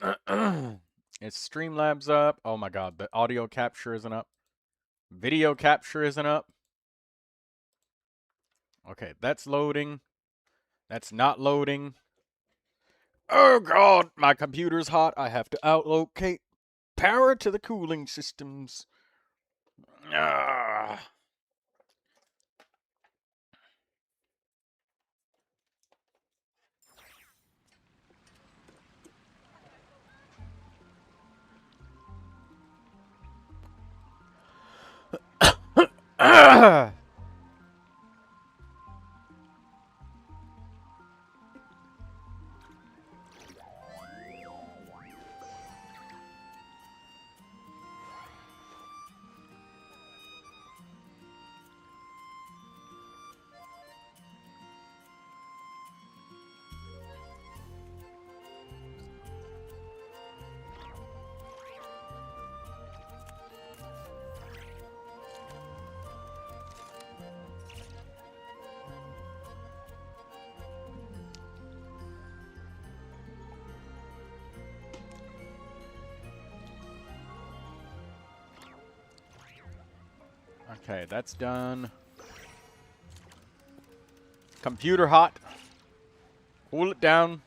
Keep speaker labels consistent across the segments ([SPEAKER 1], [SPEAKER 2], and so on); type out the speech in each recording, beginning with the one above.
[SPEAKER 1] Is Streamlabs up? Oh my god, the audio capture isn't up. Video capture isn't up. Okay, that's loading. That's not loading. Oh god, my computer's hot. I have to outlocate power to the cooling systems. Ah. Ah. Okay, that's done. Computer hot. Cool it down.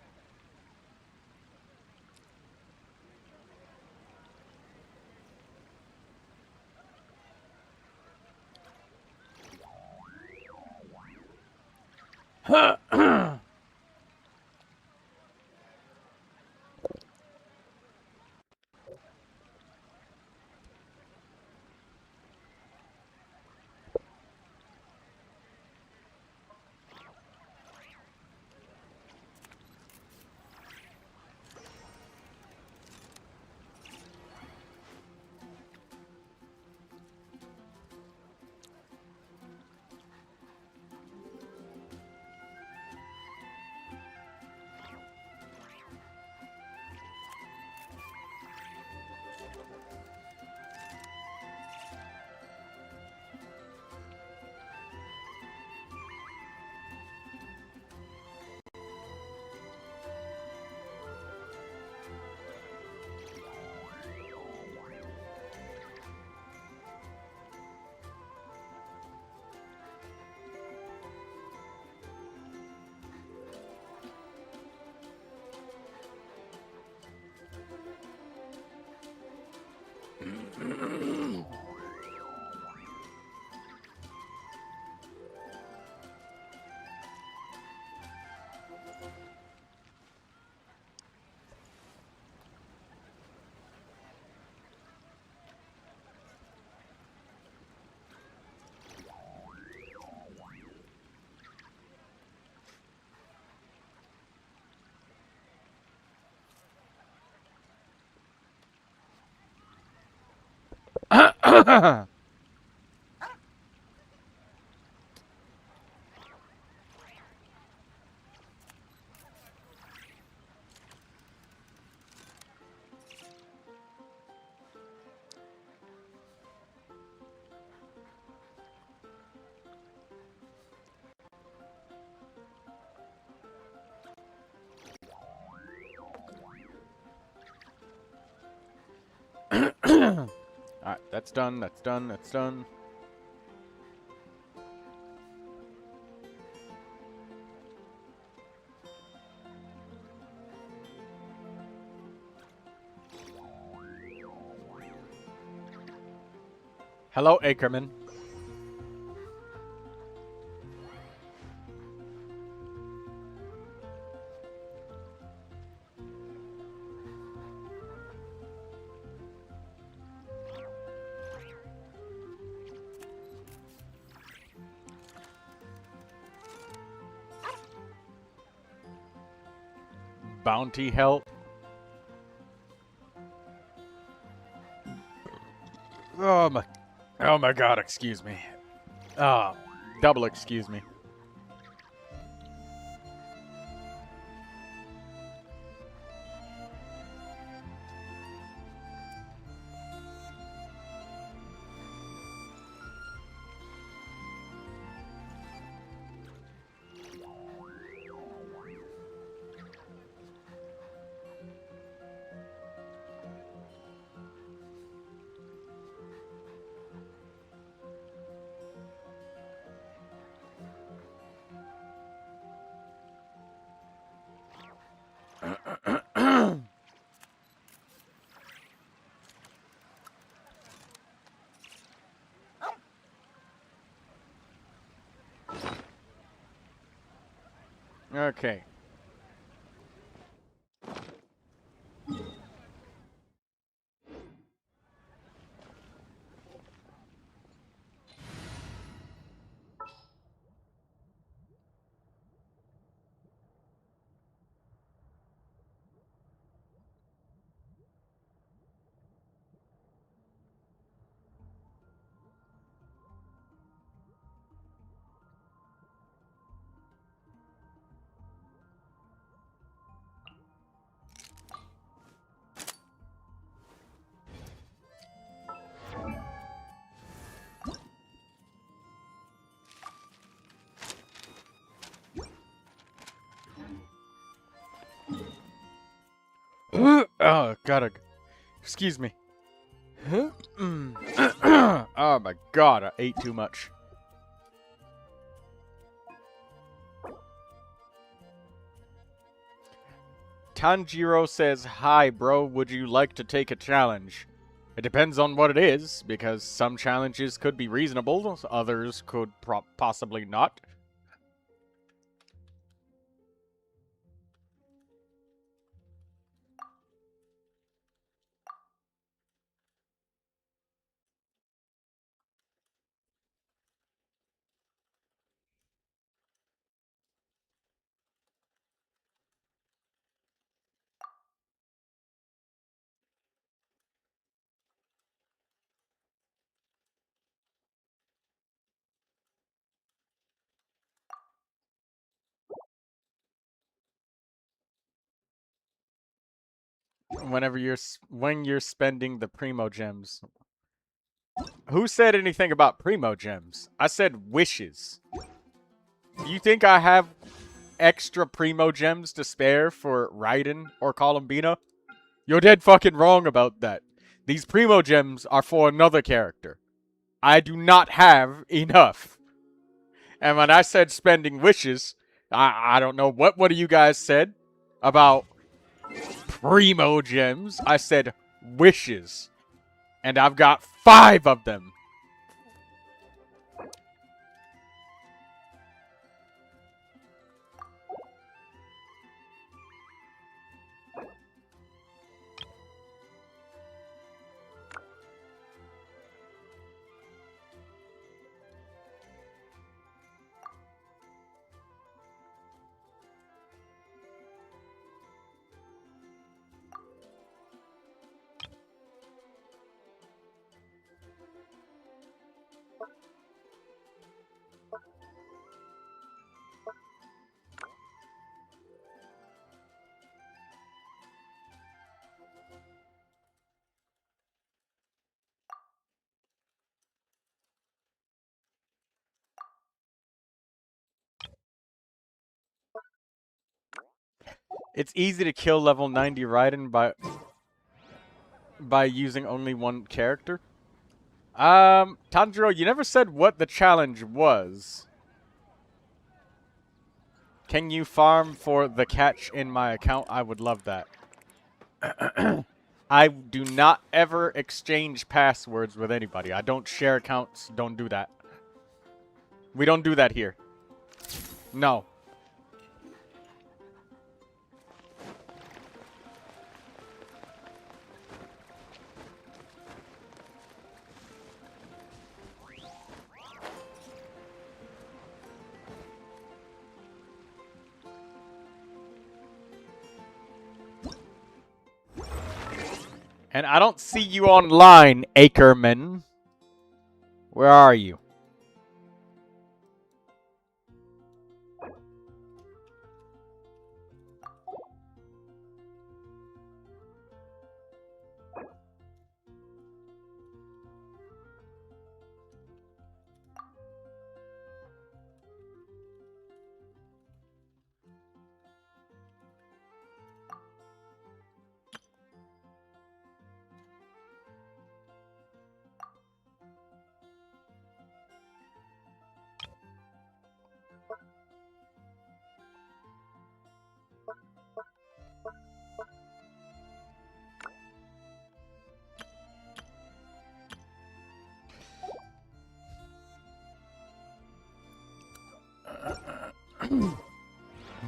[SPEAKER 1] Alright, that's done, that's done, that's done. Hello, Ackerman. Bounty help. Oh my god, excuse me. Double excuse me. Okay. Oh, gotta. Excuse me. Oh my god, I ate too much. Tanjiro says, "Hi, bro. Would you like to take a challenge?" It depends on what it is, because some challenges could be reasonable, others could possibly not. When you're spending the Primogems. Who said anything about Primogems? I said wishes. You think I have extra Primogems to spare for Raiden or Columbina? You're dead fucking wrong about that. These Primogems are for another character. I do not have enough. And when I said spending wishes, I don't know what of you guys said about Primogems. I said wishes. And I've got 5 of them. It's easy to kill level 90 Raiden by using only one character. Tanjiro, you never said what the challenge was. Can you farm for the catch in my account? I would love that. I do not ever exchange passwords with anybody. I don't share accounts. Don't do that. We don't do that here. No. And I don't see you online, Ackerman. Where are you?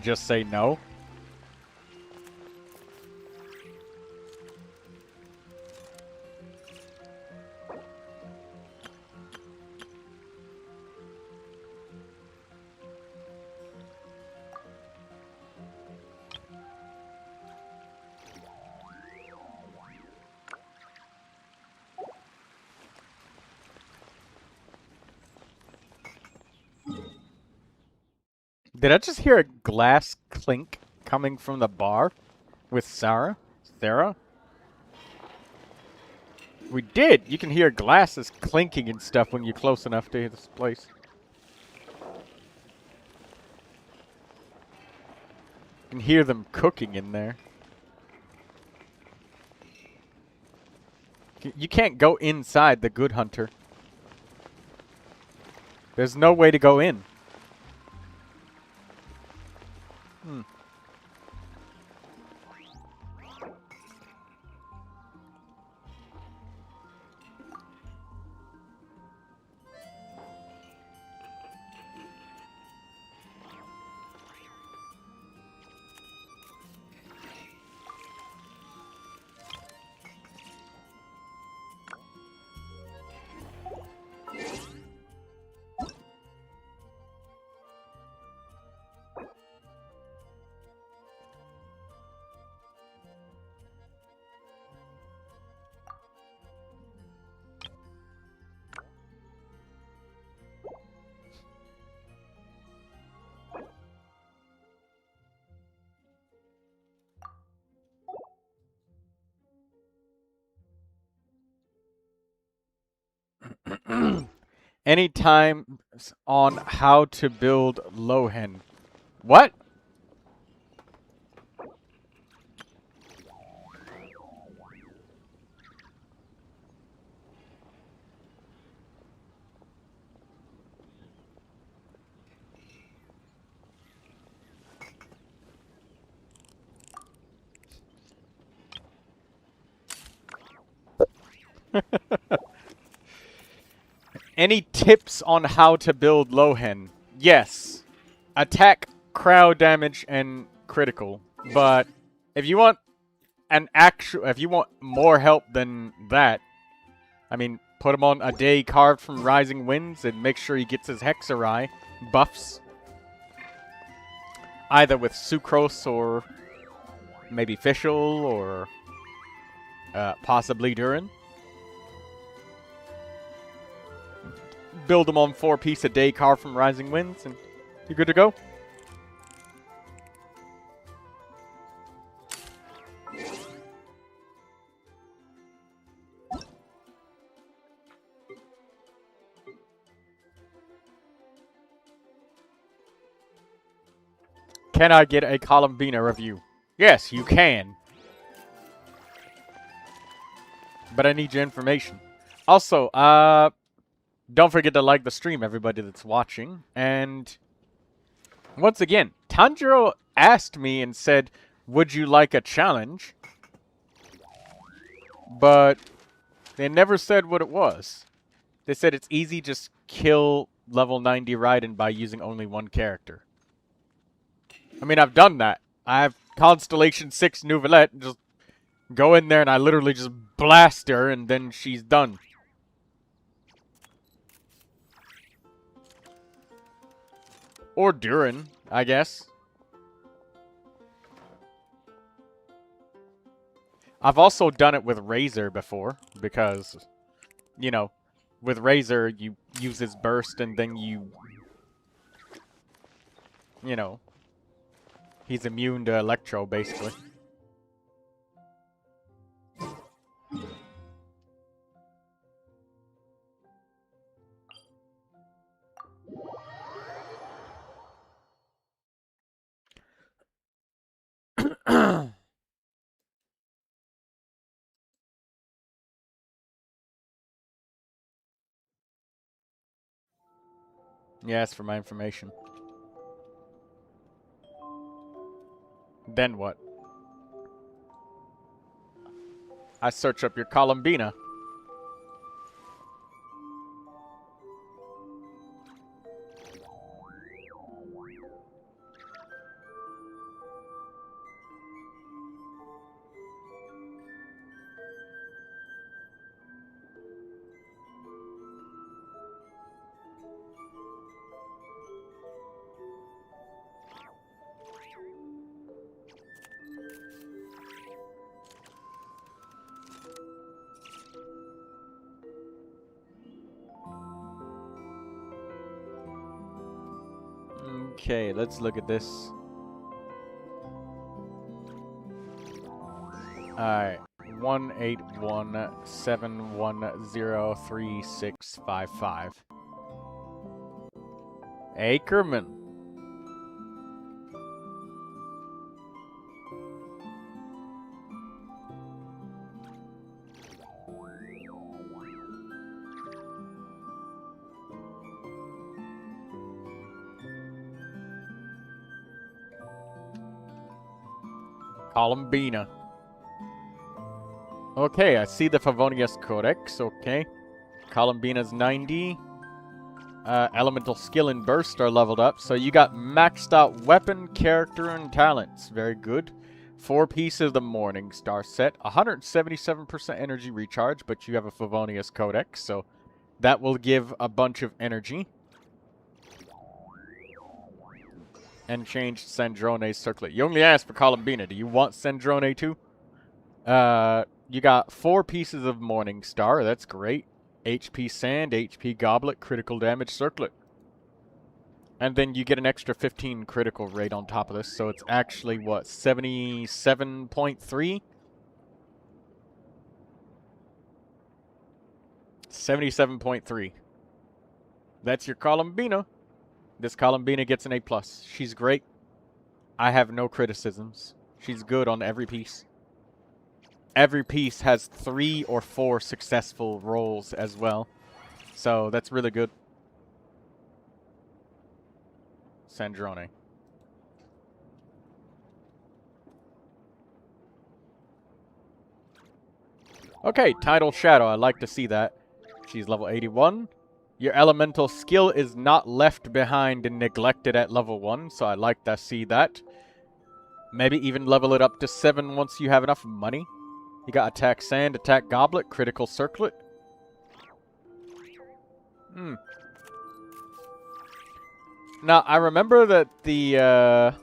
[SPEAKER 1] just say no. Did I just hear a glass clink coming from the bar with Sarah? Sarah? We did! You can hear glasses clinking and stuff when you're close enough to this place. You can hear them cooking in there. You can't go inside the Good Hunter. There's no way to go in. Hmm. Any time on how to build Lohen. What? Any tips on how to build Lohen? Yes. Attack, crowd damage, and critical. But if you want if you want more help than that, I mean, put him on a day carved from rising winds and make sure he gets his Hexarai buffs. Either with Sucrose or maybe Fischl or possibly Durin. Build them on 4-piece a day carved from rising winds, and you're good to go. Can I get a Columbina review? Yes, you can. But I need your information. Also, don't forget to like the stream, everybody that's watching. And once again, Tanjiro asked me and said, would you like a challenge? But they never said what it was. They said it's easy, just kill level 90 Raiden by using only one character. I mean, I've done that. I have Constellation 6 Neuvilette, and just go in there and I literally just blast her and then she's done. Or Durin, I guess. I've also done it with Razor before, because, you know, with Razor, you use his burst and then you know, he's immune to Electro, basically. Yes, for my information. Then what? I search up your Columbina. Okay, let's look at this. Alright. 181710365. Ackerman. Columbina. Okay, I see the Favonius Codex, okay. Columbina's 90. Elemental skill and burst are leveled up, so you got maxed out weapon, character, and talents. Very good. 4 pieces of the Morning Star set. 177% energy recharge, but you have a Favonius Codex, so that will give a bunch of energy. And changed Sandrone's circlet. You only asked for Columbina. Do you want Sandrone too? You got 4 pieces of Morning Star. That's great. HP Sand, HP Goblet, critical damage circlet. And then you get an extra 15 critical rate on top of this. So it's actually, what, 77.3? 77.3. That's your Columbina. This Columbina gets an A+. She's great. I have no criticisms. She's good on every piece. Every piece has 3 or 4 successful rolls as well. So that's really good. Sandrone. Okay, Tidal Shadow. I like to see that. She's level 81. Your elemental skill is not left behind and neglected at level 1, so I like to see that. Maybe even level it up to 7 once you have enough money. You got Attack Sand, Attack Goblet, Critical Circlet. Now, I remember that the,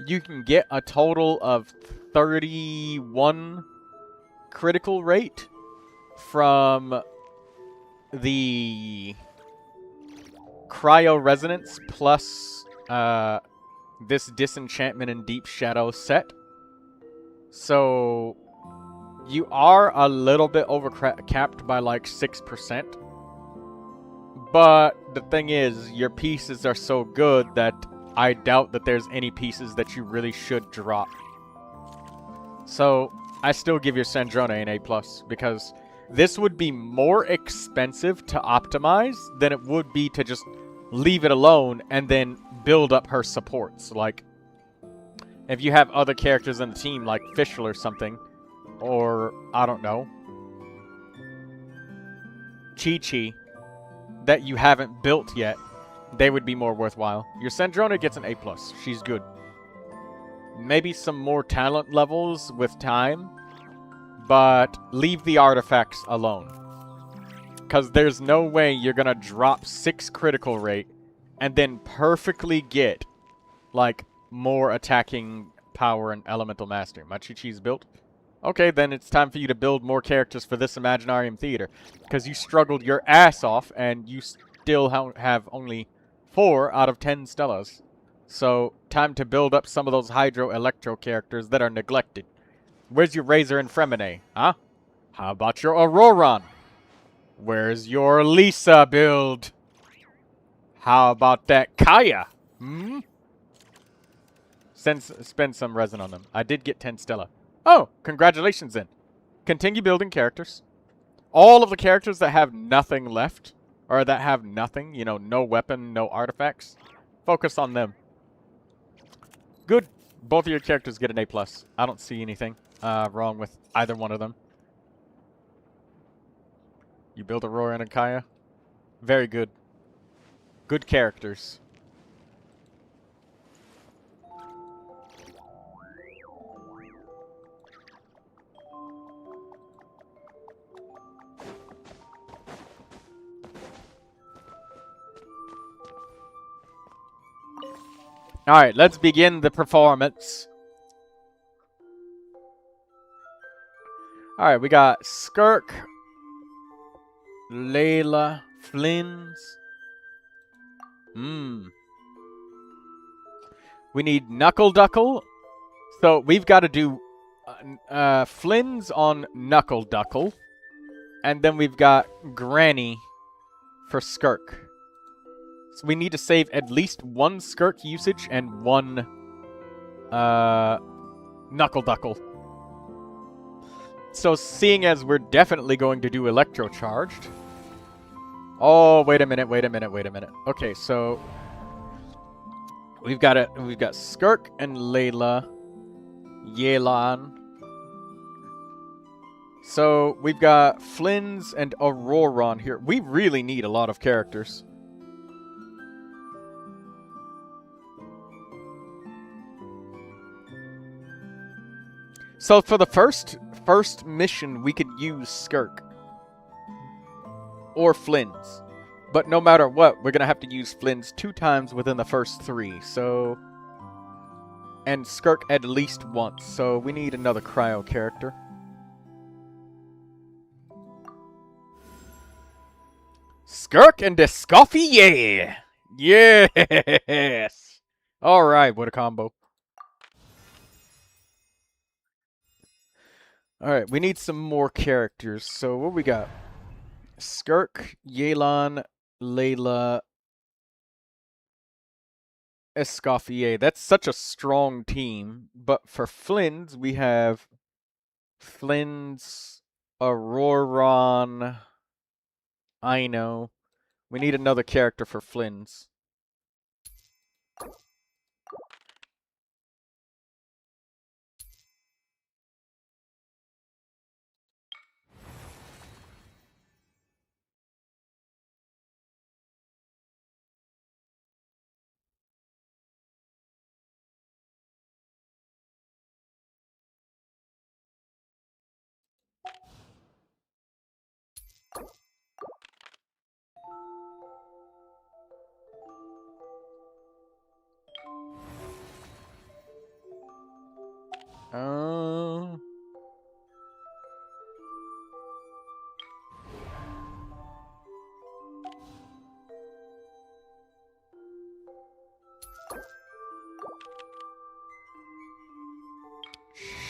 [SPEAKER 1] you can get a total of 31 critical rate from the Cryo Resonance plus, this Disenchantment and Deep Shadow set. So you are a little bit capped by like 6%. But the thing is, your pieces are so good that I doubt that there's any pieces that you really should drop. So I still give your Sandrone an A+, because this would be more expensive to optimize than it would be to just leave it alone and then build up her supports. Like, if you have other characters in the team, like Fischl or something, or, I don't know, Chi-Chi, that you haven't built yet, they would be more worthwhile. Your Sandrone gets an A+. She's good. Maybe some more talent levels with time, but leave the artifacts alone. Because there's no way you're going to drop 6 critical rate and then perfectly get, like, more attacking power and elemental mastery. My Chi-Chi's built. Okay, then it's time for you to build more characters for this Imaginarium Theater. Because you struggled your ass off, and you still have only 4 out of 10 Stellas. So, time to build up some of those Hydro-Electro characters that are neglected. Where's your Razor and Fremine? Huh? How about your Auroron? Where's your Lisa build? How about that Kaya? Hmm? Spend some resin on them. I did get 10 Stella. Oh, congratulations then. Continue building characters. All of the characters that have nothing left, or that have nothing, you know, no weapon, no artifacts, focus on them. Good. Both of your characters get an A+. I don't see anything wrong with either one of them. You build Aurora and Kaya. Very good. Good characters. Alright, let's begin the performance. Alright, we got Skirk, Layla, Flynn's. We need Knuckle Duckle. So we've got to do Flynn's on Knuckle Duckle. And then we've got Granny for Skirk. So we need to save at least one Skirk usage and one Knuckle Duckle. So seeing as we're definitely going to do Electro Charged. Oh, wait a minute. Okay, so we've got Skirk and Layla. Yelan. So we've got Flynn's and Auroron here. We really need a lot of characters. So for the first mission, we could use Skirk. Or Flynn's. But no matter what, we're going to have to use Flynn's 2 times within the first 3. So... And Skirk at least once. So we need another cryo character. Skirk and Descoffy, yeah! Yes! Alright, what a combo. Alright, we need some more characters. So what we got? Skirk, Yelan, Layla, Escoffier. That's such a strong team. But for Flynn's, we have Flynn's, Auroron, Ino. We need another character for Flynn's.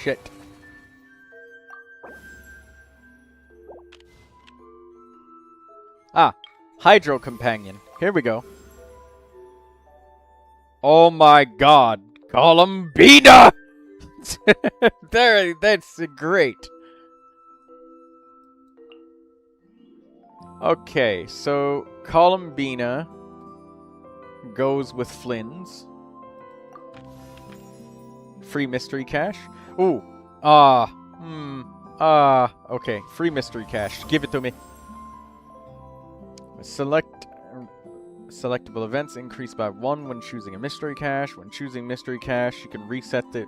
[SPEAKER 1] Shit. Ah, Hydro Companion. Here we go. Oh my god. Columbina! There, that's great. Okay, so Columbina goes with Flynn's. Free mystery cache. Ooh. Okay. Free mystery cache. Give it to me. Selectable events increase by 1 when choosing a mystery cache. When choosing mystery cache, you can reset the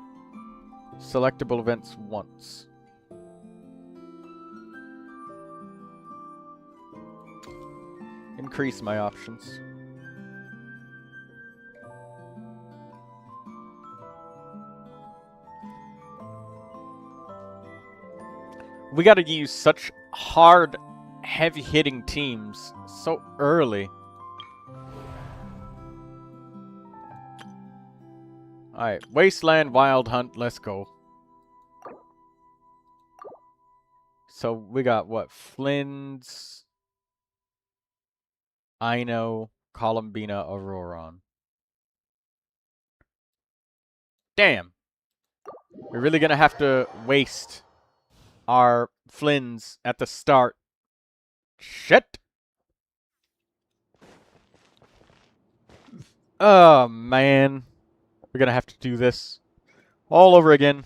[SPEAKER 1] selectable events once. Increase my options. We gotta use such hard, heavy-hitting teams so early. Alright, Wasteland, Wild Hunt, let's go. So we got what? Flynn's, Ino, Columbina, Auroron. Damn. We're really gonna have to waste our Flynn's at the start. Shit. Oh, man. We're gonna have to do this all over again.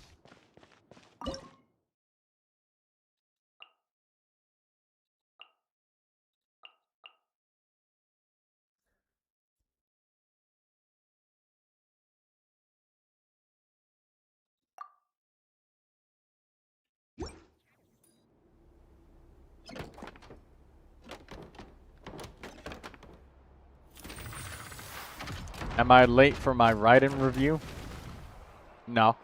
[SPEAKER 1] Am I late for my write-in review? No.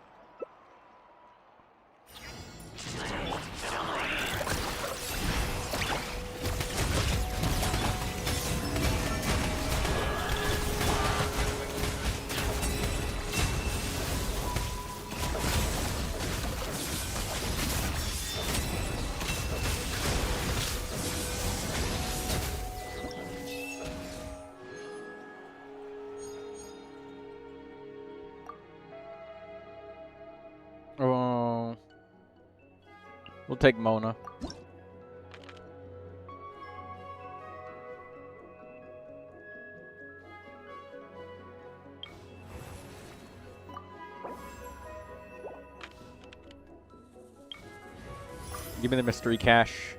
[SPEAKER 1] We'll take Mona. Give me the mystery cache.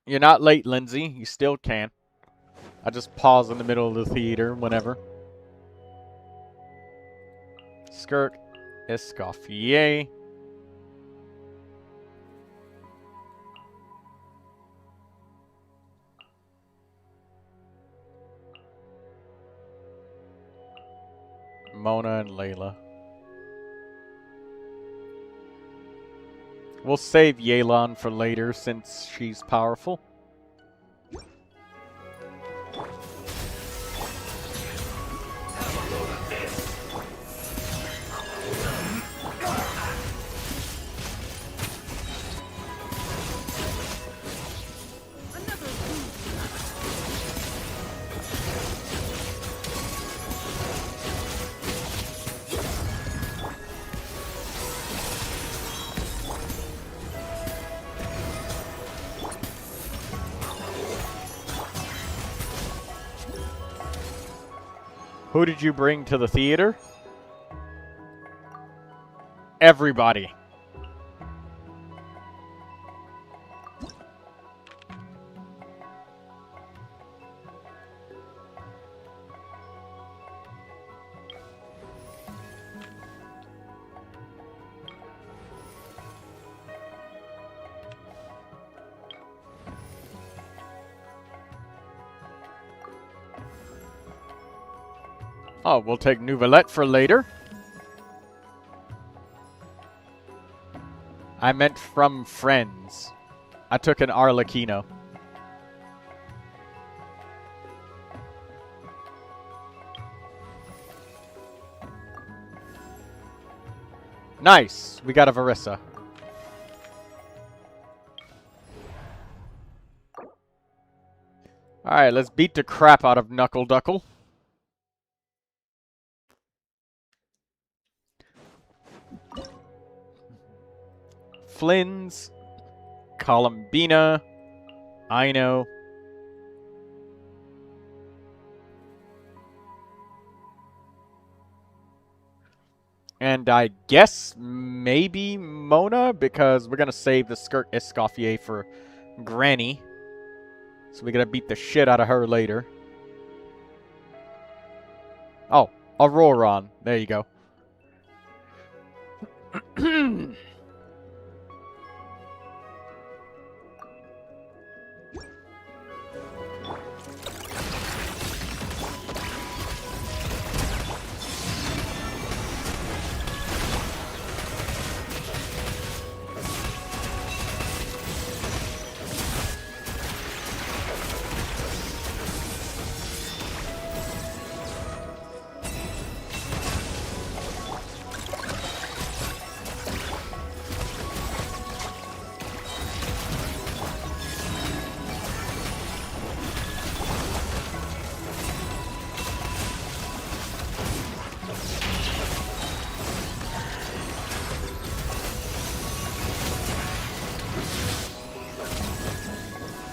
[SPEAKER 1] You're not late, Lindsay. You still can. I just pause in the middle of the theater whenever. Skirt Escoffier. Mona and Layla. We'll save Yelan for later since she's powerful. Who did you bring to the theater? Everybody. Oh, we'll take Neuvilette for later. I meant from friends. I took an Arlecchino. Nice. We got a Varissa. Alright, let's beat the crap out of Knuckle Duckle. Flynn's, Columbina, Ino. And I guess maybe Mona, because we're going to save the Skirt Escoffier for Granny. So we're going to beat the shit out of her later. Oh, Auroron. There you go.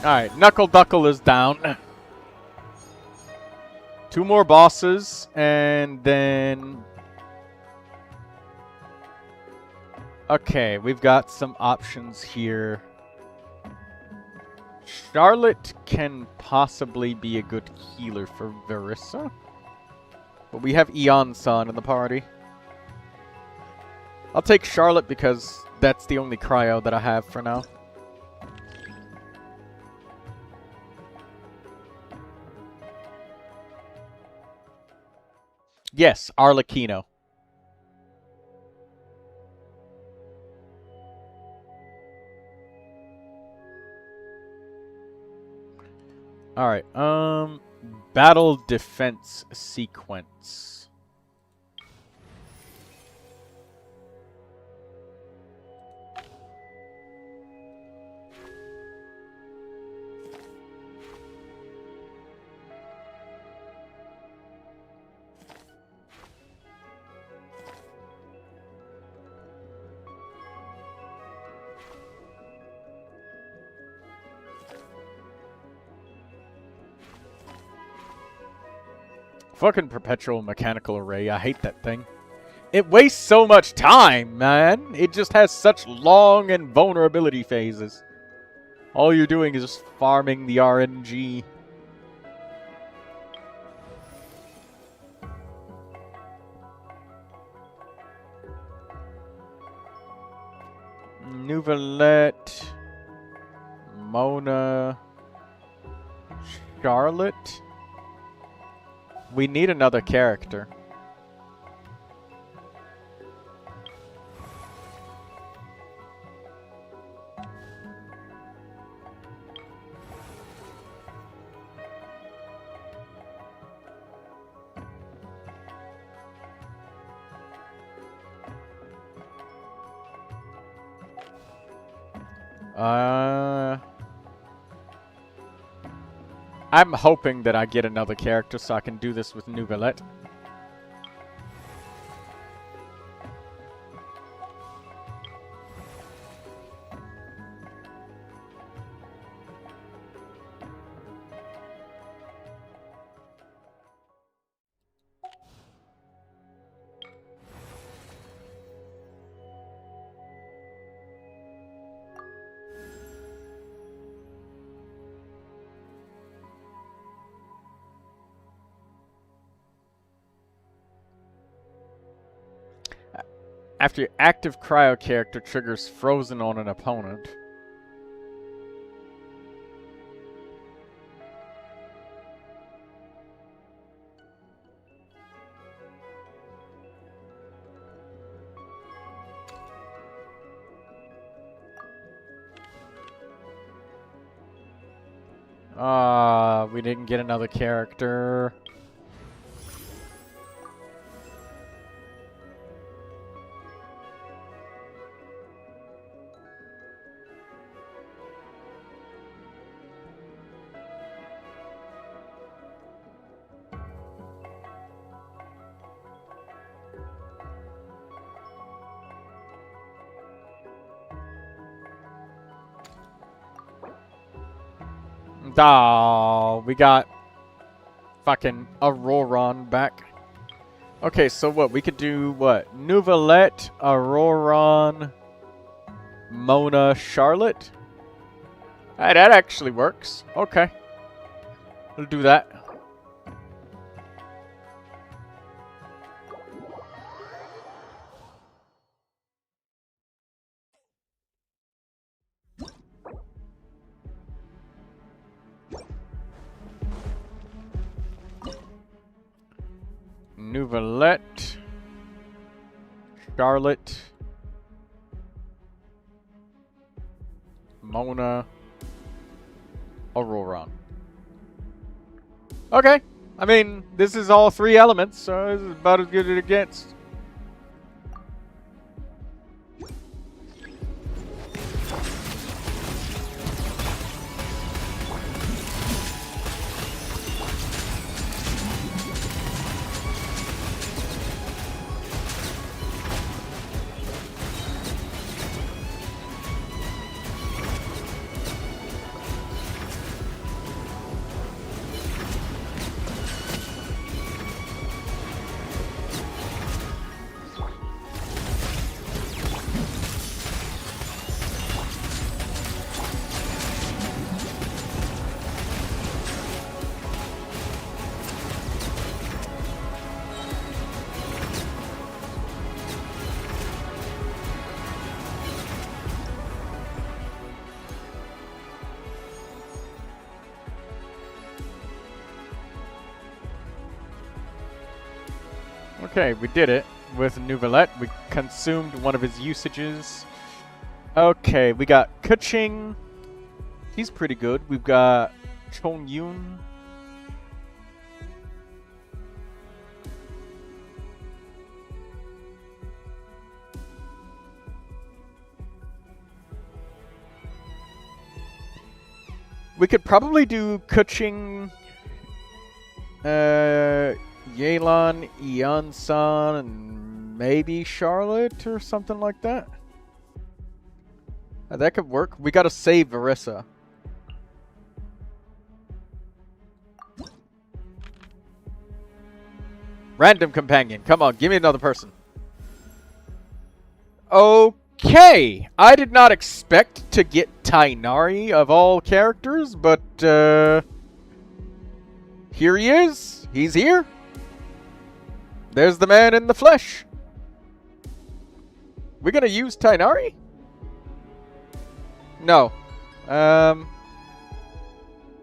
[SPEAKER 1] Alright, Knuckle Duckle is down. 2 more bosses, and then... Okay, we've got some options here. Charlotte can possibly be a good healer for Varissa. But we have Eon Sun in the party. I'll take Charlotte because that's the only cryo that I have for now. Yes, Arlecchino. Alright, battle defense sequence. Fucking perpetual mechanical array. I hate that thing. It wastes so much time, man. It just has such long and vulnerability phases. All you're doing is just farming the RNG. Neuvilette, Mona, Charlotte. We need another character. I'm hoping that I get another character so I can do this with Neuvilette. After your active cryo character triggers frozen on an opponent. We didn't get another character. Oh, we got fucking Auroron back. Okay, so what? We could do what? Neuvilette, Auroron, Mona, Charlotte? That actually works. Okay. We'll do that. Neuvilette, Charlotte, Mona, Auroron. Okay. I mean, this is all three elements, so this is about as good as it gets. Okay, we did it with Neuvilette. We consumed one of his usages. Okay, we got Keqing. He's pretty good. We've got Chongyun. We could probably do Keqing, Yelan, Eon-san, and maybe Charlotte or something like that. That could work. We gotta save Verissa. Random companion. Come on, give me another person. Okay. I did not expect to get Tighnari of all characters, but here he is. He's here. There's the man in the flesh. We're gonna use Tighnari? No.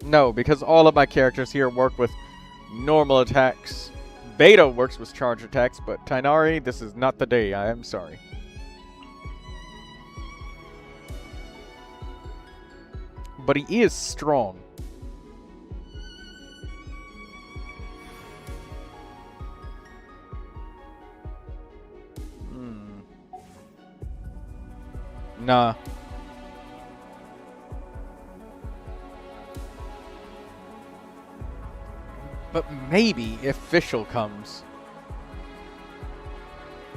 [SPEAKER 1] No, because all of my characters here work with normal attacks. Beta works with charge attacks, but Tighnari, this is not the day. I am sorry. But he is strong. Nah. But maybe if Fischl comes.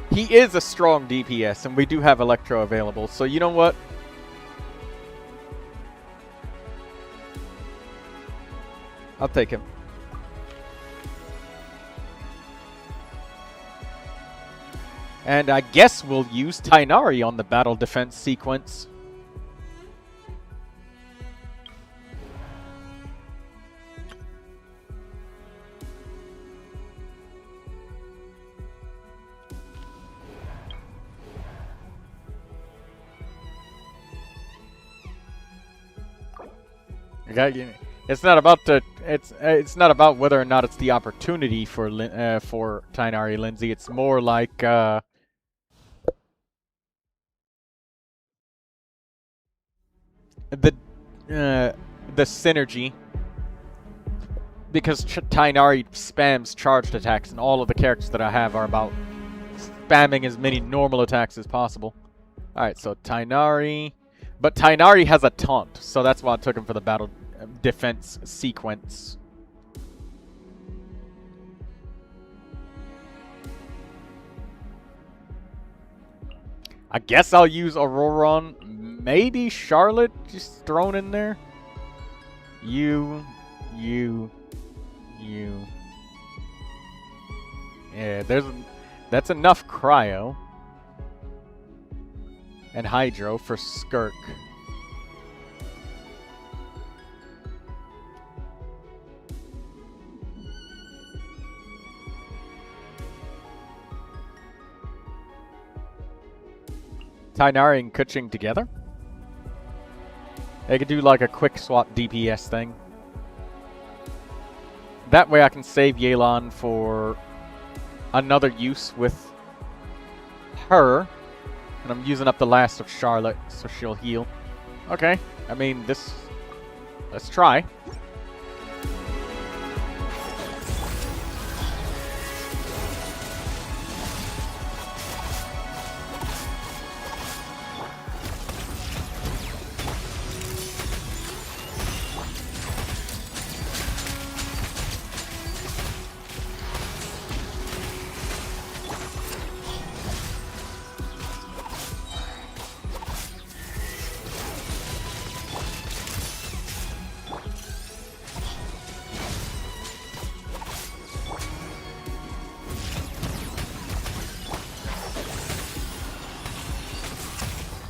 [SPEAKER 1] He is a strong DPS, and we do have Electro available. So you know what? I'll take him. And I guess we'll use Tighnari on the battle defense sequence. It's not about the. It's not about whether or not it's the opportunity for Tighnari Lindsay. It's more like the synergy, because Tighnari spams charged attacks, and all of the characters that I have are about spamming as many normal attacks as possible. All right, so Tighnari, but Tighnari has a taunt, so that's why I took him for the battle defense sequence. I guess I'll use Auroron. Maybe Charlotte just thrown in there. You. Yeah, that's enough cryo. And hydro for Skirk. Tighnari and Keqing together. They could do like a quick swap DPS thing. That way I can save Yelan for another use with her. And I'm using up the last of Charlotte, so she'll heal. Okay, I mean, this... Let's try.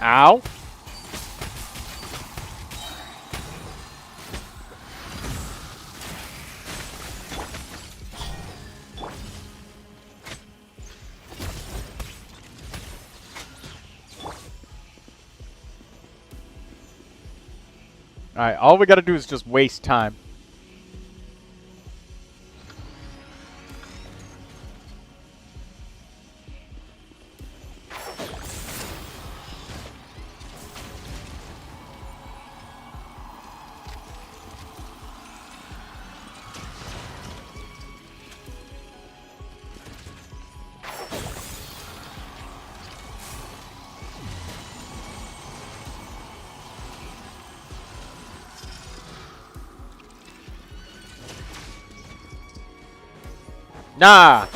[SPEAKER 1] Ow. Alright, all we gotta do is just waste time. Nah!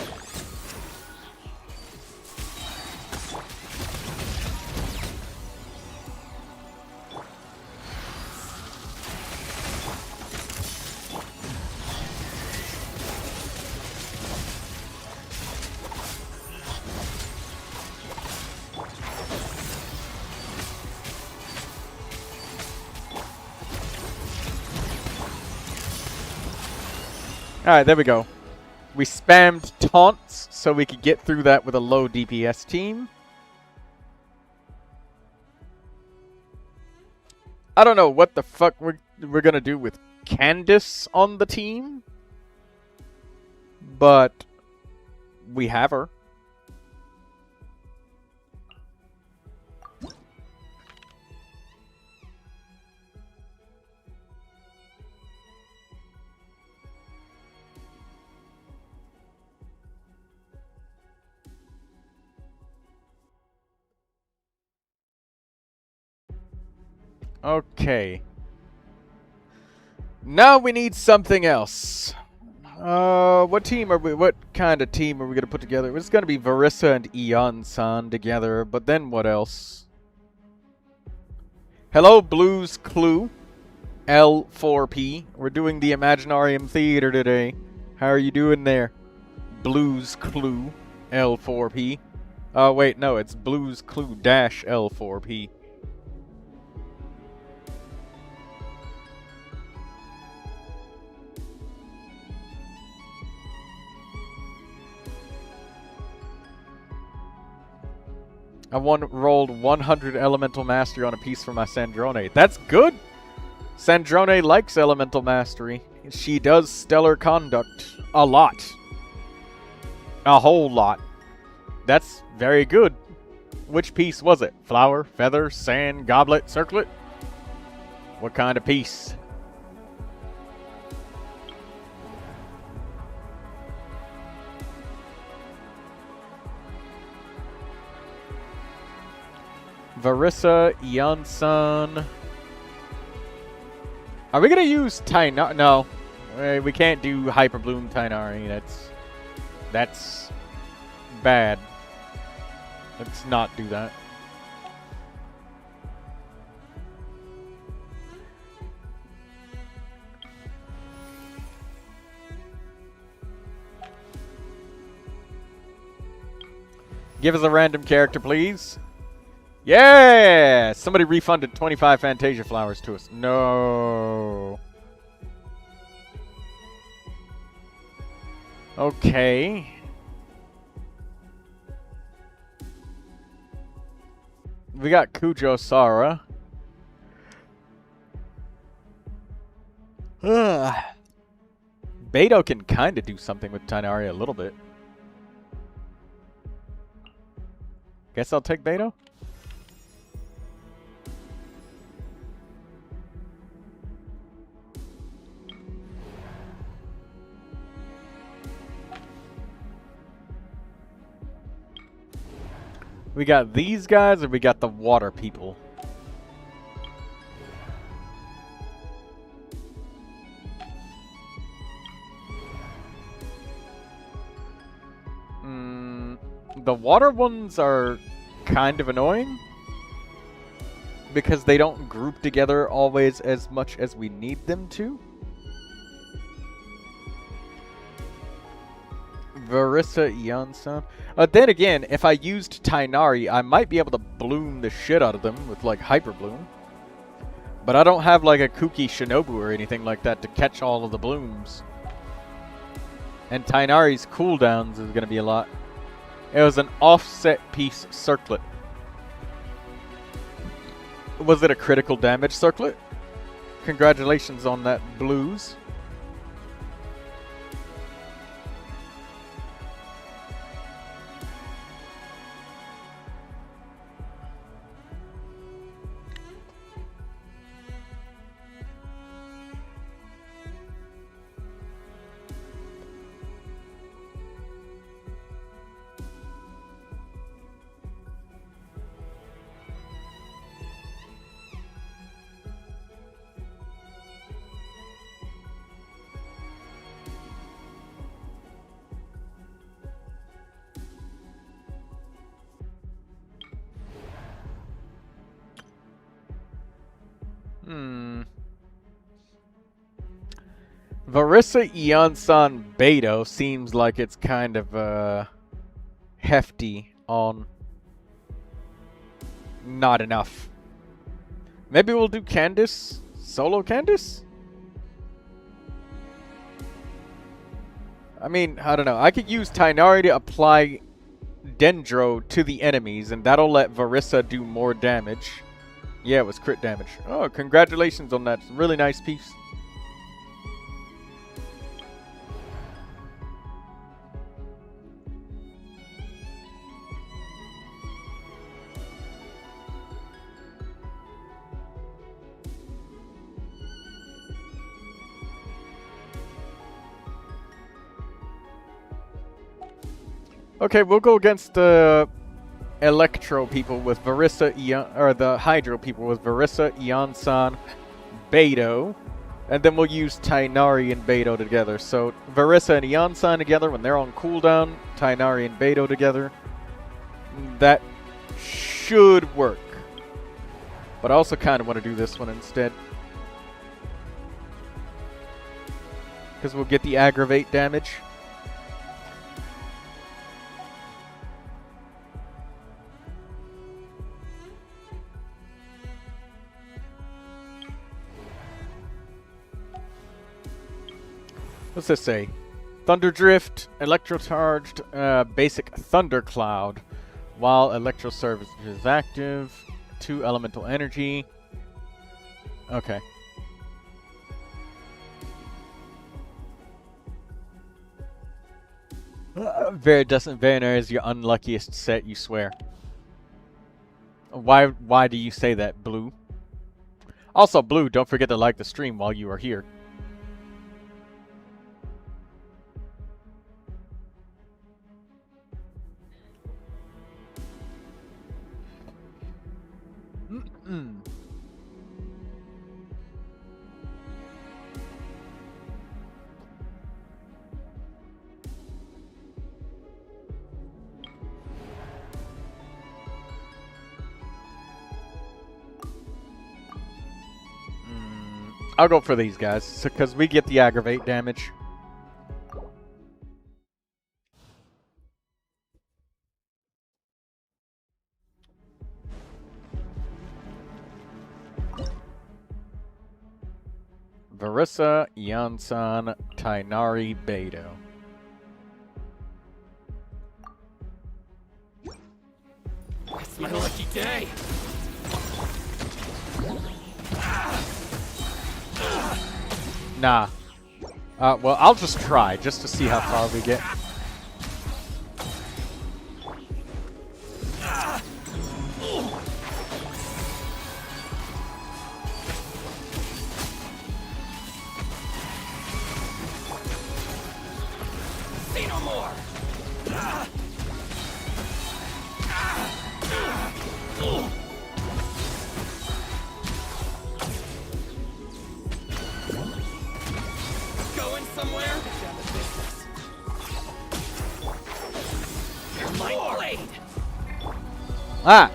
[SPEAKER 1] Alright, there we go. We spammed taunts so we could get through that with a low DPS team. I don't know what the fuck we're gonna do with Candace on the team, but we have her. Okay. Now we need something else. What team are we? What kind of team are we gonna put together? It's gonna be Varissa and Eon-san together, but then what else? Hello, Blues Clue, L4P. We're doing the Imaginarium Theater today. How are you doing there, Blues Clue, L4P? Wait, no, it's Blues Clue dash L4P. I rolled 100 Elemental Mastery on a piece for my Sandrone. That's good! Sandrone likes Elemental Mastery. She does Stellar Conduct. A lot. A whole lot. That's very good. Which piece was it? Flower, feather, sand, goblet, circlet? What kind of piece? Varissa, Eon-san. Are we gonna use Tighnari? No. We can't do Hyper Bloom Tighnari. That's bad. Let's not do that. Give us a random character, please. Yeah! Somebody refunded 25 Fantasia Flowers to us. No. Okay. We got Kujo Sara. Beto can kind of do something with Tighnari a little bit. Guess I'll take Beto. We got these guys, and we got the water people. The water ones are kind of annoying because they don't group together always as much as we need them to. Varissa, Eon-san. Then again, if I used Tighnari, I might be able to bloom the shit out of them with, like, Hyper Bloom. But I don't have, like, a Kuki Shinobu or anything like that to catch all of the blooms. And Tighnari's cooldowns is going to be a lot. It was an offset piece circlet. Was it a critical damage circlet? Congratulations on that, Blues. Varissa Eonsan Beto seems like it's kind of hefty on not enough. Maybe we'll do Candace, solo Candace? I mean, I don't know. I could use Tighnari to apply Dendro to the enemies, and that'll let Varissa do more damage. Yeah, it was crit damage. Oh, congratulations on that. Really nice piece. Okay, we'll go against the Electro people with Varissa, or the Hydro people with Varissa, Eonsan, Beto, and then we'll use Tighnari and Beto together. So Varissa and Eonsan together when they're on cooldown, Tighnari and Beto together. That should work. But I also kind of want to do this one instead, because we'll get the aggravate damage. What's this say? Thunder Drift, Electro Charged, basic Thunder Cloud. While Electro Surge is active, 2 elemental energy. Okay. Viridescent Vener is your unluckiest set, you swear. Why do you say that, Blue? Also, Blue, don't forget to like the stream while you are here. I'll go for these guys, because we get the aggravate damage. Varissa, Eonsan, Tighnari, Beto.
[SPEAKER 2] It's my lucky day.
[SPEAKER 1] Nah. Well, I'll just try, just to see how far we get.
[SPEAKER 2] Say no more. Going somewhere? Here's my blade.
[SPEAKER 1] Ah!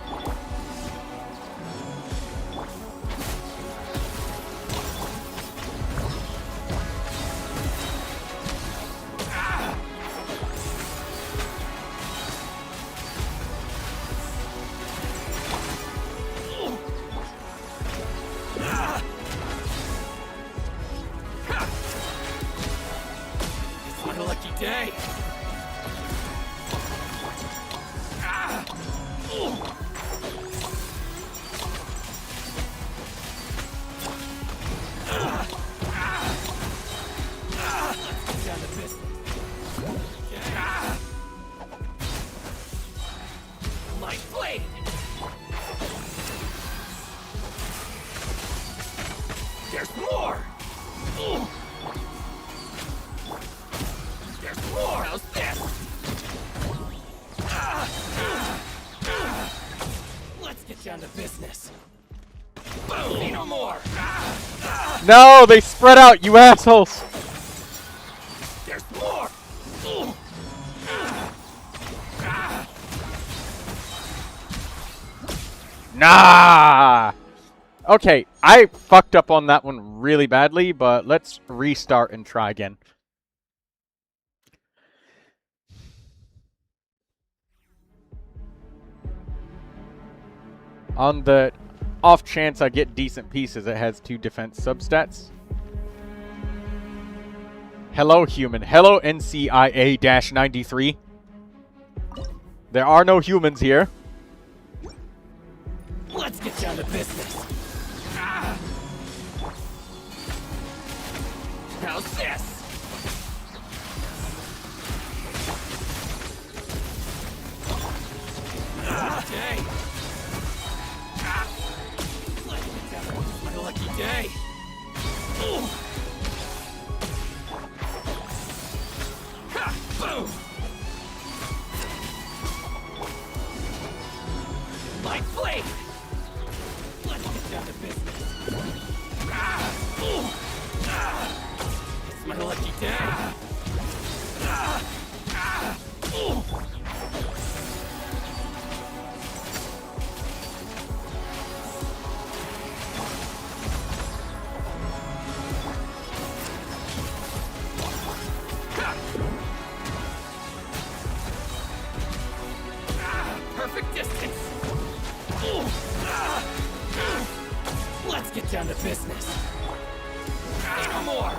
[SPEAKER 2] It's my lucky day. My blade. There's more. There's more. How's this? Let's get down to business. Boom. Say no more.
[SPEAKER 1] No, they spread out, you assholes!
[SPEAKER 2] There's more.
[SPEAKER 1] Nah! Okay, I fucked up on that one really badly, but let's restart and try again. On the off chance I get decent pieces, it has 2 defense substats. Hello, human. Hello, NCIA-93. There are no humans here.
[SPEAKER 2] Let's get down to business. How's this? Okay. Let's get down to my lucky day. Ha! Boom! Light blade! Let's get down to business. It's my lucky day. Perfect distance. Let's get down to business. Say no more.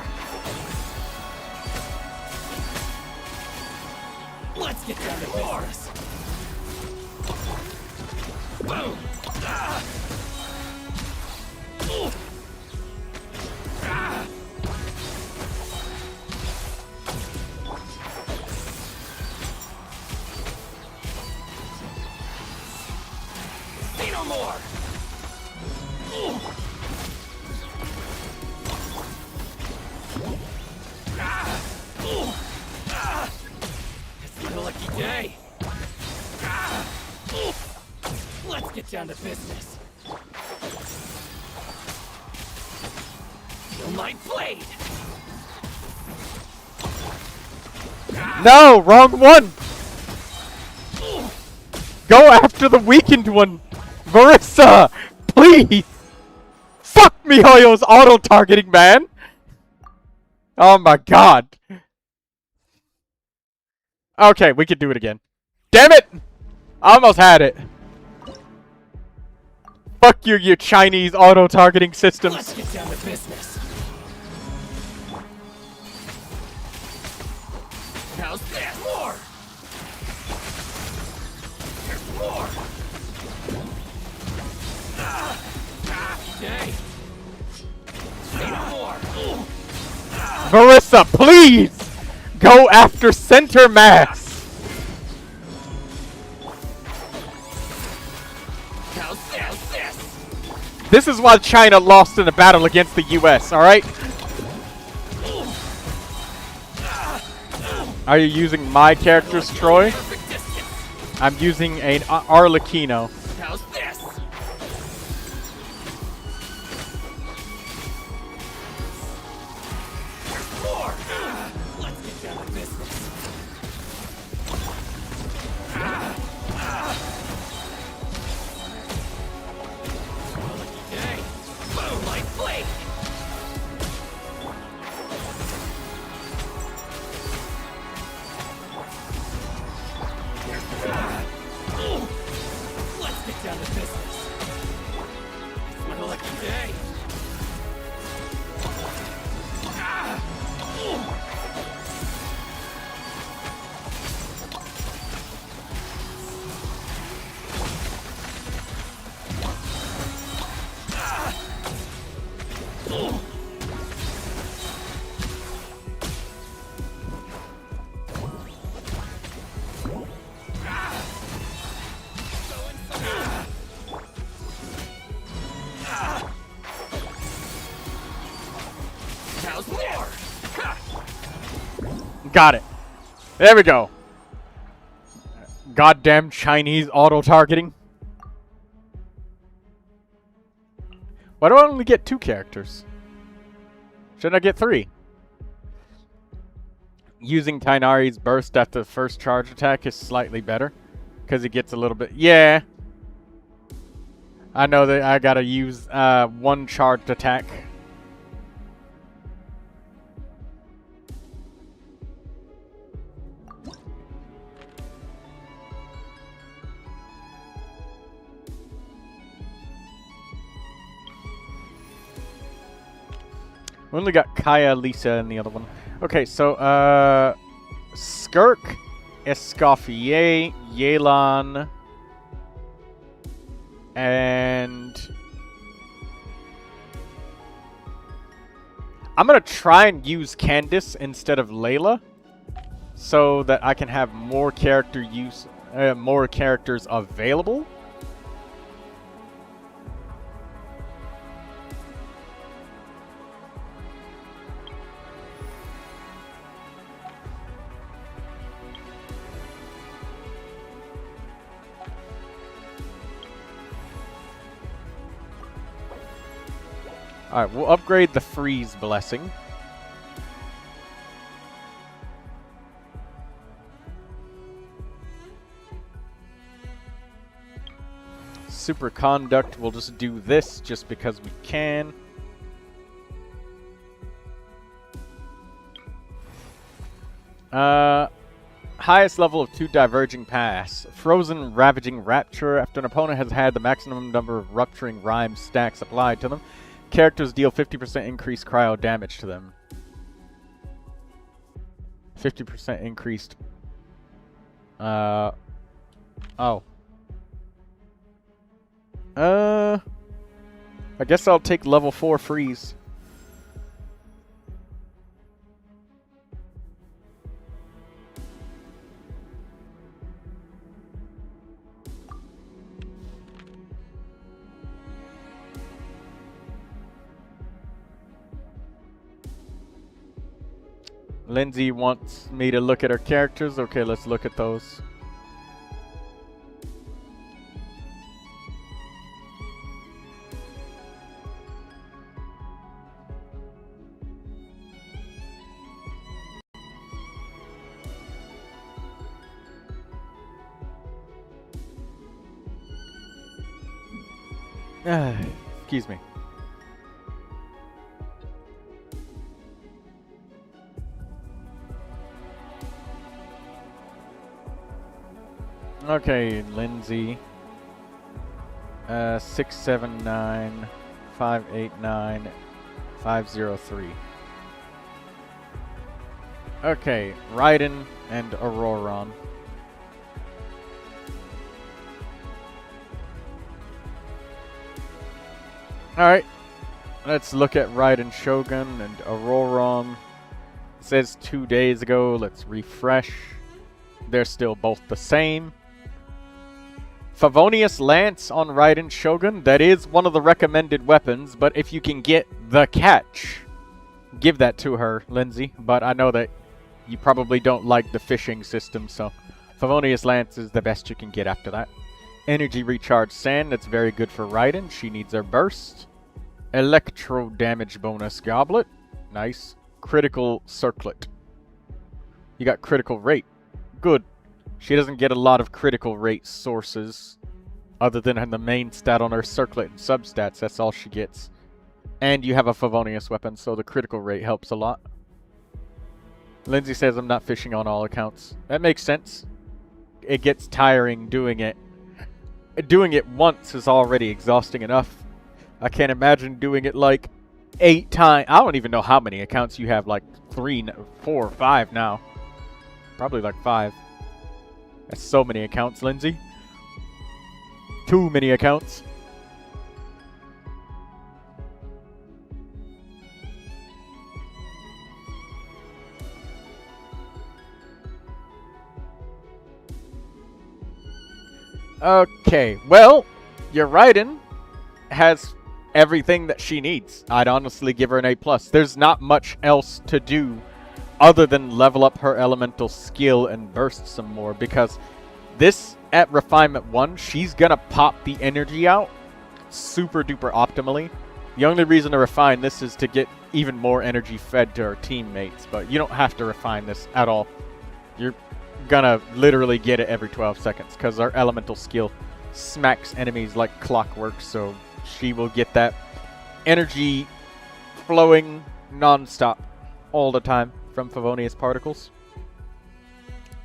[SPEAKER 2] Let's get down to business. Boom. Say no more. It's my lucky day. Let's get down to business. Feel my blade.
[SPEAKER 1] No, wrong one. Go after the weakened one. Marissa, please. Fuck MiHoYo's auto-targeting, man. Oh my god. Okay, we can do it again. Damn it! I almost had it. Fuck you, you Chinese auto-targeting systems.
[SPEAKER 2] Let's get down to business. How's this? More! There's more! Okay. Say no more!
[SPEAKER 1] Marissa, please! Go after center mass!
[SPEAKER 2] How's this?
[SPEAKER 1] This is why China lost in a battle against the US, alright? Are you using my character's Troy?
[SPEAKER 2] Perfect distance.
[SPEAKER 1] I'm using an Arlecchino.
[SPEAKER 2] How's this? There's more! Let's get down to business. Okay. Boom, light blade! Let's get down to business. It's my lucky day. How's more?
[SPEAKER 1] Got it. There we go. Goddamn Chinese auto-targeting. Why do I only get 2 characters? Shouldn't I get 3? Using Tainari's burst after the first charge attack is slightly better. Because he gets a little bit... Yeah. I know that I gotta use one charged attack. We only got Kaya, Lisa, and the other one. Okay, so, Skirk, Escoffier, Yelan, and... I'm gonna try and use Candace instead of Layla, so that I can have more character use, more characters available. Alright, we'll upgrade the Freeze Blessing. Super Conduct, we'll just do this just because we can. Highest level of 2 Diverging Pass. Frozen Ravaging Rapture. After an opponent has had the maximum number of Rupturing Rhyme stacks applied to them, characters deal 50% increased cryo damage to them. 50% increased. Oh. I guess I'll take level 4 freeze. Lindsay wants me to look at her characters. Okay, let's look at those. Excuse me. Okay, Lindsay. 679 589 503. Okay, Raiden and Auroron. Alright, let's look at Raiden Shogun and Auroron. It says 2 days ago, let's refresh. They're still both the same. Favonius Lance on Raiden Shogun, that is one of the recommended weapons, but if you can get the catch, give that to her, Lindsay. But I know that you probably don't like the fishing system, so Favonius Lance is the best you can get after that. Energy Recharge Sand, that's very good for Raiden. She needs her burst. Electro Damage Bonus Goblet. Nice. Critical Circlet. You got critical rate. Good. She doesn't get a lot of critical rate sources other than the main stat on her circlet and substats. That's all she gets. And you have a Favonius weapon, so the critical rate helps a lot. Lindsay says I'm not fishing on all accounts. That makes sense. It gets tiring doing it. Doing it once is already exhausting enough. I can't imagine doing it like 8 times. I don't even know how many accounts you have, like 3, 4, 5 now. Probably like 5. That's so many accounts, Lindsay. Too many accounts. Okay, well, your Raiden has everything that she needs. I'd honestly give her an A+. There's not much else to do other than level up her elemental skill and burst some more, because this, at Refinement 1, she's gonna pop the energy out super duper optimally. The only reason to refine this is to get even more energy fed to her teammates, but you don't have to refine this at all. You're gonna literally get it every 12 seconds, because our elemental skill smacks enemies like clockwork, so she will get that energy flowing non-stop all the time from Favonius particles.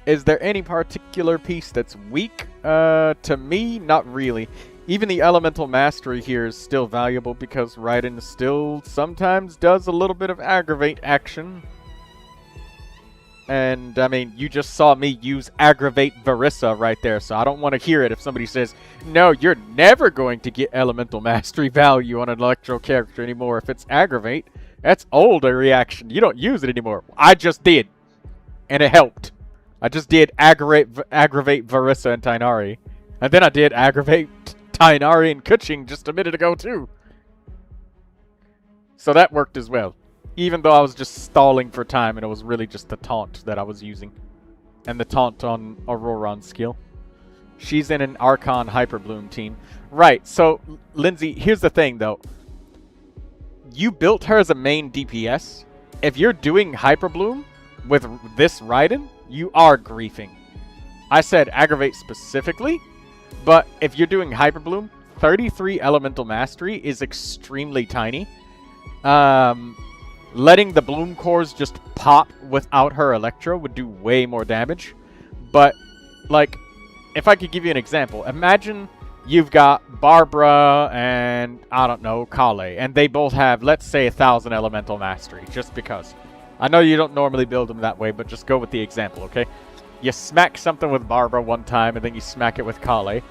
[SPEAKER 1] Is there any particular piece that's weak? To me, not really. Even the elemental mastery here is still valuable because Raiden still sometimes does a little bit of aggravate action. And, I mean, you just saw me use aggravate Varissa right there, so I don't want to hear it if somebody says, no, you're never going to get elemental mastery value on an electro character anymore if it's aggravate. That's older reaction. You don't use it anymore. I just did. And it helped. I just did aggravate Varissa and Tainari. And then I did aggravate Tainari and Kuching just a minute ago, too. So that worked as well. Even though I was just stalling for time and it was really just the taunt that I was using. And the taunt on Auroron's skill. She's in an Archon Hyperbloom team. Right, so, Lindsay, here's the thing, though. You built her as a main DPS. If you're doing Hyperbloom with this Raiden, you are griefing. I said aggravate specifically, but if you're doing Hyperbloom, 33 Elemental Mastery is extremely tiny. Letting the Bloom Cores just pop without her Electro would do way more damage. But, like, if I could give you an example, imagine you've got Barbara and, I don't know, Kale, and they both have, let's say, 1,000 Elemental Mastery, just because. I know you don't normally build them that way, but just go with the example, okay? You smack something with Barbara one time, and then you smack it with Kale.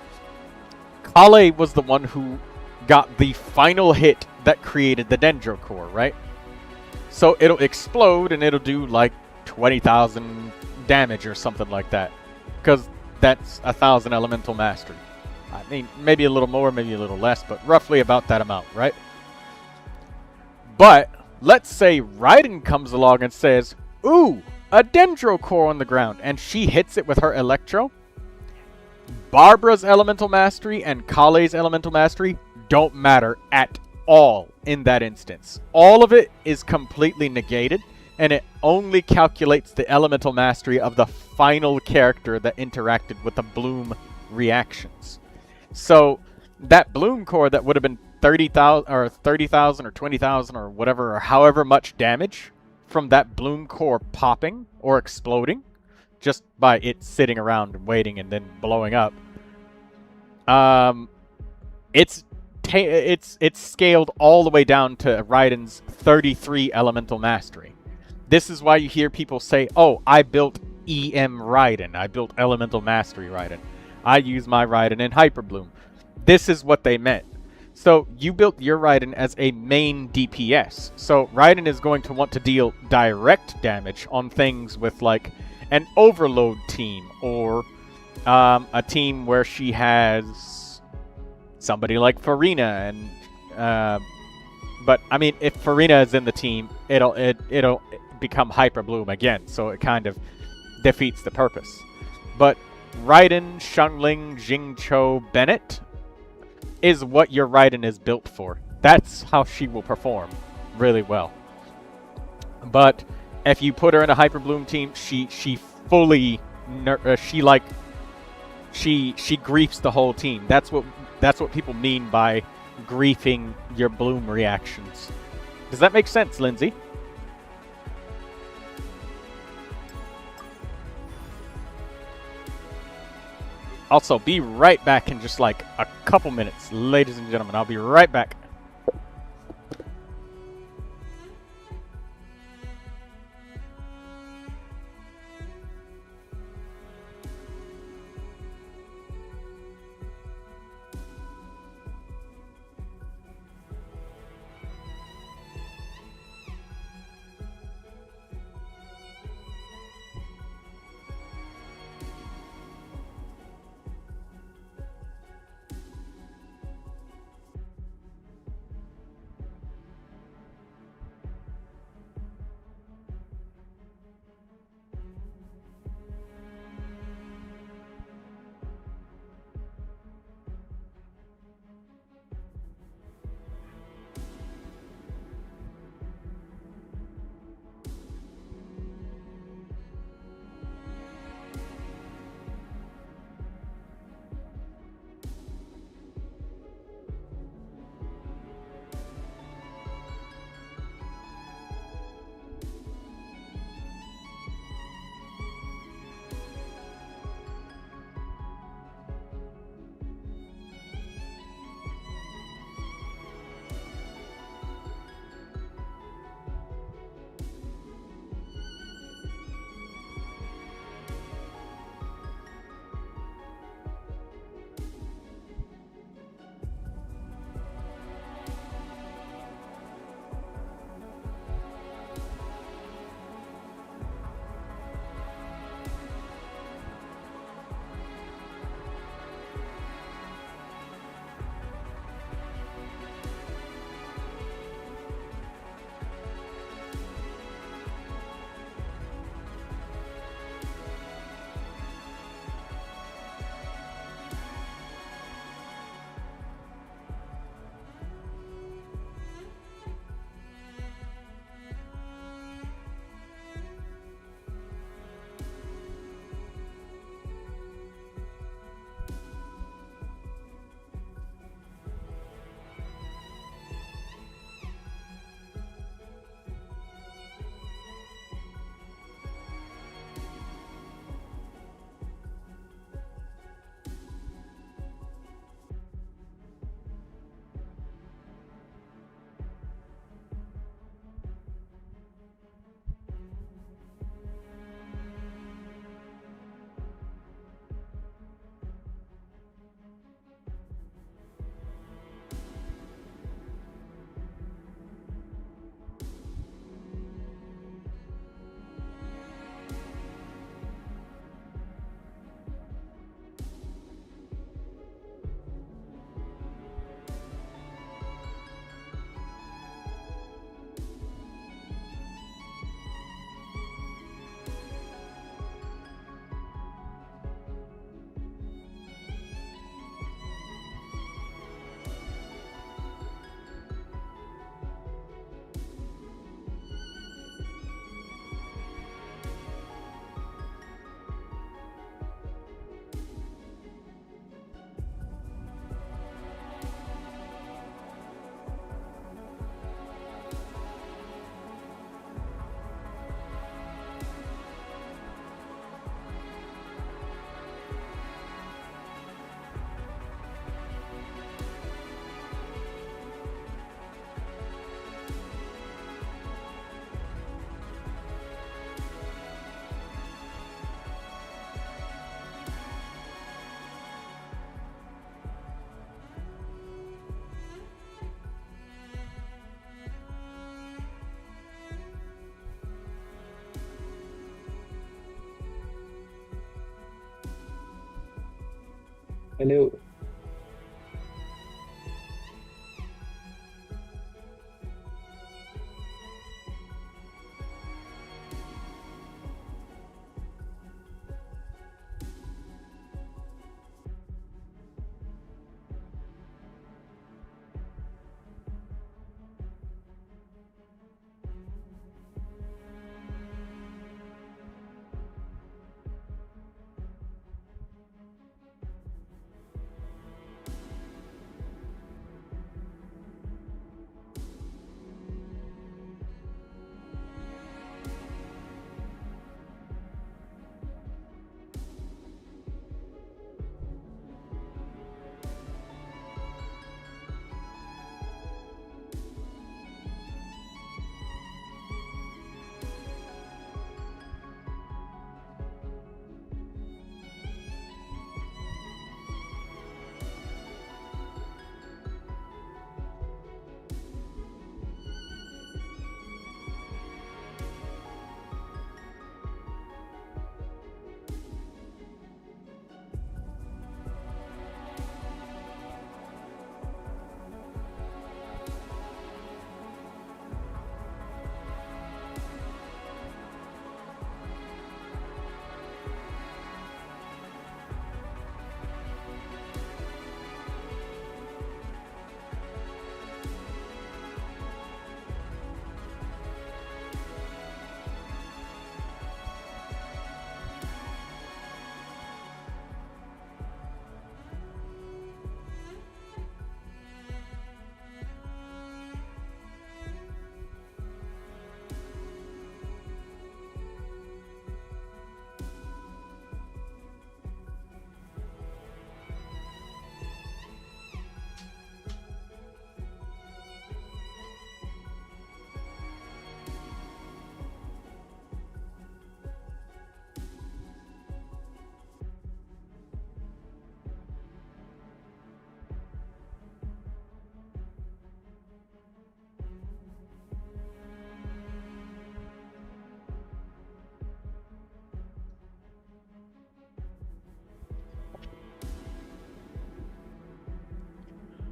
[SPEAKER 1] Kale was the one who got the final hit that created the Dendro Core, right? So it'll explode, and it'll do, like, 20,000 damage or something like that. Because that's 1,000 Elemental Mastery. I mean, maybe a little more, maybe a little less, but roughly about that amount, right? But let's say Raiden comes along and says, ooh, a Dendro Core on the ground, and she hits it with her Electro. Barbara's Elemental Mastery and Kale's Elemental Mastery don't matter at all in that instance. All of it is completely negated, and it only calculates the Elemental Mastery of the final character that interacted with the Bloom reactions. So that Bloom Core that would have been 30,000 or 30,000 or 20,000 or whatever, or however much damage from that Bloom Core popping or exploding just by it sitting around and waiting and then blowing up. It's scaled all the way down to Raiden's 33 Elemental Mastery. This is why you hear people say, oh, I built EM Raiden. I built Elemental Mastery Raiden. I use my Raiden in Hyperbloom. This is what they meant. So you built your Raiden as a main DPS. So Raiden is going to want to deal direct damage on things with like an overload team or a team where she has somebody like Farina and but I mean if Farina is in the team, it'll become Hyperbloom again, so it kind of defeats the purpose. But Raiden, Xiangling, Jingcho, Bennett is what your Raiden is built for. That's how she will perform really well. But if you put her in a Hyperbloom team, she fully she griefs the whole team. That's what people mean by griefing your Bloom reactions. Does that make sense, Lindsay? Also, be right back in just like a couple minutes, ladies and gentlemen. I'll be right back.
[SPEAKER 3] Hello.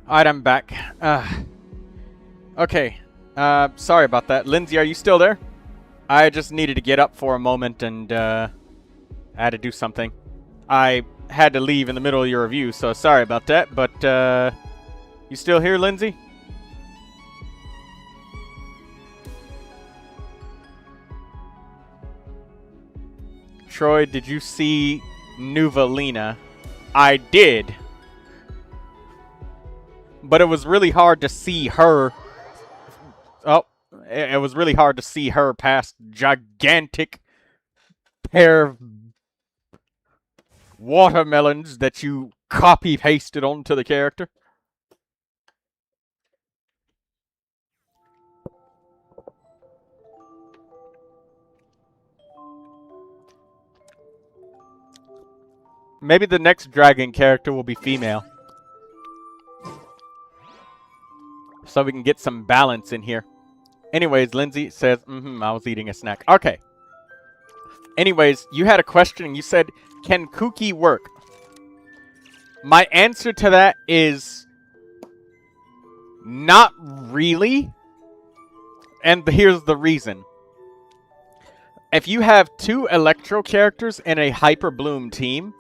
[SPEAKER 1] Alright, I'm back. Okay. Sorry about that. Lindsay, are you still there? I just needed to get up for a moment and, I had to do something. I had to leave in the middle of your review, so sorry about that, but, you still here, Lindsay? Troy, did you see Neuvilette? I did. But it was really hard to see her. Oh, it was really hard to see her past gigantic pair of watermelons that you copy-pasted onto the character. Maybe the next dragon character will be female. So we can get some balance in here. Anyways, Lindsay says, I was eating a snack. Okay. Anyways, you had a question and you said, can Kuki work? My answer to that is not really. And here's the reason. If you have two Electro characters in a Hyper Bloom team,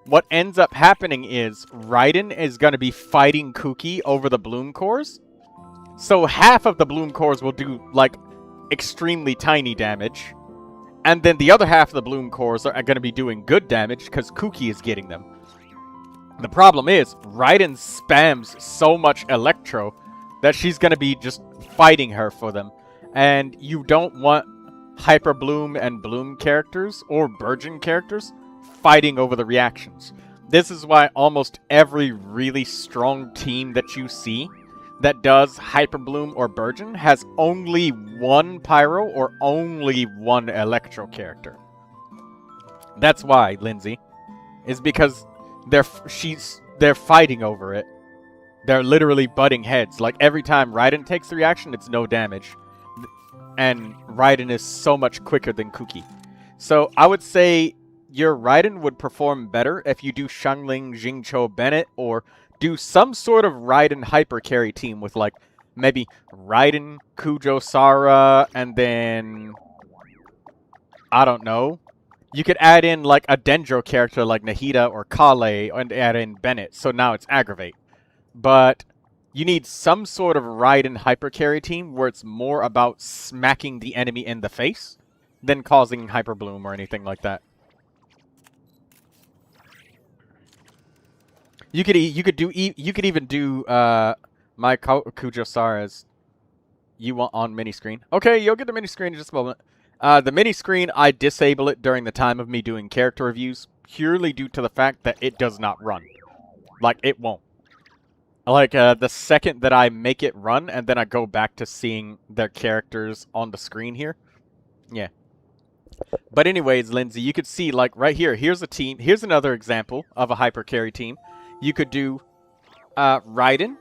[SPEAKER 1] what ends up happening is Raiden is going to be fighting Kuki over the Bloom cores. So half of the Bloom cores will do, like, extremely tiny damage. And then the other half of the Bloom cores are going to be doing good damage because Kuki is getting them. The problem is, Raiden spams so much Electro that she's going to be just fighting her for them. And you don't want Hyper Bloom and Bloom characters, or Burgeon characters, fighting over the reactions. This is why almost every really strong team that you see that does Hyper Bloom or Burgeon has only one Pyro or only one Electro character. That's why, Lindsay, is because they're fighting over it. They're literally butting heads. Like every time Raiden takes the reaction, it's no damage, and Raiden is so much quicker than Kuki. So I would say your Raiden would perform better if you do Xiangling, Jingqiu, Bennett, or do some sort of Raiden hyper carry team with like maybe Raiden, Kujo, Sara, and then I don't know. You could add in like a Dendro character like Nahida or Kale and add in Bennett, so now it's Aggravate. But you need some sort of Raiden hyper carry team where it's more about smacking the enemy in the face than causing Hyper Bloom or anything like that. You could even do my Kujo Sara's you want on mini screen. Okay, you'll get the mini screen in just a moment. The mini screen, I disable it during the time of me doing character reviews purely due to the fact that it does not run. Like, it won't. Like, the second that I make it run and then I go back to seeing their characters on the screen here. Yeah. But anyways, Lindsay, you could see, like, right here, here's a team. Here's another example of a hyper carry team. You could do Raiden,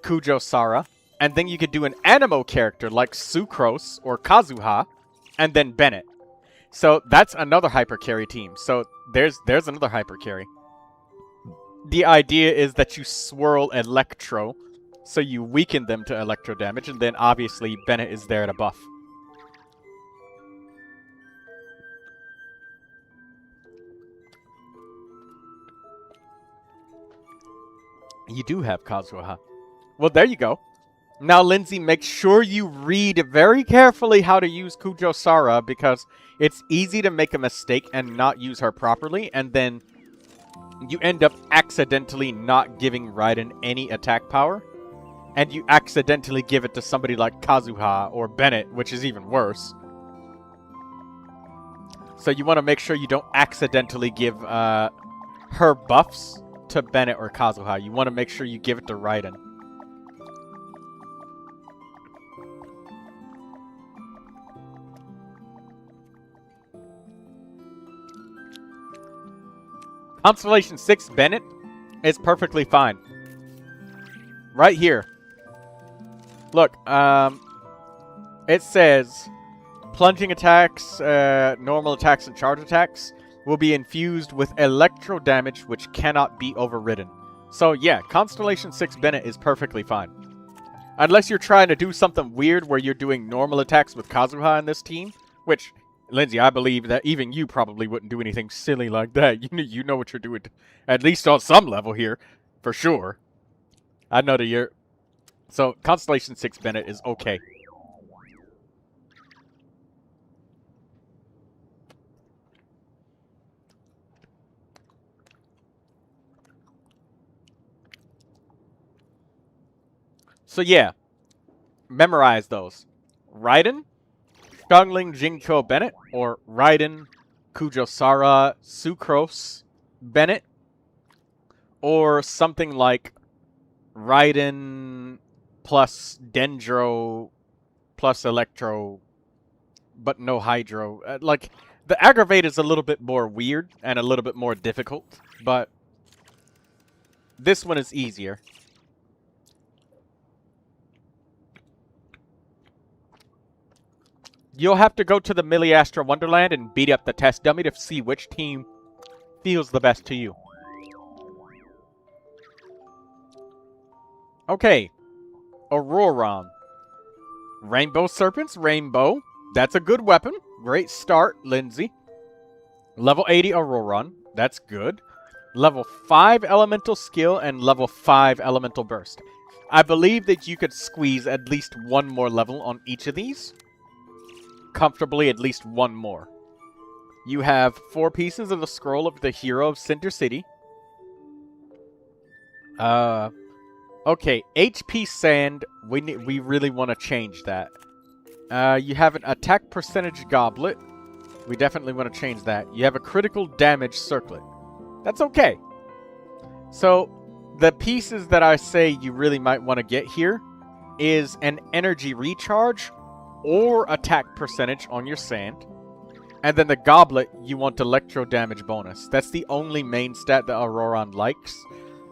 [SPEAKER 1] Kujo Sara, and then you could do an Anemo character like Sucrose or Kazuha, and then Bennett. So that's another hyper carry team. So there's another hyper carry. The idea is that you swirl Electro, so you weaken them to Electro damage, and then obviously Bennett is there to buff. You do have Kazuha. Well, there you go. Now, Lindsay, make sure you read very carefully how to use Kujo Sara, because it's easy to make a mistake and not use her properly, and then you end up accidentally not giving Raiden any attack power, and you accidentally give it to somebody like Kazuha or Bennett, which is even worse. So you want to make sure you don't accidentally give her buffs to Bennett or Kazuha. You want to make sure you give it to Raiden. Constellation 6 Bennett is perfectly fine. Right here. Look, it says plunging attacks, normal attacks, and charge attacks will be infused with electro damage which cannot be overridden. So yeah, Constellation 6 Bennett is perfectly fine. Unless you're trying to do something weird where you're doing normal attacks with Kazuha in this team, which, Lindsay, I believe that even you probably wouldn't do anything silly like that. You know what you're doing, at least on some level here, for sure. I know that you're... So, Constellation 6 Bennett is okay. So yeah, memorize those. Raiden, Xiangling, Jingqiu, Bennett, or Raiden, Kujo Sara, Sucrose, Bennett, or something like Raiden plus Dendro plus Electro, but no Hydro. Like, the Aggravate is a little bit more weird and a little bit more difficult, but this one is easier. You'll have to go to the Miliastra Wonderland and beat up the test dummy to see which team feels the best to you. Okay. Auroron. Rainbow Serpents, Rainbow. That's a good weapon. Great start, Lindsay. Level 80 Auroron. That's good. Level 5 Elemental Skill and level 5 Elemental Burst. I believe that you could squeeze at least one more level on each of these. Comfortably at least one more. You have 4 pieces of the Scroll of the Hero of Cinder City. Okay, HP Sand, we really want to change that. You have an attack percentage goblet. We definitely want to change that. You have a critical damage circlet. That's okay. So, the pieces that I say you really might want to get here is an energy recharge or attack percentage on your sand. And then the goblet, you want electro damage bonus. That's the only main stat that Auroron likes.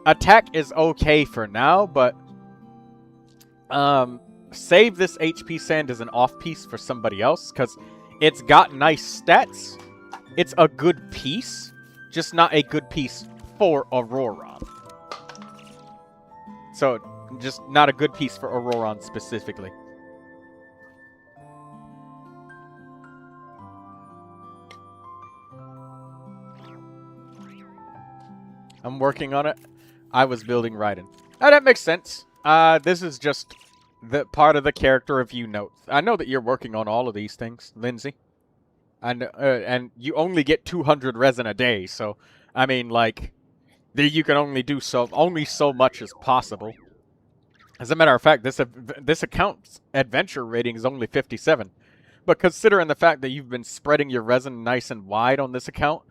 [SPEAKER 1] Attack is okay for now, but save this HP sand as an off piece for somebody else, because it's got nice stats. It's a good piece, just not a good piece for Auroron. So, just not a good piece for Auroron specifically. I'm working on it. I was building Raiden. Oh, that makes sense. This is just the part of the character review notes. I know that you're working on all of these things, Lindsay. And you only get 200 resin a day, so I mean, like, you can only do only so much as possible. As a matter of fact, this account's adventure rating is only 57. But considering the fact that you've been spreading your resin nice and wide on this account,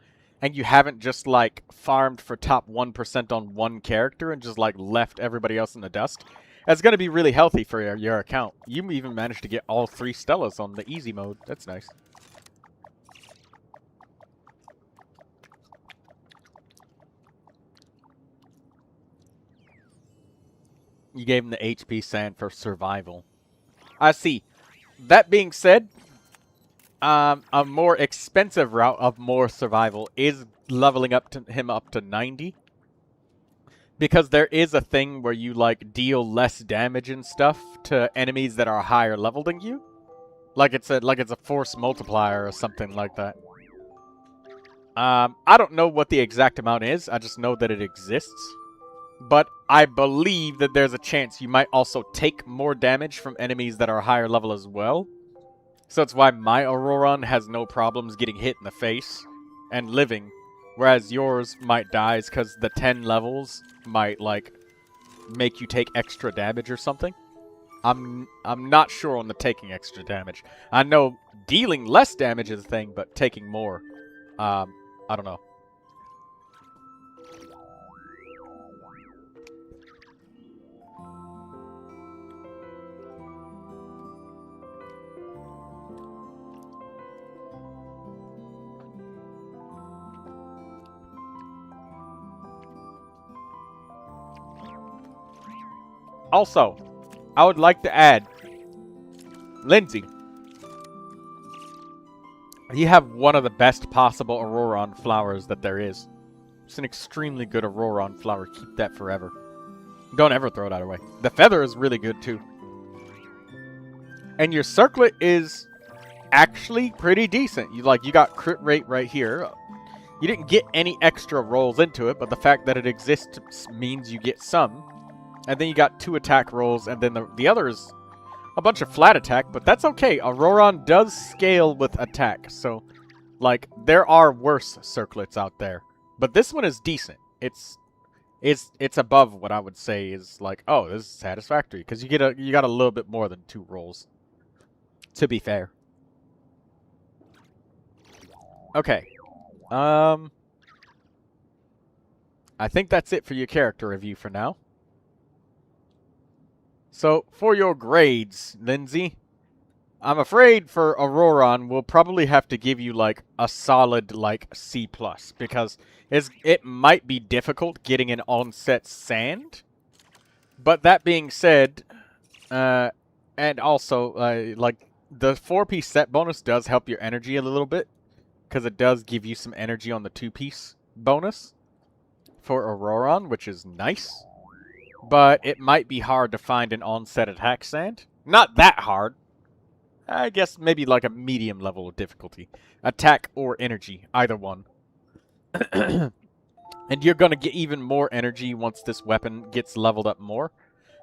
[SPEAKER 1] and you haven't just, like, farmed for top 1% on one character and just, like, left everybody else in the dust, that's going to be really healthy for your account. You even managed to get all 3 Stellas on the easy mode. That's nice. You gave him the HP sand for survival. I see. That being said, a more expensive route of more survival is leveling him up to 90. Because there is a thing where you, like, deal less damage and stuff to enemies that are higher level than you. Like it's a force multiplier or something like that. I don't know what the exact amount is. I just know that it exists. But I believe that there's a chance you might also take more damage from enemies that are higher level as well. So that's why my Auroron has no problems getting hit in the face and living. Whereas yours might die because the 10 levels might, like, make you take extra damage or something. I'm not sure on the taking extra damage. I know dealing less damage is a thing, but taking more, I don't know. Also, I would like to add, Lindsay, you have one of the best possible Auroron flowers that there is. It's an extremely good Auroron flower. Keep that forever. Don't ever throw that away. The feather is really good too. And your circlet is actually pretty decent. You got crit rate right here. You didn't get any extra rolls into it, but the fact that it exists means you get some. And then you got 2 attack rolls, and then the other is a bunch of flat attack, but that's okay. Auroron does scale with attack, so, like, there are worse circlets out there. But this one is decent. It's above what I would say is, like, oh, this is satisfactory, because you got a little bit more than 2 rolls, to be fair. Okay. I think that's it for your character review for now. So, for your grades, Lindsay, I'm afraid for Auroron, we'll probably have to give you, like, a solid, like, C+, because it might be difficult getting an onset sand. But that being said, and also, like, the 4-piece set bonus does help your energy a little bit, because it does give you some energy on the 2-piece bonus for Auroron, which is nice. But it might be hard to find an onset attack sand. Not that hard. I guess maybe like a medium level of difficulty. Attack or energy, either one. And you're going to get even more energy once this weapon gets leveled up more.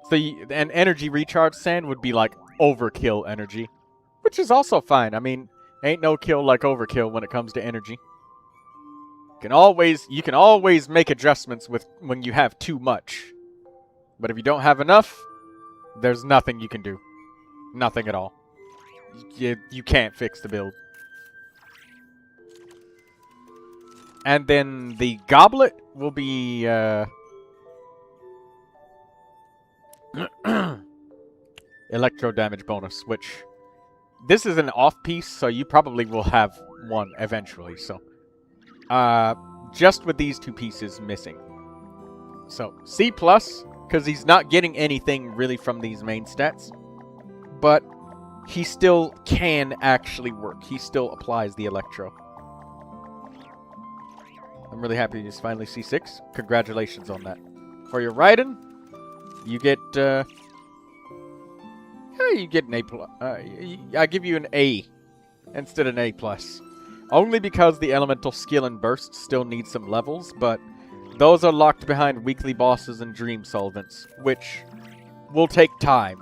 [SPEAKER 1] So an energy recharge sand would be like overkill energy. Which is also fine. I mean, ain't no kill like overkill when it comes to energy. You can always make adjustments when you have too much. But if you don't have enough, there's nothing you can do. Nothing at all. You can't fix the build. And then the goblet will be electro damage bonus, which this is an off piece, so you probably will have one eventually. So just with these 2 pieces missing. So C+, because he's not getting anything really from these main stats. But he still can actually work. He still applies the electro. I'm really happy you finally C6. Congratulations on that. For your Raiden, you get, you get an A+. I give you an A instead of an A+. Only because the elemental skill and burst still need some levels, but those are locked behind weekly bosses and dream solvents, which will take time.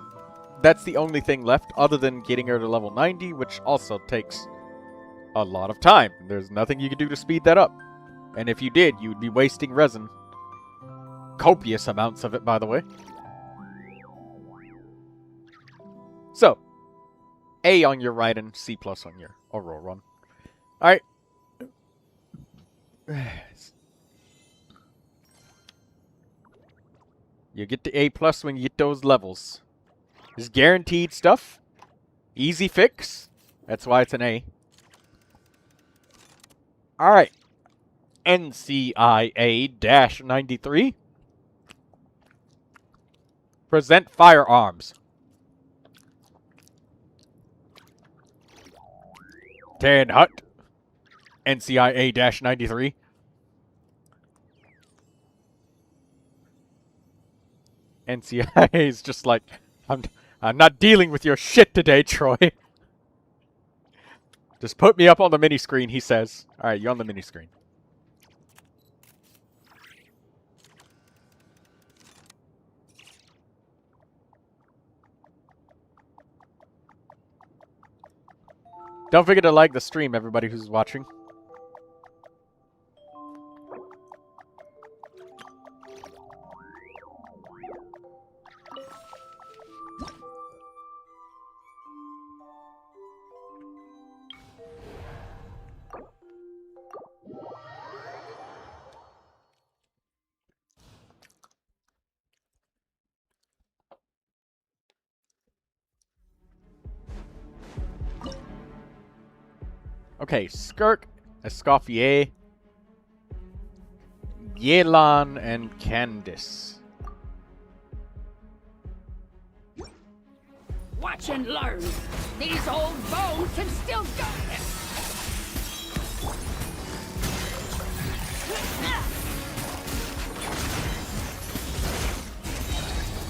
[SPEAKER 1] That's the only thing left other than getting her to level 90, which also takes a lot of time. There's nothing you can do to speed that up. And if you did, you would be wasting resin. Copious amounts of it, by the way. So, A on your Raiden, C+ on your Auroron. Alright. You get to A+ when you get those levels. It's guaranteed stuff. Easy fix. That's why it's an A. Alright. NCIA-93. Present firearms. Tan Hut. NCIA-93. NCIA is just like, I'm not dealing with your shit today, Troy. Just put me up on the mini screen, he says. Alright, you're on the mini screen. Don't forget to like the stream, everybody who's watching. Okay, Skirk, Escoffier, Yelan, and Candice.
[SPEAKER 2] Watch and learn. These old bones can still go.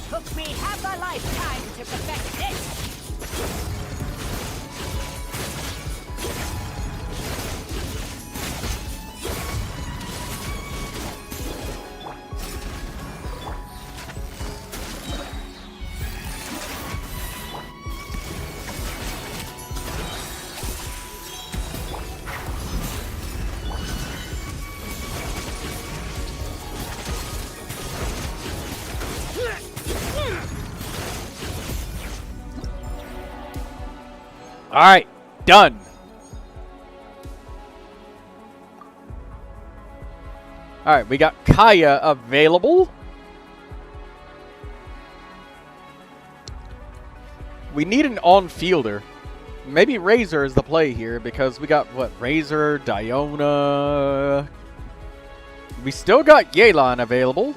[SPEAKER 2] Took me half a lifetime to perfect this.
[SPEAKER 1] Alright, done. Alright, we got Kaya available. We need an on-fielder. Maybe Razor is the play here because we got, what, Razor, Diona. We still got Yelan available.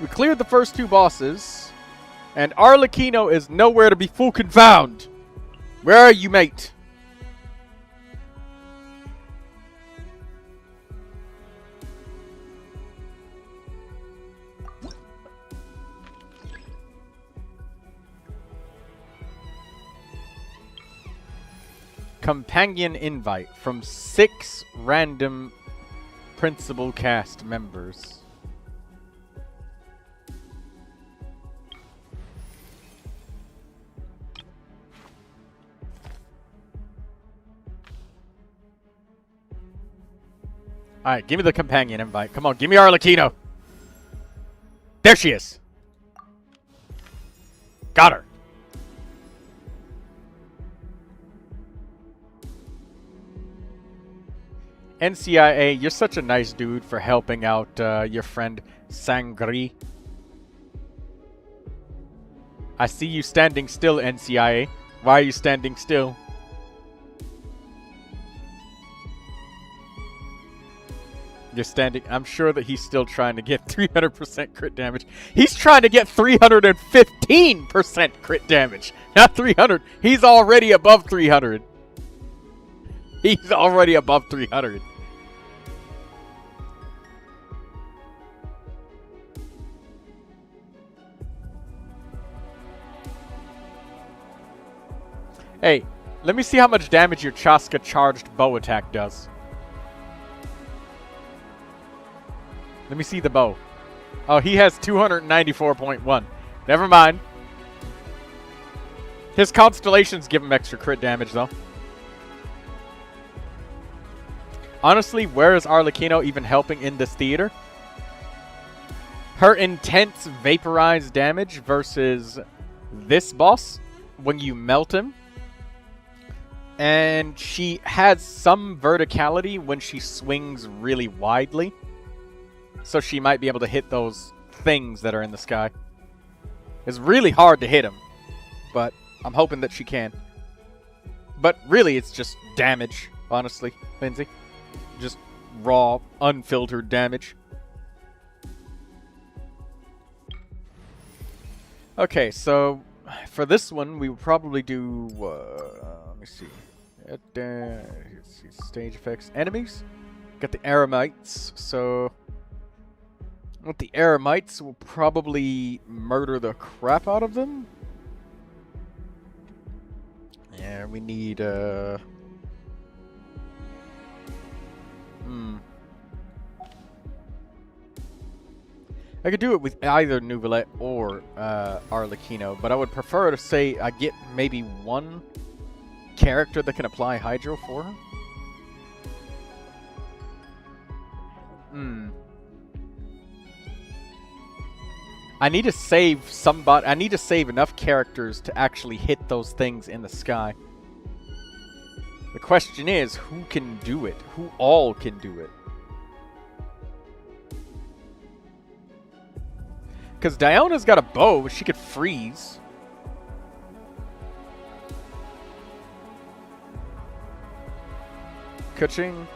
[SPEAKER 1] We cleared the first two bosses. And Arlecchino is nowhere to be fucking found. Where are you, mate? Companion invite from 6 random principal cast members. Alright, give me the companion invite. Come on, give me Arlecchino. There she is. Got her. NCIA, you're such a nice dude for helping out your friend Sangri. I see you standing still, NCIA. Why are you standing still? You're standing. I'm sure that he's still trying to get 300% crit damage. He's trying to get 315% crit damage. Not 300. He's already above 300. He's already above 300. Hey, let me see how much damage your Chaska charged bow attack does. Let me see the bow. Oh, he has 294.1. Never mind. His constellations give him extra crit damage, though. Honestly, where is Arlecchino even helping in this theater? Her intense vaporized damage versus this boss when you melt him. And she has some verticality when she swings really widely. So she might be able to hit those things that are in the sky. It's really hard to hit him, but I'm hoping that she can. But really, it's just damage, honestly, Lindsay. Just raw, unfiltered damage. Okay, so for this one, we will probably do, let me see. Let's see, stage effects. Enemies. Got the Eremites, so with the Eremites, we'll probably murder the crap out of them. Yeah, we need, I could do it with either Neuvilette or Arlecchino, but I would prefer to say I get maybe one character that can apply Hydro for her. I need to save somebody. I need to save enough characters to actually hit those things in the sky. The question is, who can do it? Who all can do it? Because Diona's got a bow, she could freeze. Kuching.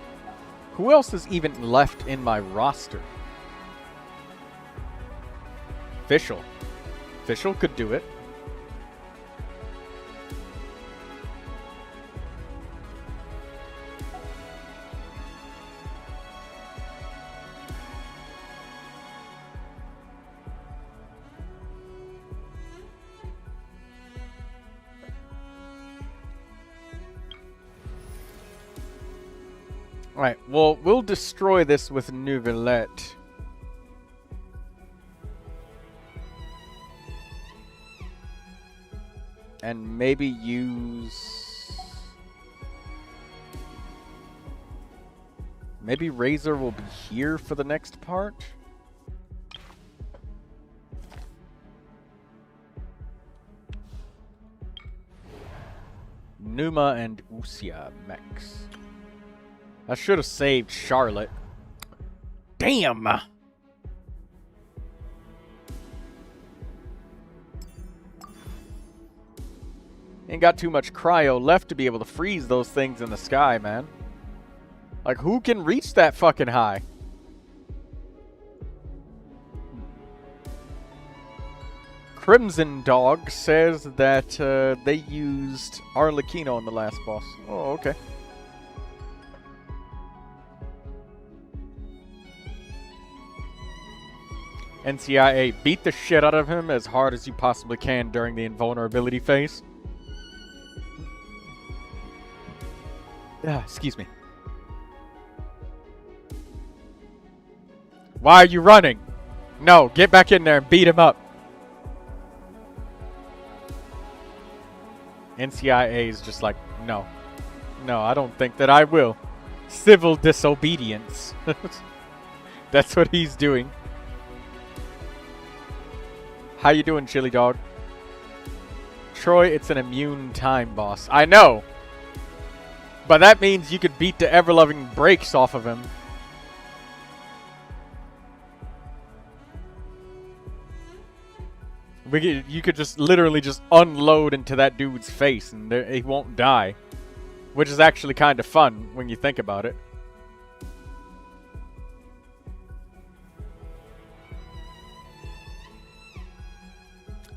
[SPEAKER 1] Who else is even left in my roster? Fischl. Fischl could do it. Alright, well, we'll destroy this with Neuvilette. And maybe use... Maybe Razor will be here for the next part? Numa and Usia mechs. I should have saved Charlotte. Damn! Ain't got too much cryo left to be able to freeze those things in the sky, man. Like, who can reach that fucking high? Crimson Dog says that they used Arlecchino in the last boss. Oh, okay. NCIA, beat the shit out of him as hard as you possibly can during the invulnerability phase. Excuse me. Why are you running? No, get back in there and beat him up. NCIA is just like, no. No, I don't think that I will. Civil disobedience. That's what he's doing. How you doing, Chili Dog? Troy, it's an immune time boss. I know. But that means you could beat the ever-loving brakes off of him. You could just literally just unload into that dude's face and he won't die. Which is actually kind of fun when you think about it.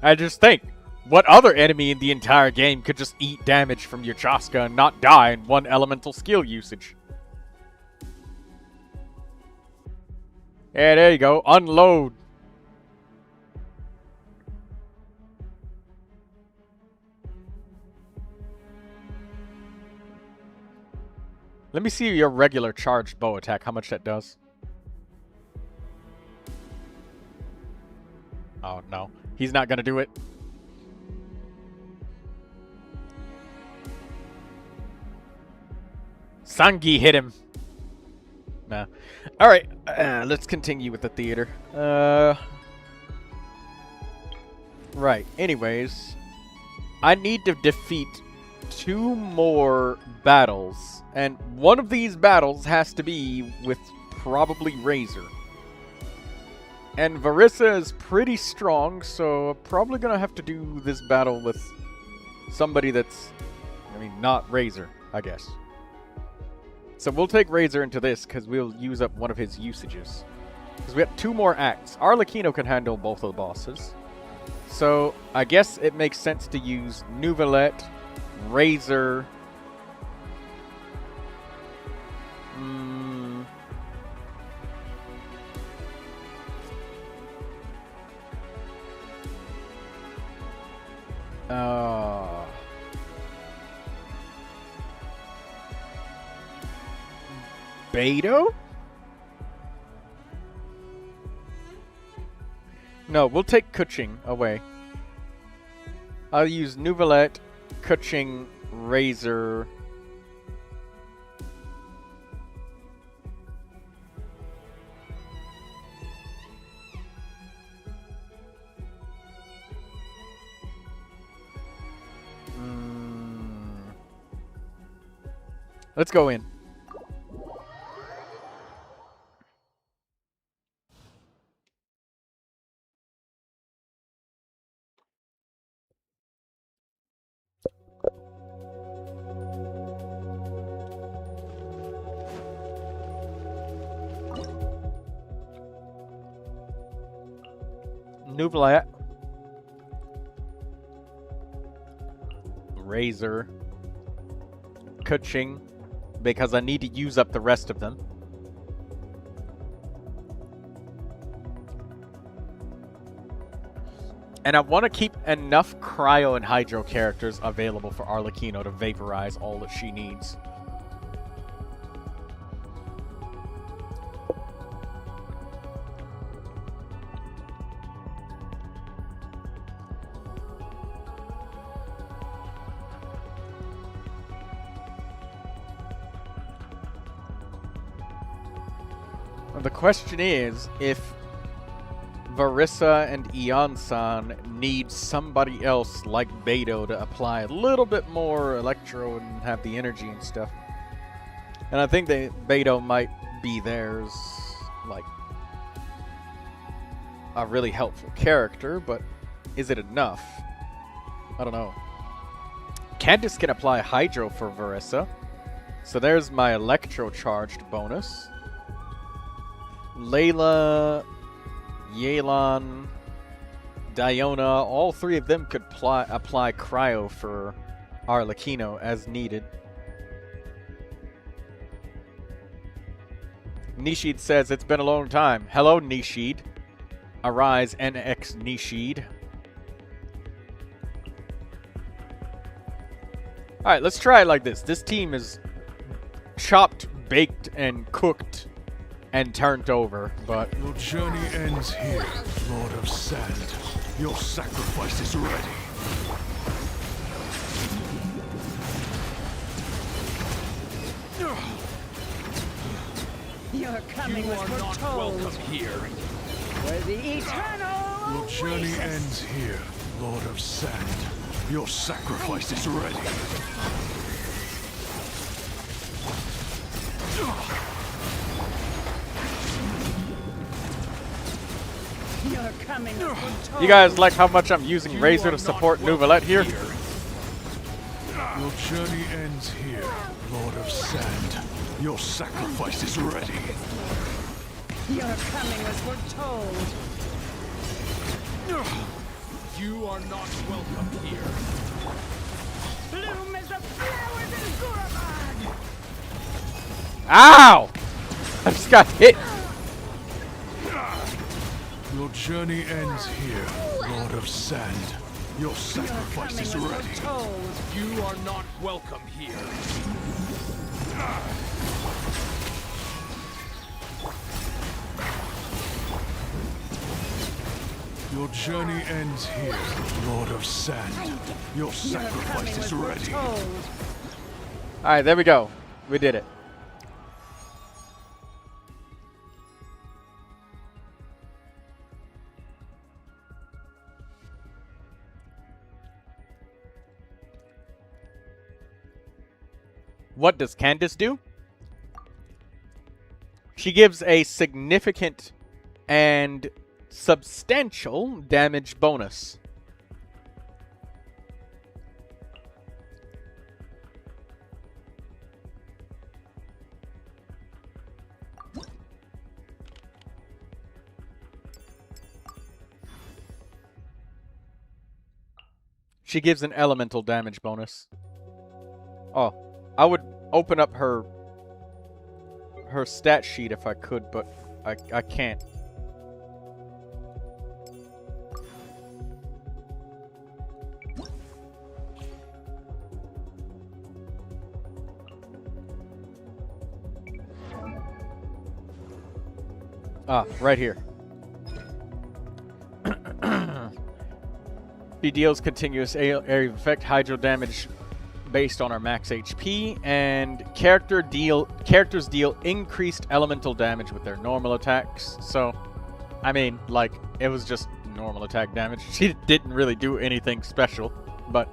[SPEAKER 1] I just think, what other enemy in the entire game could just eat damage from your Chaska and not die in one elemental skill usage? Yeah, there you go. Unload. Let me see your regular charged bow attack, how much that does. Oh, no. He's not gonna do it. Sangi hit him. Nah. Alright, let's continue with the theater. Right, anyways. I need to defeat 2 more battles. And one of these battles has to be with probably Razor. And Varissa is pretty strong, so I'm probably gonna have to do this battle with somebody that's, I mean, not Razor, I guess. So we'll take Razor into this, because we'll use up one of his usages. Because we got 2 more acts. Arlecchino can handle both of the bosses. So I guess it makes sense to use Neuvilette, Razor. Beidou? No, we'll take Kuching away. I'll use Neuvilette, Kuching, Razor. Let's go in. Neuvilette, Razor, Kuching, because I need to use up the rest of them. And I want to keep enough Cryo and Hydro characters available for Arlecchino to vaporize all that she needs. The question is, if Varissa and Eon-san need somebody else like Beidou to apply a little bit more Electro and have the energy and stuff. And I think that Beidou might be theirs, like, a really helpful character, but is it enough? I don't know. Candace can apply Hydro for Varissa, so there's my Electro charged bonus. Layla, Yelan, Diona, all 3 of them could apply Cryo for Arlecchino as needed. Nishid says, it's been a long time. Hello, Nishid. Arise, NX Nishid. Alright, let's try it like this. This team is chopped, baked, and cooked and turned over, but
[SPEAKER 3] your journey ends here, Lord of Sand. Your sacrifice is ready.
[SPEAKER 4] Your coming was foretold.
[SPEAKER 2] Welcome here.
[SPEAKER 4] Where the eternal
[SPEAKER 3] Your journey
[SPEAKER 4] oasis.
[SPEAKER 3] ends here, Lord of Sand. Your sacrifice is ready.
[SPEAKER 4] Your coming was foretold.
[SPEAKER 1] you guys like how much I'm using Razor to support Neuvilette here?
[SPEAKER 3] Your journey ends here, Lord of Sand. Your sacrifice is ready.
[SPEAKER 4] Your coming was foretold.
[SPEAKER 2] You are not welcome here.
[SPEAKER 4] Bloom as the flowers in Guravad.
[SPEAKER 1] Ow! I just got hit.
[SPEAKER 3] Your journey ends here, Lord of Sand. Your sacrifice is ready.
[SPEAKER 4] Foretold.
[SPEAKER 2] You are not welcome here.
[SPEAKER 3] Your journey ends here, Lord of Sand. Your sacrifice is ready.
[SPEAKER 1] Alright, there we go. We did it. What does Candace do? She gives a significant and substantial damage bonus. She gives an elemental damage bonus. Oh, I would open up her stat sheet if I could, but I can't. Ah, right here. He deals continuous area of effect hydro damage based on our max HP, and characters deal increased elemental damage with their normal attacks. So, I mean, like, it was just normal attack damage. She didn't really do anything special, but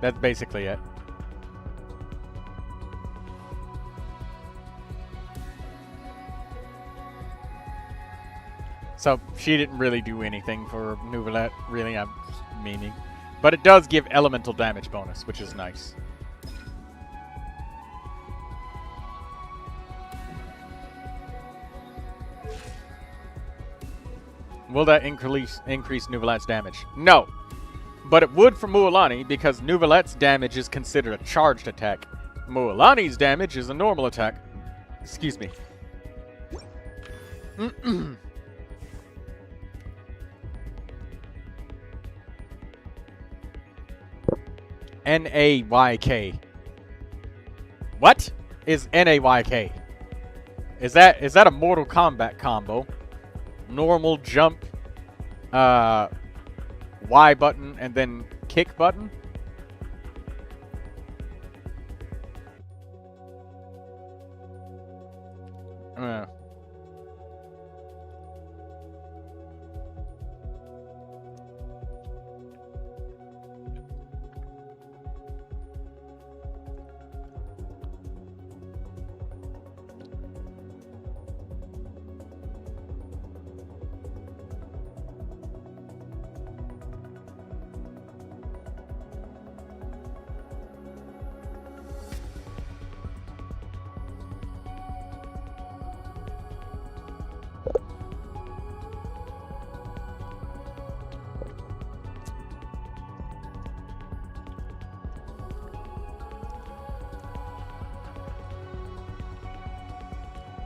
[SPEAKER 1] that's basically it. So, she didn't really do anything for Neuvilette, really, I'm meaning. But it does give elemental damage bonus, which is nice. Will that increase Neuvilette's damage? No. But it would for Mualani, because Neuvilette's damage is considered a charged attack. Mualani's damage is a normal attack. Excuse me. N-A-Y-K. What is N-A-Y-K? Is that a Mortal Kombat combo? Normal jump, Y button, and then kick button?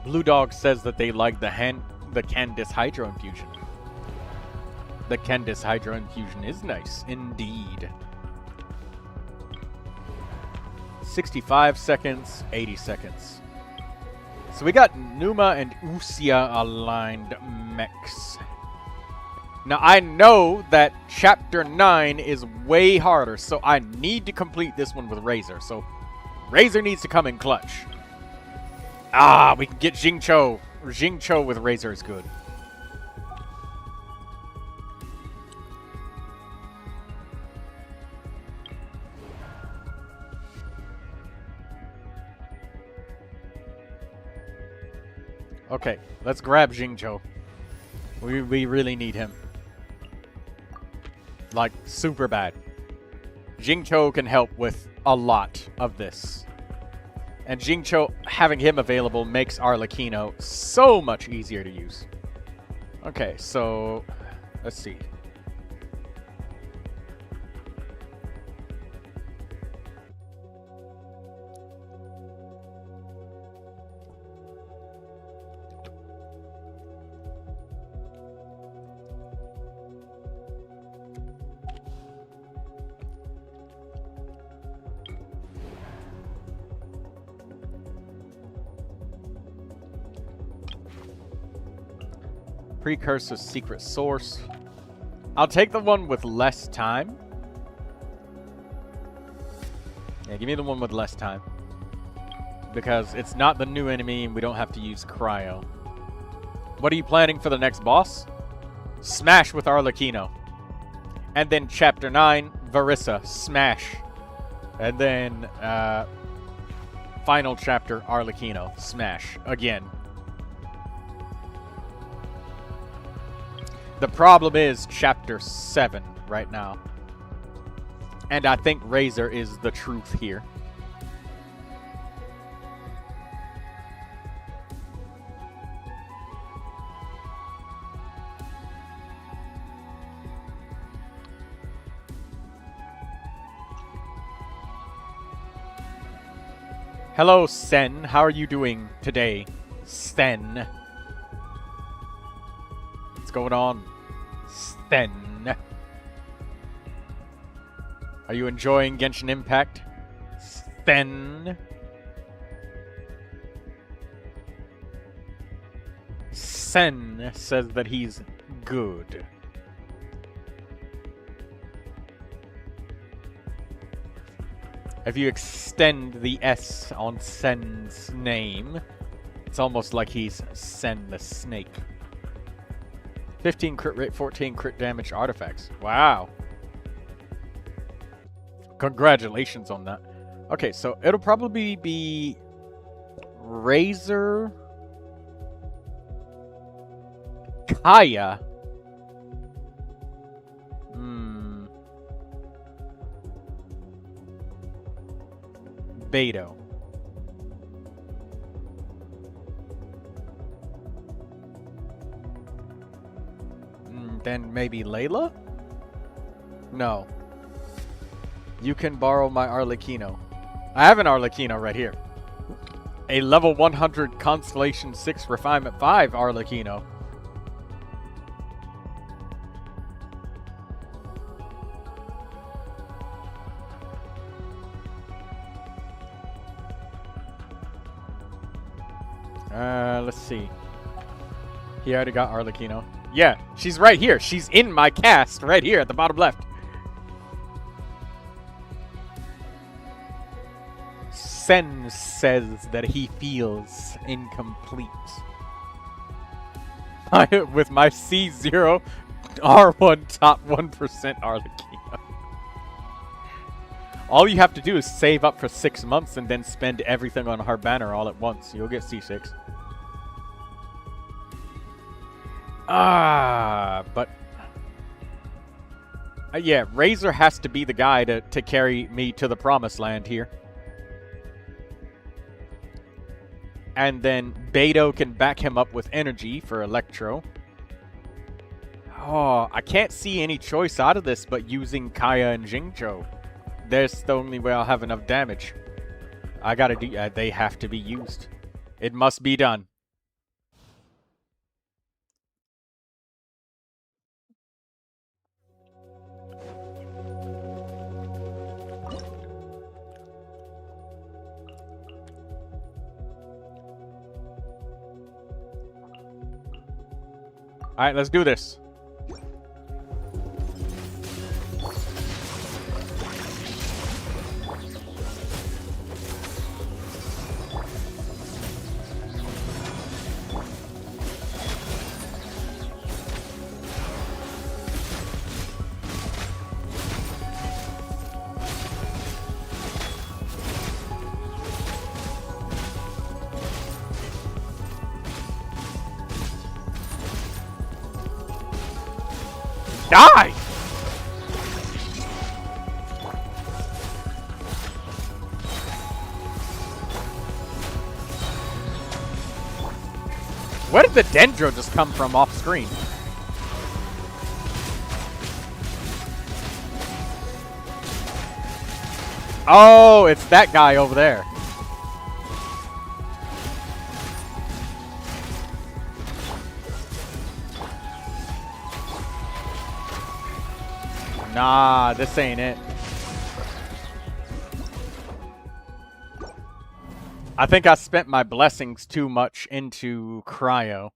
[SPEAKER 1] Blue Dog says that they like the Candace Hydro Infusion. The Candace Hydro Infusion is nice, indeed. 65 seconds, 80 seconds. So we got Numa and Usia aligned mechs. Now I know that Chapter 9 is way harder, so I need to complete this one with Razor. So Razor needs to come in clutch. Ah, we can get Jingcho. Jingcho with Razor is good. Okay, let's grab Jingcho. We really need him. Like, super bad. Jingcho can help with a lot of this. And Jingcho, having him available, makes Arlecchino so much easier to use. Okay, so let's see. Precursor secret source. I'll take the one with less time. Yeah, give me the one with less time. Because it's not the new enemy and we don't have to use cryo. What are you planning for the next boss? Smash with Arlecchino. And then Chapter 9, Varissa, smash. And then, final chapter, Arlecchino, smash. Again. The problem is Chapter 7 right now. And I think Razor is the truth here. Hello, Sen. How are you doing today, Sen? What's going on, Sen? Are you enjoying Genshin Impact, Sen? Sen says that he's good. If you extend the S on Sen's name, it's almost like he's Sen the Snake. 15 crit rate, 14 crit damage artifacts. Wow. Congratulations on that. Okay, so it'll probably be Razor, Kaya. Beto. Then maybe Layla? No. You can borrow my Arlecchino. I have an Arlecchino right here. A level 100 Constellation 6 Refinement 5 Arlecchino. Let's see. He already got Arlecchino. Yeah, she's right here. She's in my cast right here at the bottom left. Sen says that he feels incomplete. With my C0 R1 top 1% Arlecchino. All you have to do is save up for 6 months and then spend everything on her banner all at once. You'll get C6. But... yeah, Razor has to be the guy to carry me to the promised land here. And then Beto can back him up with energy for Electro. Oh, I can't see any choice out of this but using Kaya and Jingzhou. That's the only way I'll have enough damage. I gotta do... they have to be used. It must be done. Alright, let's do this. Die! Where did the Dendro just come from off screen? Oh, it's that guy over there. Nah, this ain't it. I think I spent my blessings too much into cryo.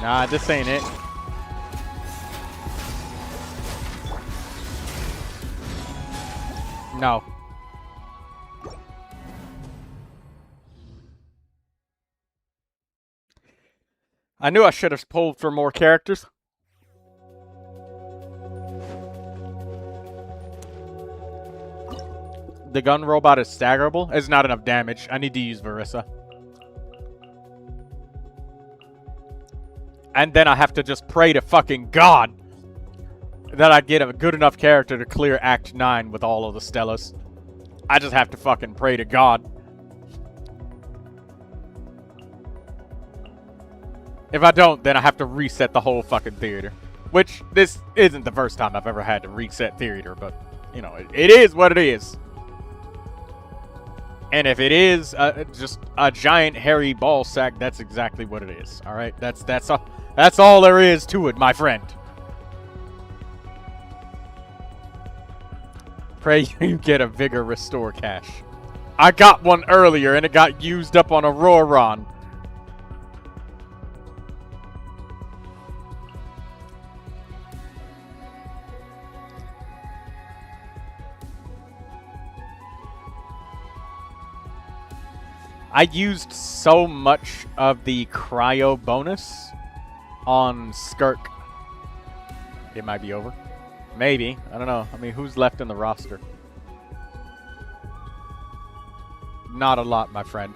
[SPEAKER 1] Nah, this ain't it. No. I knew I should have pulled for more characters. The gun robot is staggerable. It's not enough damage. I need to use Verissa. And then I have to just pray to fucking God that I get a good enough character to clear Act 9 with all of the Stellas. I just have to fucking pray to God. If I don't, then I have to reset the whole fucking theater. Which, this isn't the first time I've ever had to reset theater, but, you know, it is what it is. And if it is just a giant hairy ball sack, that's exactly what it is. All right, that's all there is to it, my friend. Pray you get a Vigor Restore cache. I got one earlier and it got used up on Auroron. I used so much of the cryo bonus on Skirk. It might be over. Maybe. I don't know. I mean, who's left in the roster? Not a lot, my friend.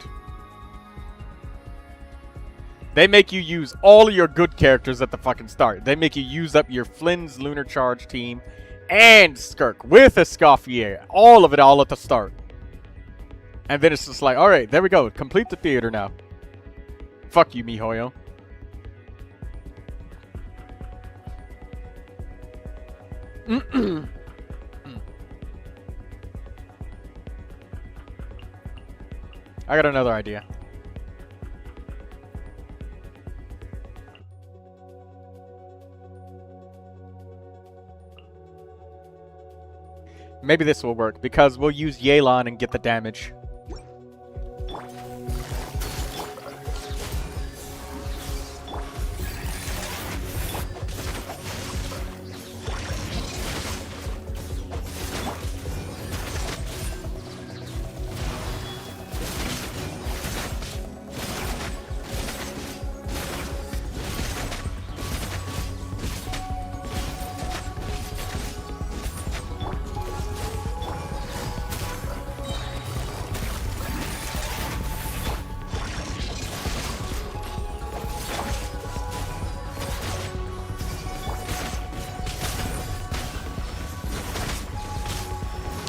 [SPEAKER 1] They make you use all of your good characters at the fucking start. They make you use up your Flynn's Lunar Charge team and Skirk with Escoffier. All of it all at the start. And then it's just like, alright, there we go. Complete the theater now. Fuck you, MiHoYo. I got another idea. Maybe this will work, because we'll use Yelan and get the damage.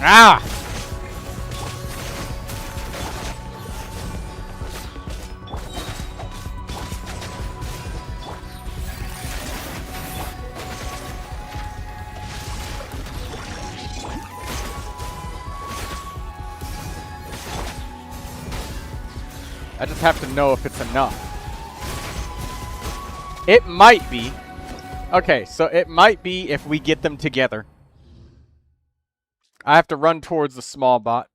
[SPEAKER 1] Ah! I just have to know if it's enough. It might be. Okay, so it might be if we get them together. I have to run towards the small bot.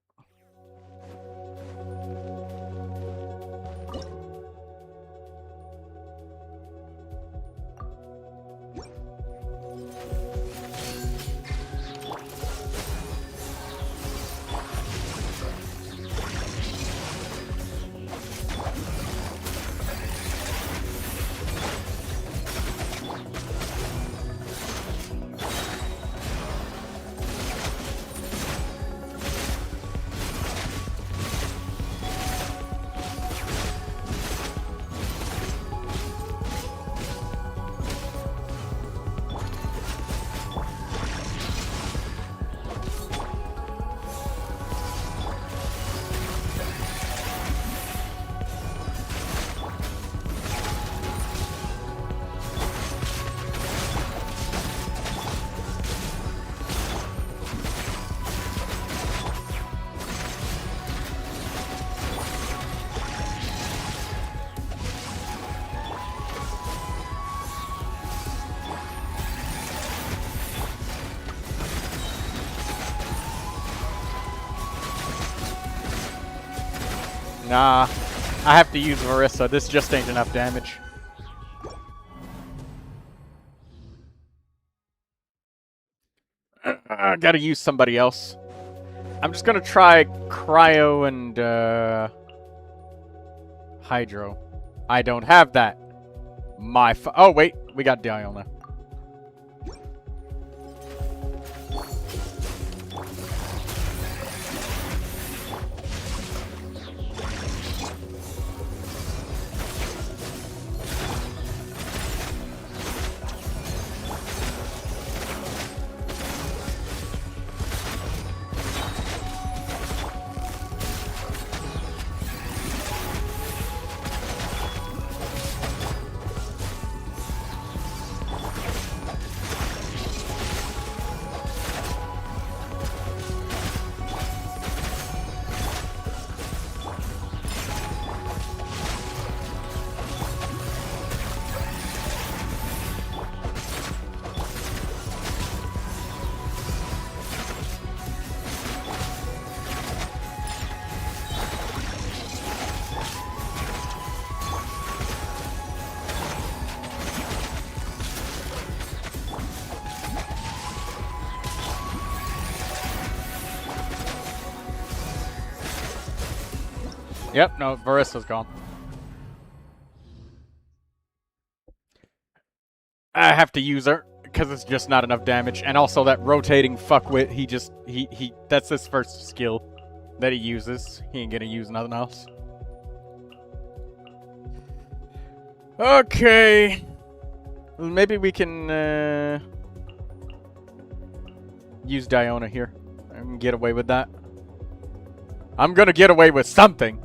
[SPEAKER 1] Nah, I have to use Verissa. This just ain't enough damage. I gotta use somebody else. I'm just gonna try Cryo and Hydro. I don't have that. Oh wait, we got Diona. Yep, no, Barissa's gone. I have to use her because it's just not enough damage, and also that rotating fuckwit. He that's his first skill that he uses. He ain't gonna use nothing else. Okay, maybe we can use Diona here and get away with that. I'm gonna get away with something.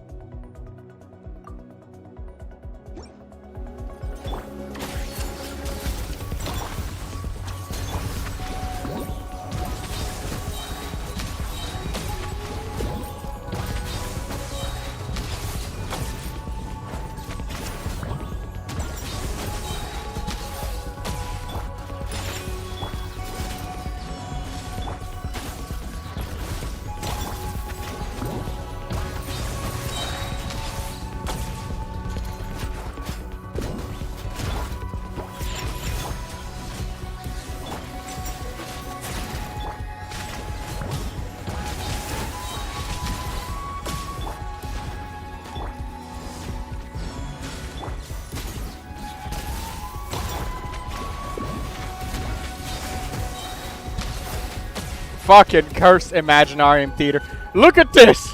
[SPEAKER 1] Fucking curse Imaginarium Theater. Look at this!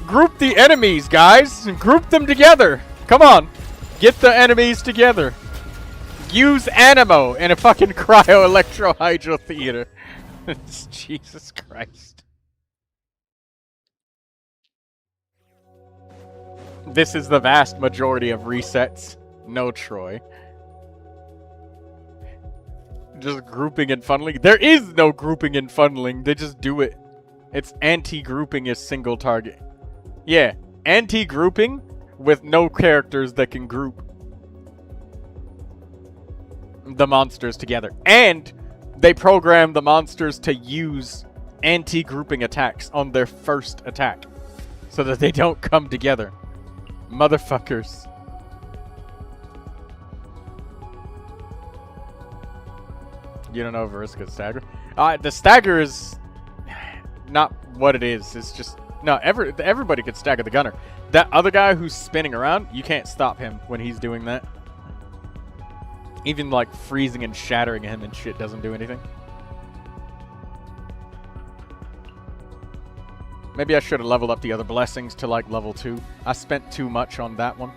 [SPEAKER 1] Group the enemies, guys! Group them together! Come on! Get the enemies together! Use Animo in a fucking cryo-electro-hydro theater. Jesus Christ. This is the vast majority of resets. No Troy. Just grouping and funneling. There is no grouping and funneling. They just do it. It's anti-grouping is single target. Yeah, anti-grouping with no characters that can group the monsters together. And they program the monsters to use anti-grouping attacks on their first attack so that they don't come together. Motherfuckers. You don't know Variska's stagger? The stagger is not what it is. It's just... No, everybody could stagger the gunner. That other guy who's spinning around, you can't stop him when he's doing that. Even, like, freezing and shattering him and shit doesn't do anything. Maybe I should have leveled up the other blessings to, like, level 2. I spent too much on that one.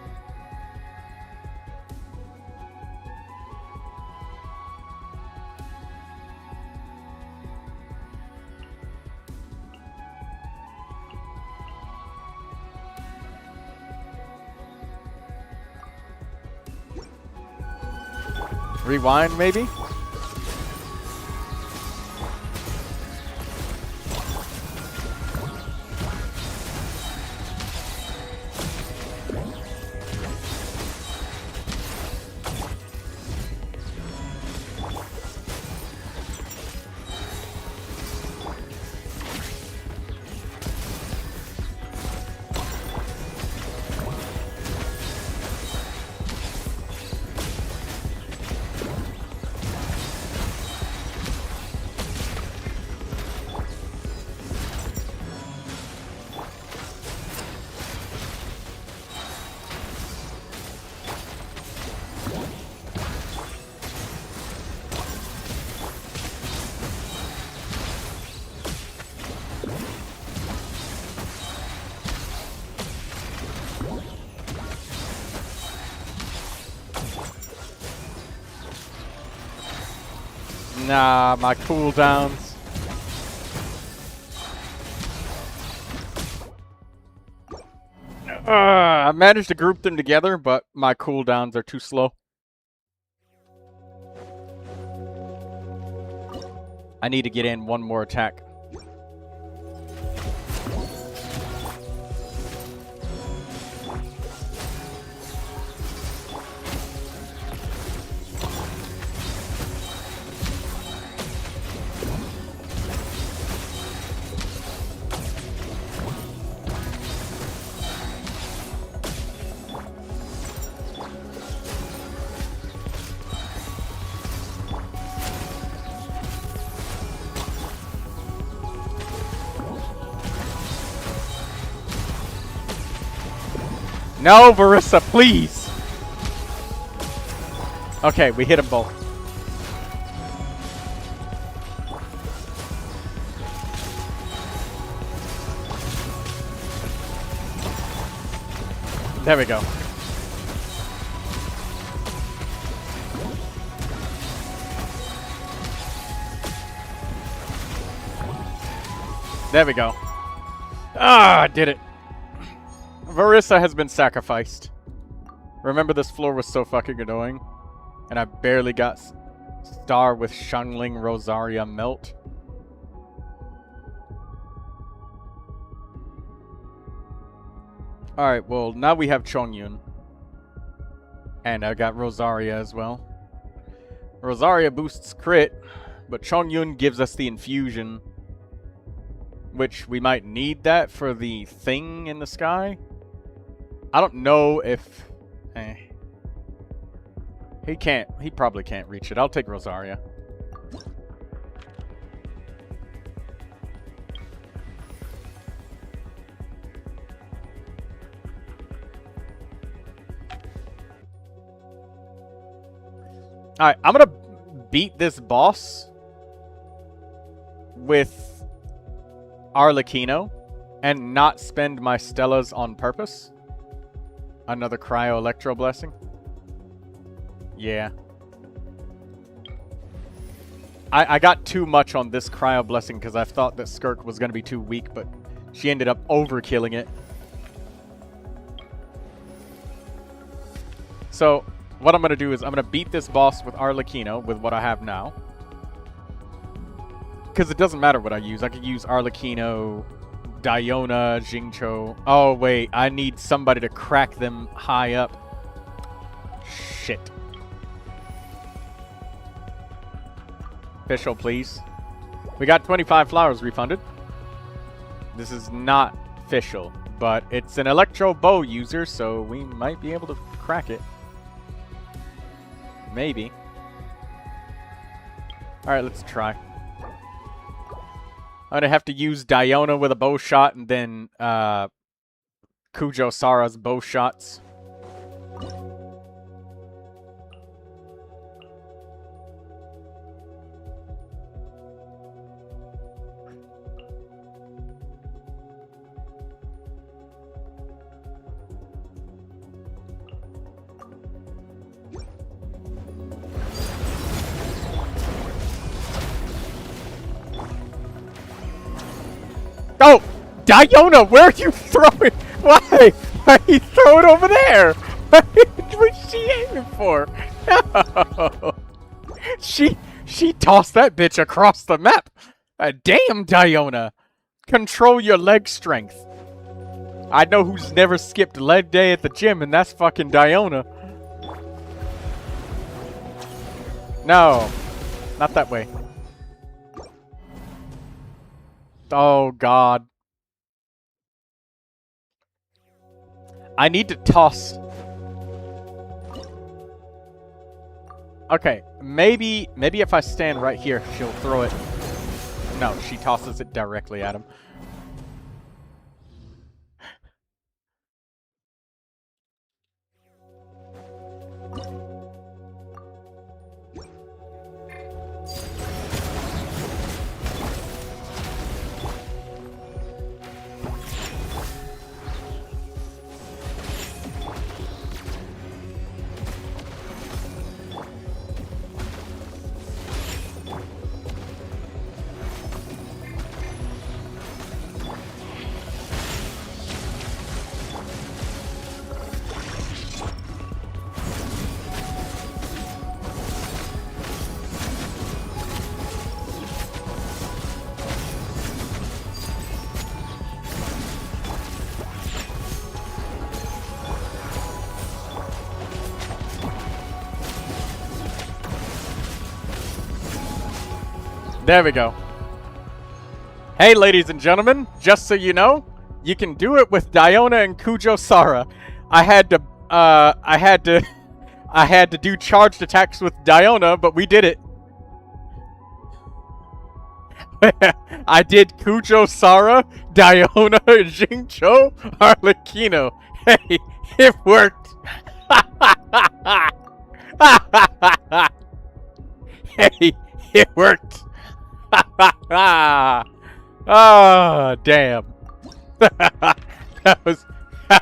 [SPEAKER 1] Rewind, maybe? Nah, my cooldowns. I managed to group them together, but my cooldowns are too slow. I need to get in one more attack. No, Varissa, please! Okay, we hit them both. There we go. There we go. Ah, I did it. Varissa has been sacrificed. Remember, this floor was so fucking annoying. And I barely got Star with Shangling Rosaria Melt. Alright, well, now we have Chongyun. And I got Rosaria as well. Rosaria boosts crit, but Chongyun gives us the infusion. Which we might need that for the thing in the sky. I don't know if... He probably can't reach it. I'll take Rosaria. Alright, I'm gonna beat this boss with Arlecchino and not spend my Stellas on purpose. Another Cryo Electro Blessing. Yeah. I got too much on this Cryo Blessing because I thought that Skirk was going to be too weak, but she ended up overkilling it. So, what I'm going to do is I'm going to beat this boss with Arlecchino with what I have now. Because it doesn't matter what I use. I could use Arlecchino, Diona, Jingcho. Oh, wait. I need somebody to crack them high up. Shit. Official, please. We got 25 flowers refunded. This is not official, but it's an Electro Bow user, so we might be able to crack it. Maybe. Alright, let's try. I'm gonna have to use Diona with a bow shot and then Kujo Sara's bow shots. Oh! Diona, where are you throwing? Why? Why are you throwing over there? What's she aiming for? No. She tossed that bitch across the map. Damn, Diona. Control your leg strength. I know who's never skipped leg day at the gym, and that's fucking Diona. No. Not that way. Oh, God. I need to toss. Okay, maybe if I stand right here, she'll throw it. No, she tosses it directly at him. There we go. Hey, ladies and gentlemen, just so you know, you can do it with Diona and Kujo Sara. I had to do charged attacks with Diona, but we did it. I did Kujo Sara, Diona, Jincho, Arlecchino. Hey, it worked. Hey, it worked. Oh, damn. that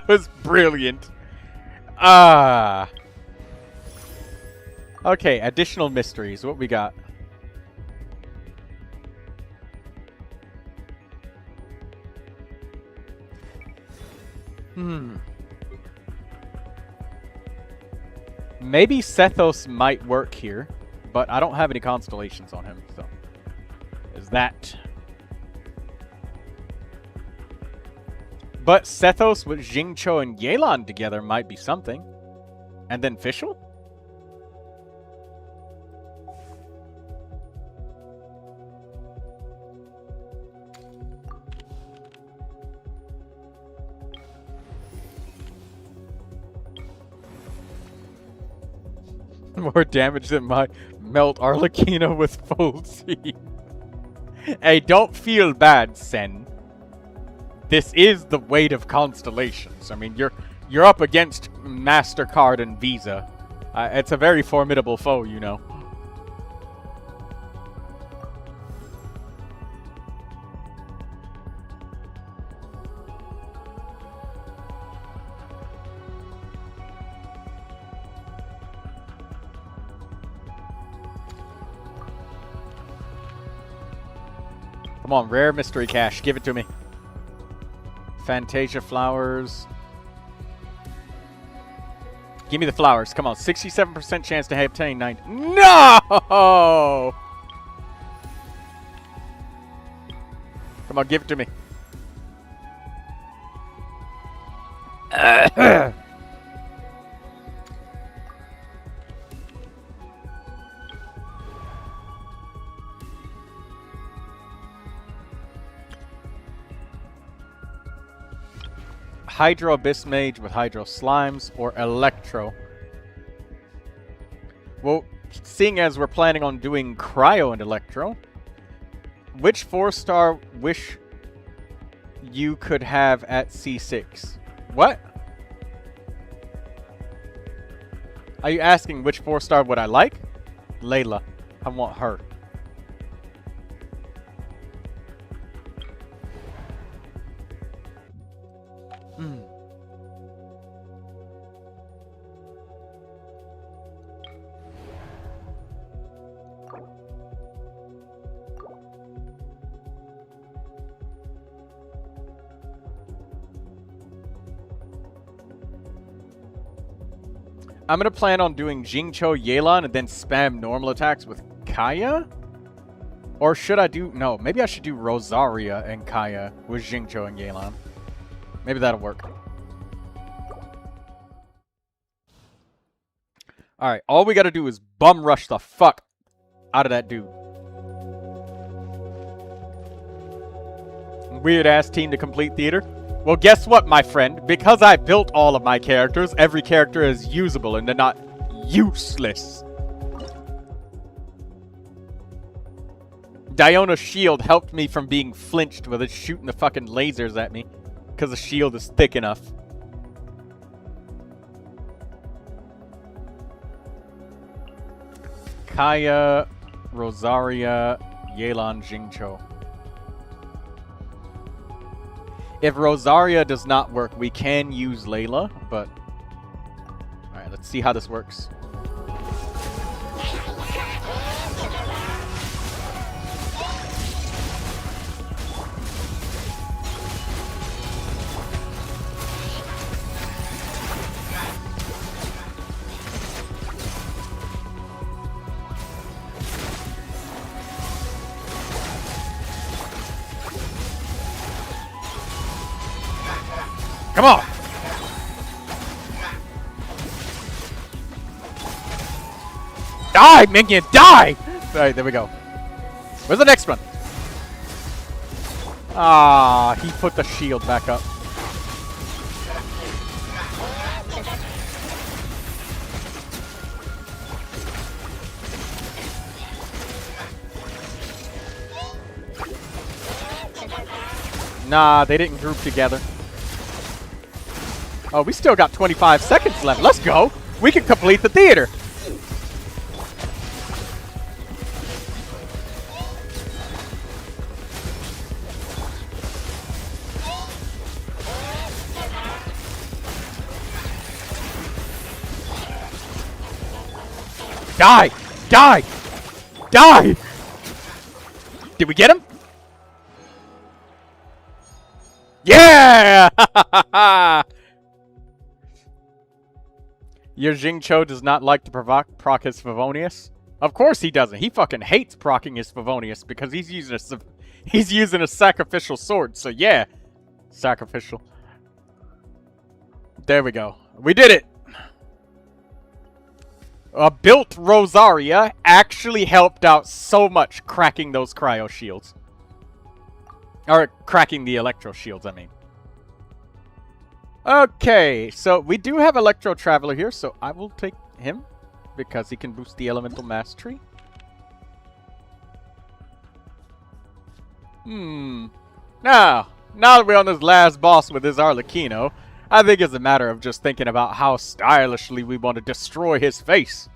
[SPEAKER 1] was brilliant. Okay, additional mysteries. What we got? Maybe Sethos might work here, but I don't have any constellations on him, so there's that. But Sethos with Xingqiu and Yelan together might be something. And then Fischl? More damage than my melt Arlecchino with full seed. Hey, don't feel bad, Sen. This is the weight of constellations. I mean, you're up against MasterCard and Visa. It's a very formidable foe, you know. Come on, rare mystery cash. Give it to me. Fantasia flowers. Give me the flowers. Come on. 67% chance to obtain 9. No! Come on, give it to me. Hydro Abyss Mage with Hydro Slimes or Electro. Well, seeing as we're planning on doing Cryo and Electro, which 4-star wish you could have at C6? What? Are you asking which 4-star would I like? Layla. I want her. I'm going to plan on doing Xingqiu, Yelan, and then spam normal attacks with Kaya? Or should I do... No, maybe I should do Rosaria and Kaya with Xingqiu and Yelan. Maybe that'll work. Alright, all we gotta do is bum rush the fuck out of that dude. Weird ass team to complete theater. Well, guess what, my friend? Because I built all of my characters, every character is usable and they're not useless. Diona's shield helped me from being flinched with it shooting the fucking lasers at me. Because the shield is thick enough. Kaya, Rosaria, Yelan, Xingqiu. If Rosaria does not work, we can use Layla, but... Alright, let's see how this works. Come on! Die, minion! Die! Alright, there we go. Where's the next one? Ah, he put the shield back up. Nah, they didn't group together. Oh, we still got 25 seconds left. Let's go. We can complete the theater. Die! Die! Die! Did we get him? Yeah! Your Xingqiu does not like to proc his Favonius? Of course he doesn't. He fucking hates proccing his Favonius because he's using a sacrificial sword. So yeah, sacrificial. There we go. We did it. Built Rosaria actually helped out so much cracking those cryo shields. Or cracking the electro shields, I mean. Okay, so we do have Electro Traveler here, so I will take him because he can boost the Elemental Mastery. Now that we're on this last boss with his Arlecchino, I think it's a matter of just thinking about how stylishly we want to destroy his face.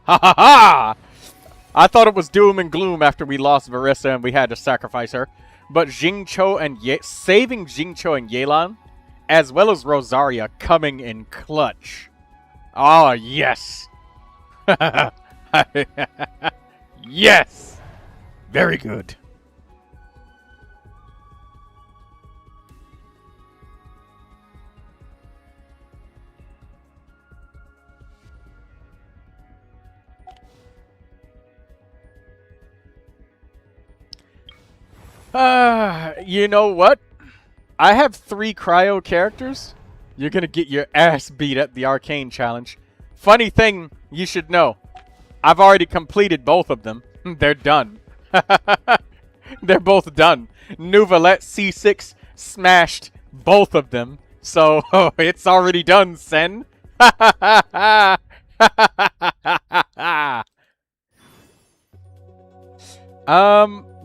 [SPEAKER 1] Ha ha ha! I thought it was doom and gloom after we lost Verissa and we had to sacrifice her. But Xingqiu and saving Xingqiu and Yelan, as well as Rosaria, coming in clutch. Oh, yes. Yes. Very good. You know what? I have 3 cryo characters. You're gonna get your ass beat at the Arcane Challenge. Funny thing you should know. I've already completed both of them. They're done. They're both done. Neuvilette C6 smashed both of them. So, it's already done, Sen.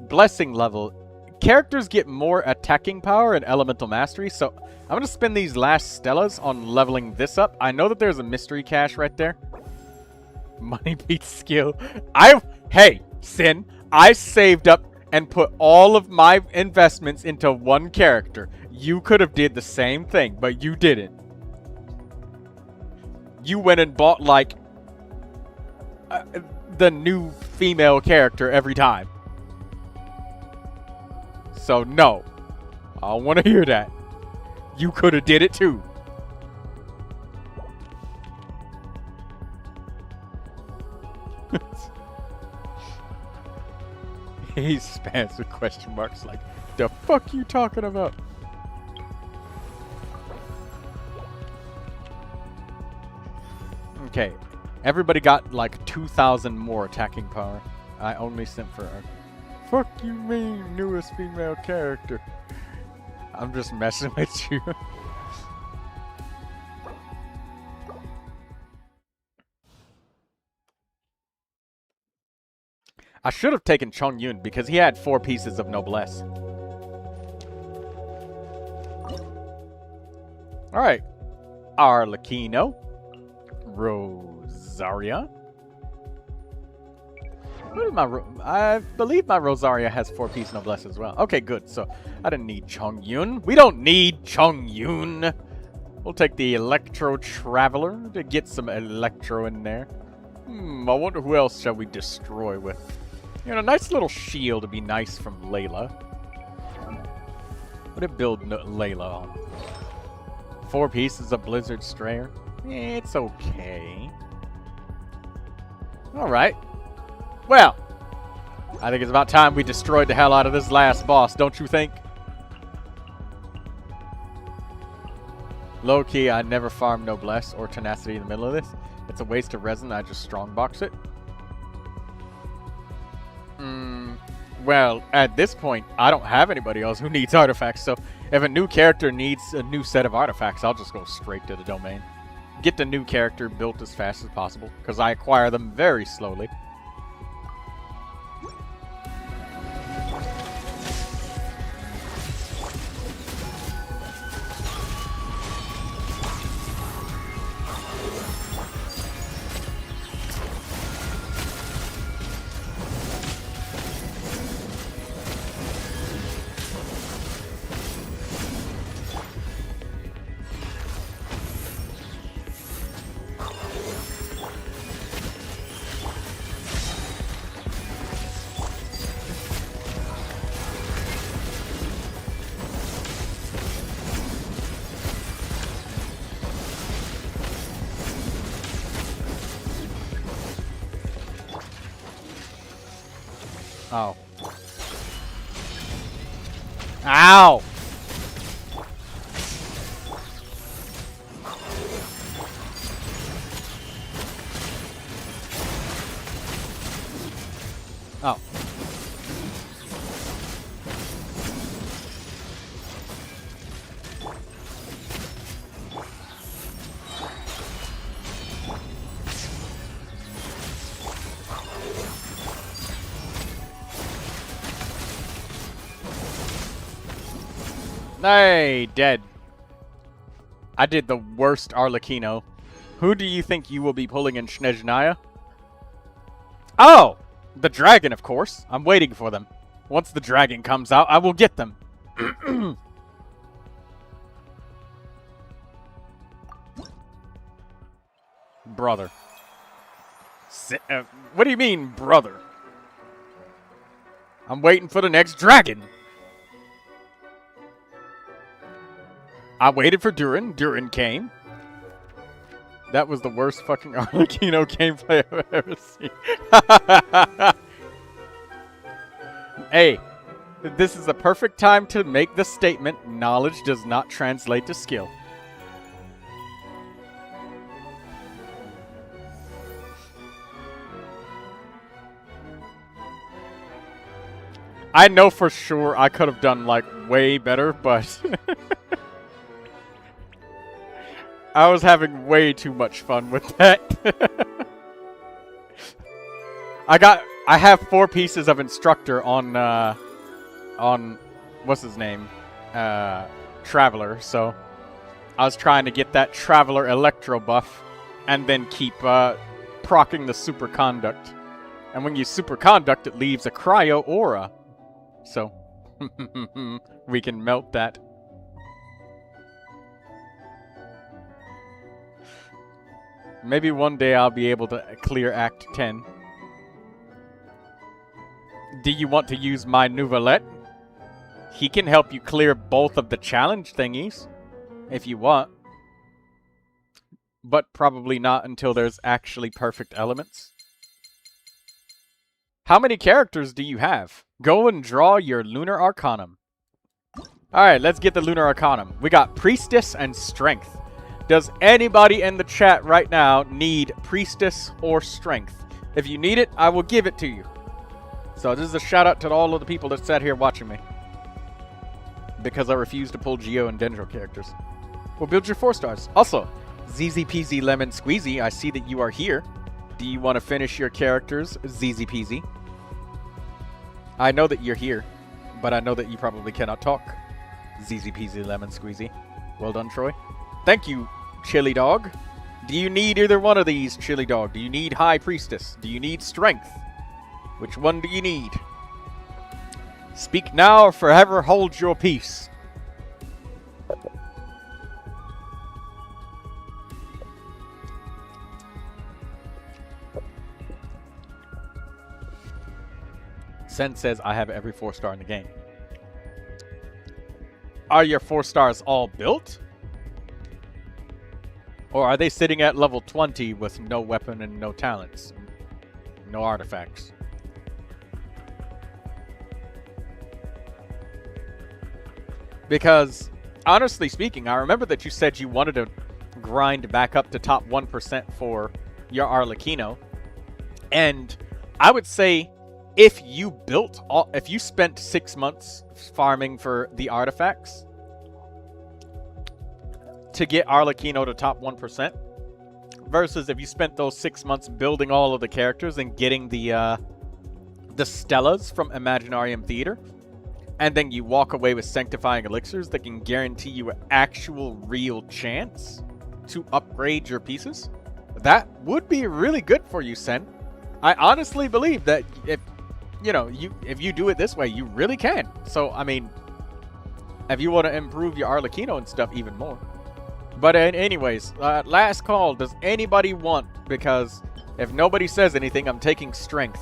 [SPEAKER 1] Blessing level. Characters get more attacking power and elemental mastery, so I'm going to spend these last Stellas on leveling this up. I know that there's a mystery cache right there. Money beats skill. Hey, Sin, I saved up and put all of my investments into one character. You could have did the same thing, but you didn't. You went and bought, like, the new female character every time. So, no. I don't want to hear that. You could have did it, too. He spams with question marks like, the fuck you talking about? Okay. Everybody got like 2,000 more attacking power. I only sent for her. Fuck you mean, newest female character. I'm just messing with you. I should have taken Chongyun because he had 4 pieces of noblesse. Alright. Arlecchino. Rosaria. What is my I believe my Rosaria has 4 piece noblesse as well. Okay, good. So I didn't need Chongyun. We don't need Chongyun. We'll take the Electro Traveler to get some Electro in there. I wonder who else shall we destroy with. You know, a nice little shield would be nice from Layla. What did build Layla on? 4 pieces of Blizzard Strayer. It's okay. Alright. Well, I think it's about time we destroyed the hell out of this last boss, don't you think? Low-key, I never farm Noblesse or Tenacity in the middle of this. It's a waste of resin, I just strongbox it. Well, at this point, I don't have anybody else who needs artifacts, so if a new character needs a new set of artifacts, I'll just go straight to the domain. Get the new character built as fast as possible, because I acquire them very slowly. Oh. Ow! Oh. Hey, dead. I did the worst Arlecchino. Who do you think you will be pulling in Snezhnaya? Oh! The dragon, of course. I'm waiting for them. Once the dragon comes out, I will get them. Brother. What do you mean, brother? I'm waiting for the next dragon. I waited for Durin. Durin came. That was the worst fucking Arlecchino gameplay I've ever seen. Hey, this is the perfect time to make the statement, knowledge does not translate to skill. I know for sure I could have done, like, way better, but... I was having way too much fun with that. I have 4 pieces of instructor on what's his name? Traveler, so I was trying to get that Traveler Electro buff and then keep proccing the Superconduct. And when you Superconduct, it leaves a Cryo Aura. So, we can melt that. Maybe one day I'll be able to clear Act 10. Do you want to use my Neuvilette? He can help you clear both of the challenge thingies, if you want. But probably not until there's actually perfect elements. How many characters do you have? Go and draw your Lunar Arcanum. Alright, let's get the Lunar Arcanum. We got Priestess and Strength. Does anybody in the chat right now need Priestess or Strength? If you need it, I will give it to you. So this is a shout out to all of the people that sat here watching me. Because I refuse to pull Geo and Dendro characters. Well, build your 4 stars. Also, ZZ Peasy Lemon Squeezy, I see that you are here. Do you want to finish your characters, ZZ Peasy? I know that you're here, but I know that you probably cannot talk. ZZ Peasy Lemon Squeezy. Well done, Troy. Thank you, Chili Dog. Do you need either one of these, Chili Dog? Do you need High Priestess? Do you need Strength? Which one do you need? Speak now or forever hold your peace. Sen says, I have every 4-star in the game. Are your 4 stars all built? Or are they sitting at level 20 with no weapon and no talents? No artifacts? Because, honestly speaking, I remember that you said you wanted to grind back up to top 1% for your Arlecchino. And I would say if you built all, if you spent 6 months farming for the artifacts to get Arlecchino to top 1%, versus if you spent those 6 months building all of the characters and getting the Stellas from Imaginarium Theater, and then you walk away with Sanctifying Elixirs that can guarantee you an actual real chance to upgrade your pieces, that would be really good for you, Sen. I honestly believe that if you do it this way, you really can. So, I mean, if you want to improve your Arlecchino and stuff even more. But anyways, last call. Does anybody want? Because if nobody says anything, I'm taking strength.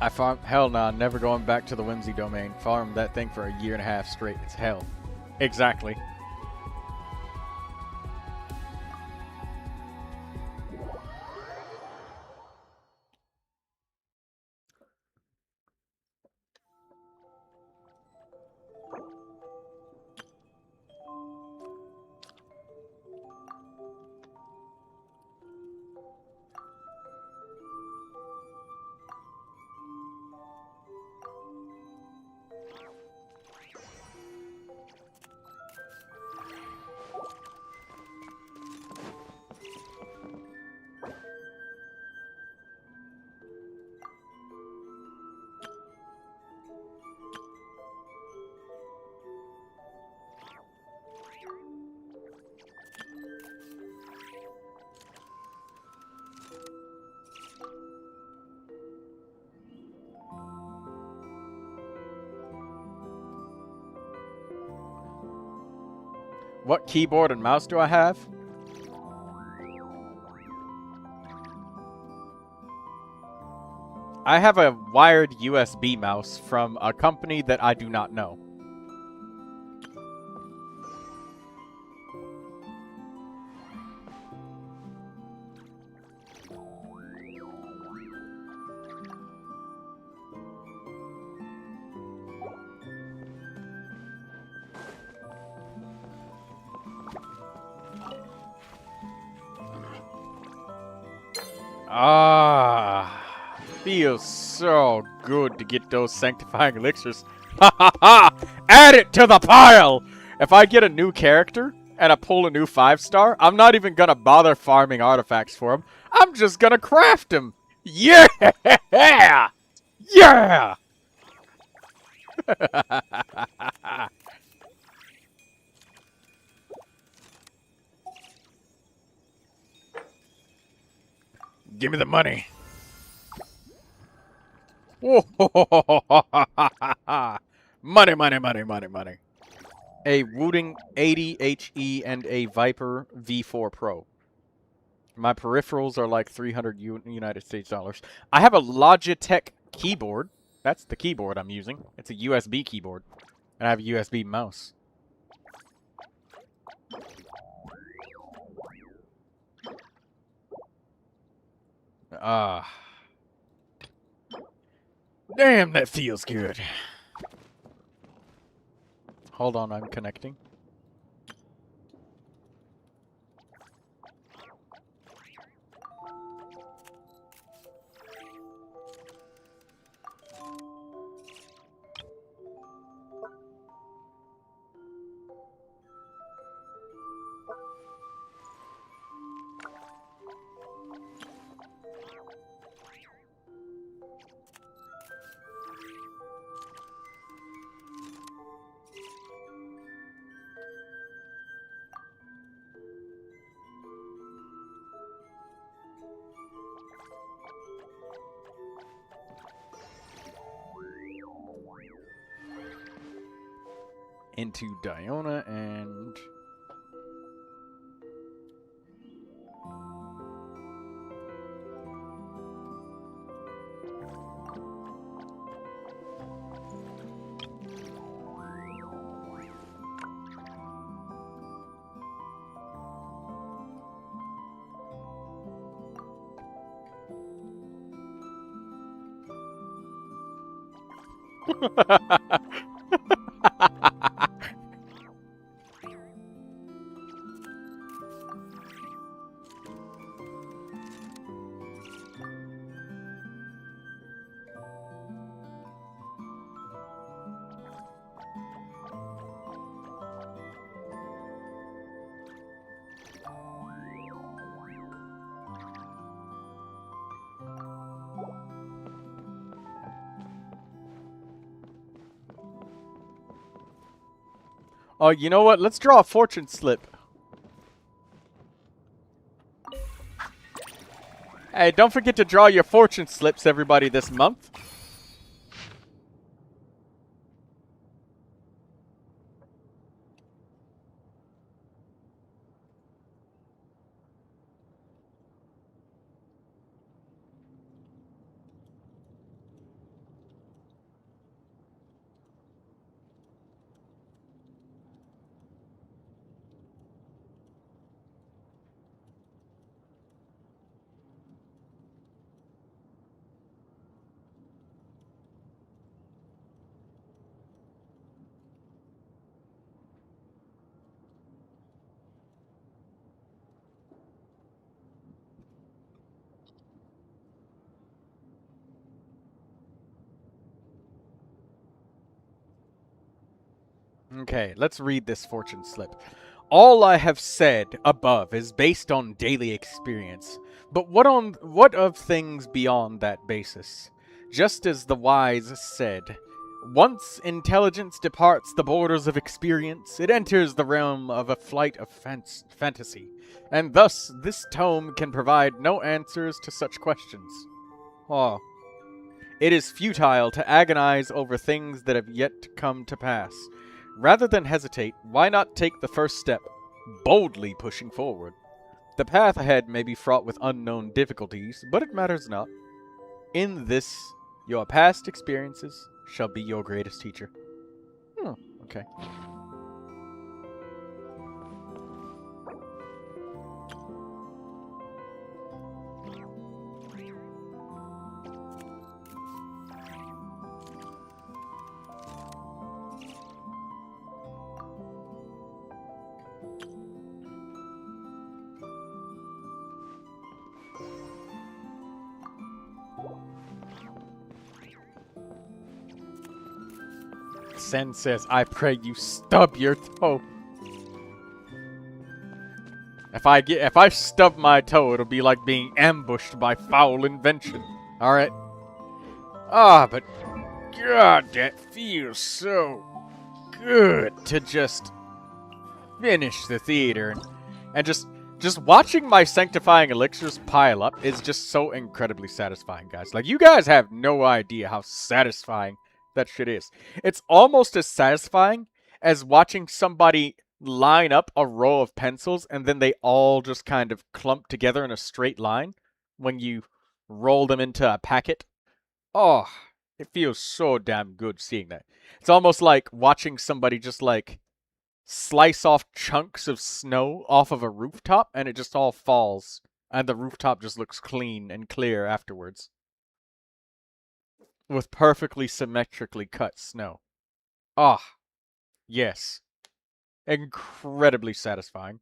[SPEAKER 1] I farm. Hell nah, never going back to the Whimsy domain. Farmed that thing for a year and a half straight. It's hell. Exactly. What keyboard and mouse do I have? I have a wired USB mouse from a company that I do not know. Ah, feels so good to get those sanctifying elixirs. Ha ha ha! Add it to the pile! If I get a new character and I pull a new 5-star, I'm not even gonna bother farming artifacts for him. I'm just gonna craft him. Yeah! Yeah! Give me the money. Money, money, money, money, money. A Wooting 80 HE and a Viper V4 Pro. My peripherals are like 300 United States dollars. I have a Logitech keyboard. That's the keyboard I'm using. It's a USB keyboard. And I have a USB mouse. Damn, that feels good. Hold on, I'm connecting. Into Diona and... Oh, you know what? Let's draw a fortune slip. Hey, don't forget to draw your fortune slips, everybody, this month. Okay, let's read this fortune slip. All I have said above is based on daily experience, but what of things beyond that basis? Just as the wise said, once intelligence departs the borders of experience, it enters the realm of a flight of fantasy, and thus this tome can provide no answers to such questions. Oh. It is futile to agonize over things that have yet to come to pass. Rather than hesitate, why not take the first step, boldly pushing forward? The path ahead may be fraught with unknown difficulties, but it matters not. In this, your past experiences shall be your greatest teacher. Okay. Sen says, I pray you stub your toe. If I stub my toe, it'll be like being ambushed by foul invention. Alright. But God, that feels so good to just finish the theater and just watching my sanctifying elixirs pile up is just so incredibly satisfying, guys. Like, you guys have no idea how satisfying that shit is. It's almost as satisfying as watching somebody line up a row of pencils and then they all just kind of clump together in a straight line when you roll them into a packet. Oh, it feels so damn good seeing that. It's almost like watching somebody just like slice off chunks of snow off of a rooftop and it just all falls and the rooftop just looks clean and clear afterwards. With perfectly symmetrically cut snow. Yes. Incredibly satisfying.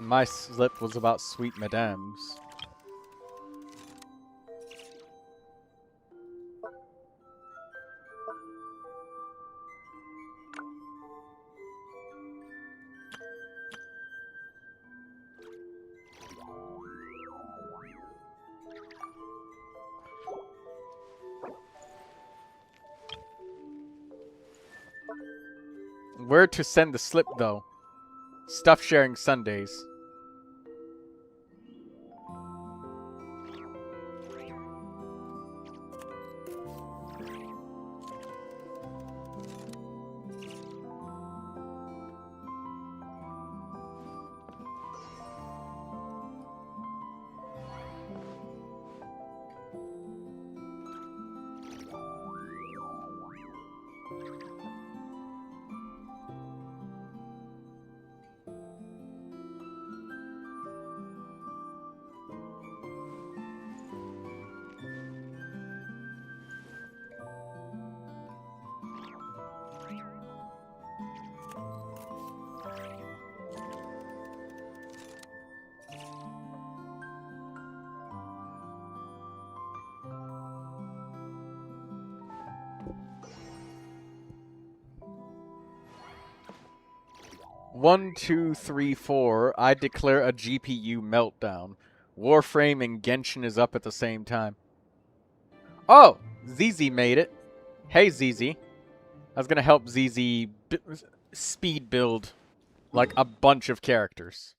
[SPEAKER 1] My slip was about sweet madames. Where to send the slip, though? Stuff sharing Sundays. 1, 2, 3, 4. I declare a GPU meltdown. Warframe and Genshin is up at the same time. Oh! ZZ made it. Hey, ZZ. I was gonna help ZZ speed build, like, a bunch of characters.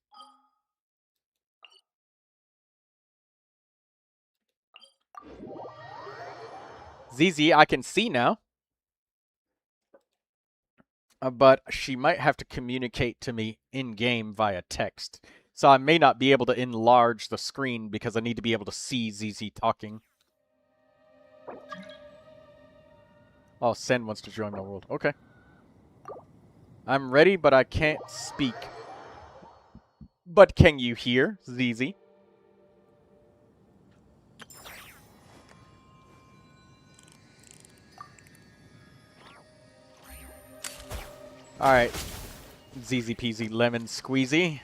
[SPEAKER 1] ZZ, I can see now. But she might have to communicate to me in-game via text. So I may not be able to enlarge the screen because I need to be able to see ZZ talking. Oh, Sen wants to join my world. Okay. I'm ready, but I can't speak. But can you hear, ZZ? Alright. ZZ peasy lemon squeezy.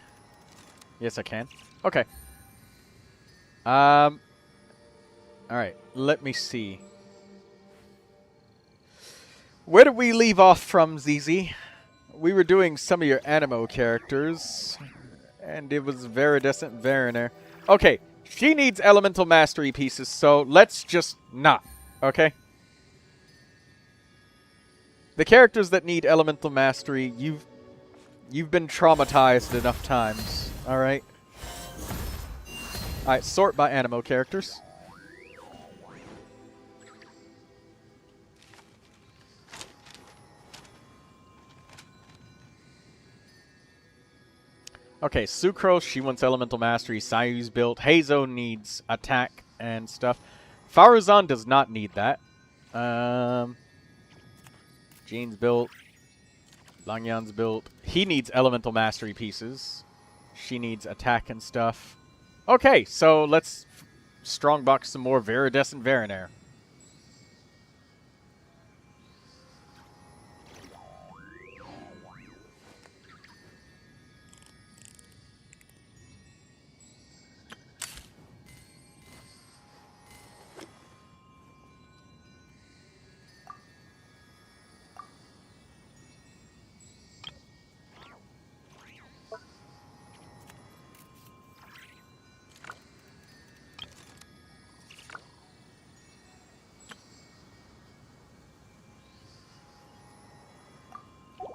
[SPEAKER 1] Yes, I can. Okay. Alright, let me see. Where did we leave off from, ZZ? We were doing some of your Animo characters, and it was Viridescent Veriner. Okay, she needs elemental mastery pieces, so let's just not, okay? The characters that need elemental mastery, you've been traumatized enough times, alright? Alright, sort by Animo characters. Okay, Sucrose, she wants elemental mastery. Sayu's built. Hazo needs attack and stuff. Faruzan does not need that. Jean's built. Langyan's built. He needs elemental mastery pieces. She needs attack and stuff. Okay, so let's strongbox some more Viridescent Veriner.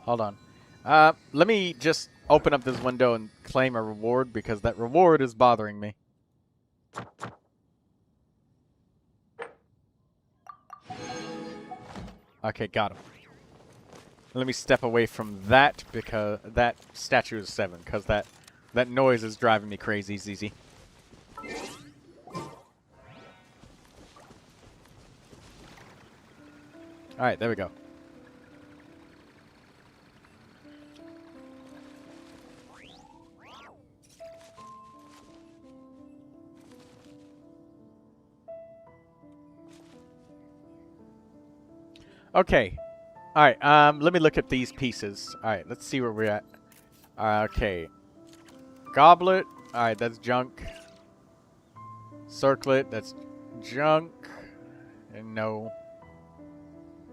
[SPEAKER 1] Hold on. Let me just open up this window and claim a reward because that reward is bothering me. Okay, got him. Let me step away from that because that statue is 7 because that noise is driving me crazy, ZZ. Alright, there we go. Okay. Alright, let me look at these pieces. Alright, let's see where we're at. Okay. Goblet. Alright, that's junk. Circlet, that's junk. And no.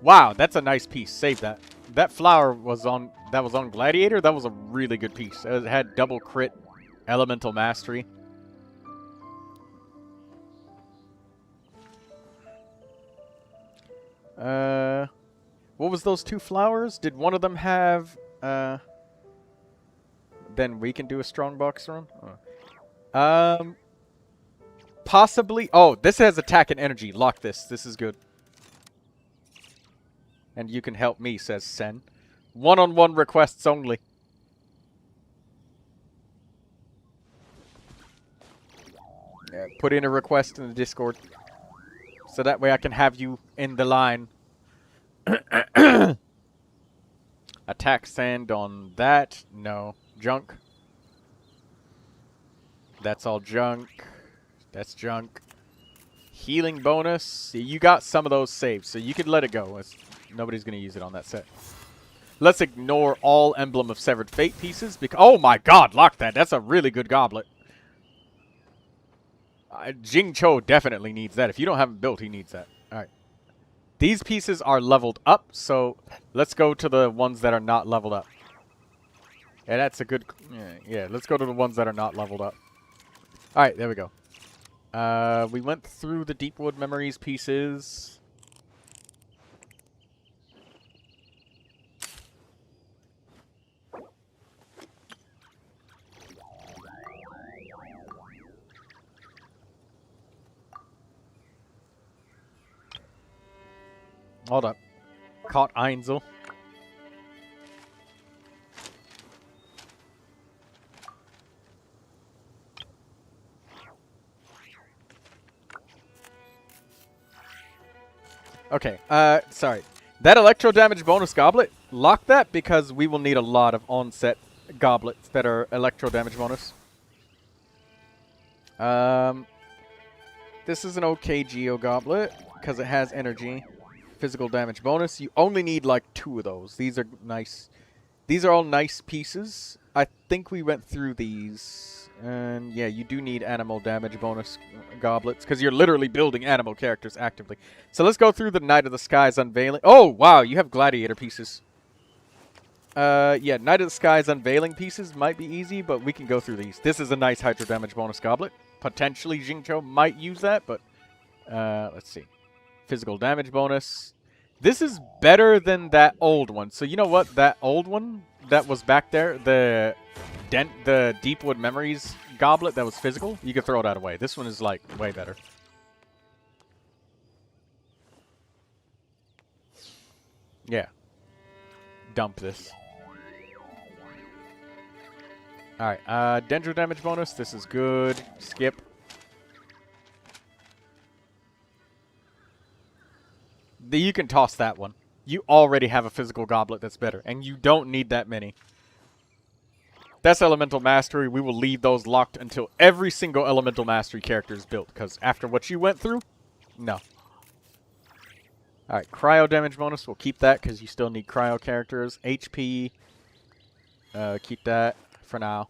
[SPEAKER 1] Wow, that's a nice piece. Save that. That flower was on Gladiator. That was a really good piece. It had double crit, elemental mastery. What was those 2 flowers? Did one of them have, then we can do a strong box run? Oh. Possibly. Oh, this has attack and energy. Lock this. This is good. And you can help me, says Sen. One-on-one requests only. Yeah, put in a request in the Discord. So that way I can have you in the line. Attack sand on that. No. Junk. That's all junk. That's junk. Healing bonus. You got some of those saved, so you can let it go. Nobody's going to use it on that set. Let's ignore all Emblem of Severed Fate pieces. Oh my god, lock that. That's a really good goblet. Jing Cho definitely needs that. If you don't have him built, he needs that. Alright. These pieces are leveled up, so let's go to the ones that are not leveled up. Yeah, that's a good... Yeah, let's go to the ones that are not leveled up. Alright, there we go. We went through the Deepwood Memories pieces. Hold up. Caught Einzel. Okay, sorry. That electro damage bonus goblet, lock that because we will need a lot of on-set goblets that are electro damage bonus. This is an okay Geo goblet because it has energy. Physical damage bonus. You only need like 2 of those. These are nice. These are all nice pieces. I think we went through these. And yeah, you do need animal damage bonus goblets because you're literally building animal characters actively. So let's go through the Night of the Skies Unveiling. Oh, wow, you have gladiator pieces. Yeah, Night of the Skies Unveiling pieces might be easy, but we can go through these. This is a nice hydro damage bonus goblet. Potentially Jingcho might use that, but let's see. Physical damage bonus. This is better than that old one. So you know what? That old one that was back there, the Deepwood Memories goblet that was physical, you could throw that away. This one is like way better. Yeah. Dump this. Alright, Dendro damage bonus. This is good. Skip. You can toss that one. You already have a physical goblet that's better, and you don't need that many. That's Elemental Mastery. We will leave those locked until every single Elemental Mastery character is built, because after what you went through, no. Alright, Cryo damage bonus. We'll keep that, because you still need Cryo characters. HP. Keep that for now.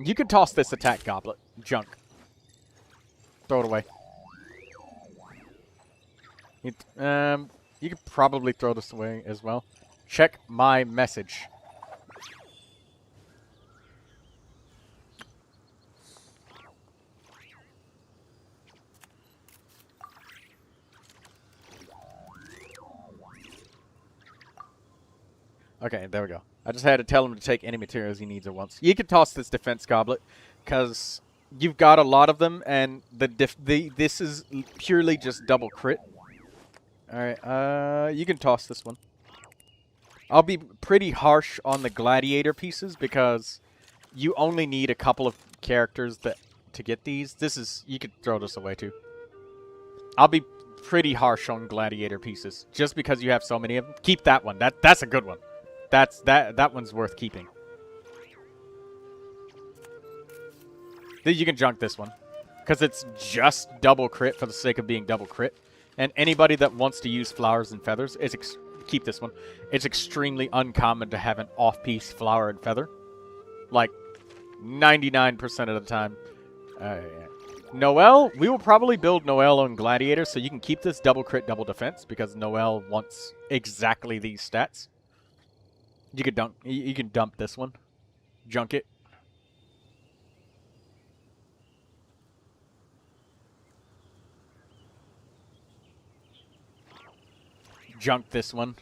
[SPEAKER 1] You can toss this attack goblet. Junk. Throw it away. You could probably throw this away as well. Check my message. Okay, there we go. I just had to tell him to take any materials he needs at once. You can toss this defense goblet, because you've got a lot of them, and this is purely just double crit. Alright, you can toss this one. I'll be pretty harsh on the gladiator pieces because you only need a couple of characters to get these. You could throw this away too. I'll be pretty harsh on gladiator pieces just because you have so many of them. Keep that one. That's a good one. That one's worth keeping. Then you can junk this one because it's just double crit for the sake of being double crit. And anybody that wants to use flowers and feathers, keep this one. It's extremely uncommon to have an off-piece flower and feather. Like, 99% of the time. Noelle, we will probably build Noelle on Gladiator, so you can keep this double crit, double defense, because Noelle wants exactly these stats. You can dump this one. Junk it. Junk this one.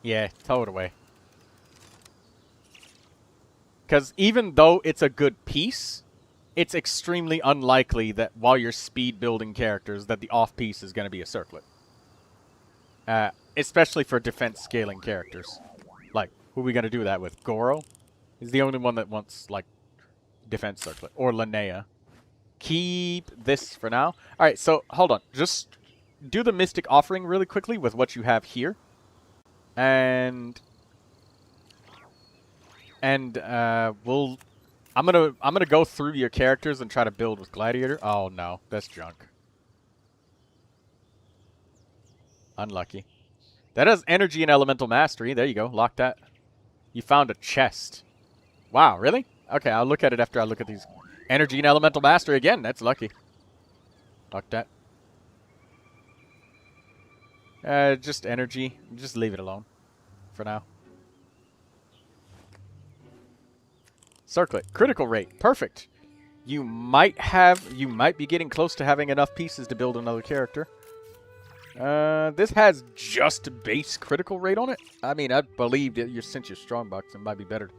[SPEAKER 1] Yeah, throw it away. Because even though it's a good piece, it's extremely unlikely that while you're speed building characters that the off piece is going to be a circlet. Especially for defense scaling characters. Like, who are we going to do that with? Goro? He's the only one that wants, like, defense circlet. Or Linnea. Keep this for now. Alright, so, hold on. Just do the Mystic Offering really quickly with what you have here. And I'm gonna go through your characters and try to build with Gladiator. Oh no, that's junk. Unlucky. That has energy and elemental mastery. There you go. Lock that. You found a chest. Wow, really? Okay, I'll look at it after I look at these. Energy and elemental mastery again. That's lucky. Lock that. Just energy. Just leave it alone for now. Circlet. Critical rate. Perfect. You might be getting close to having enough pieces to build another character. This has just base critical rate on it. I mean, I believe that since you're strongbox, it might be better.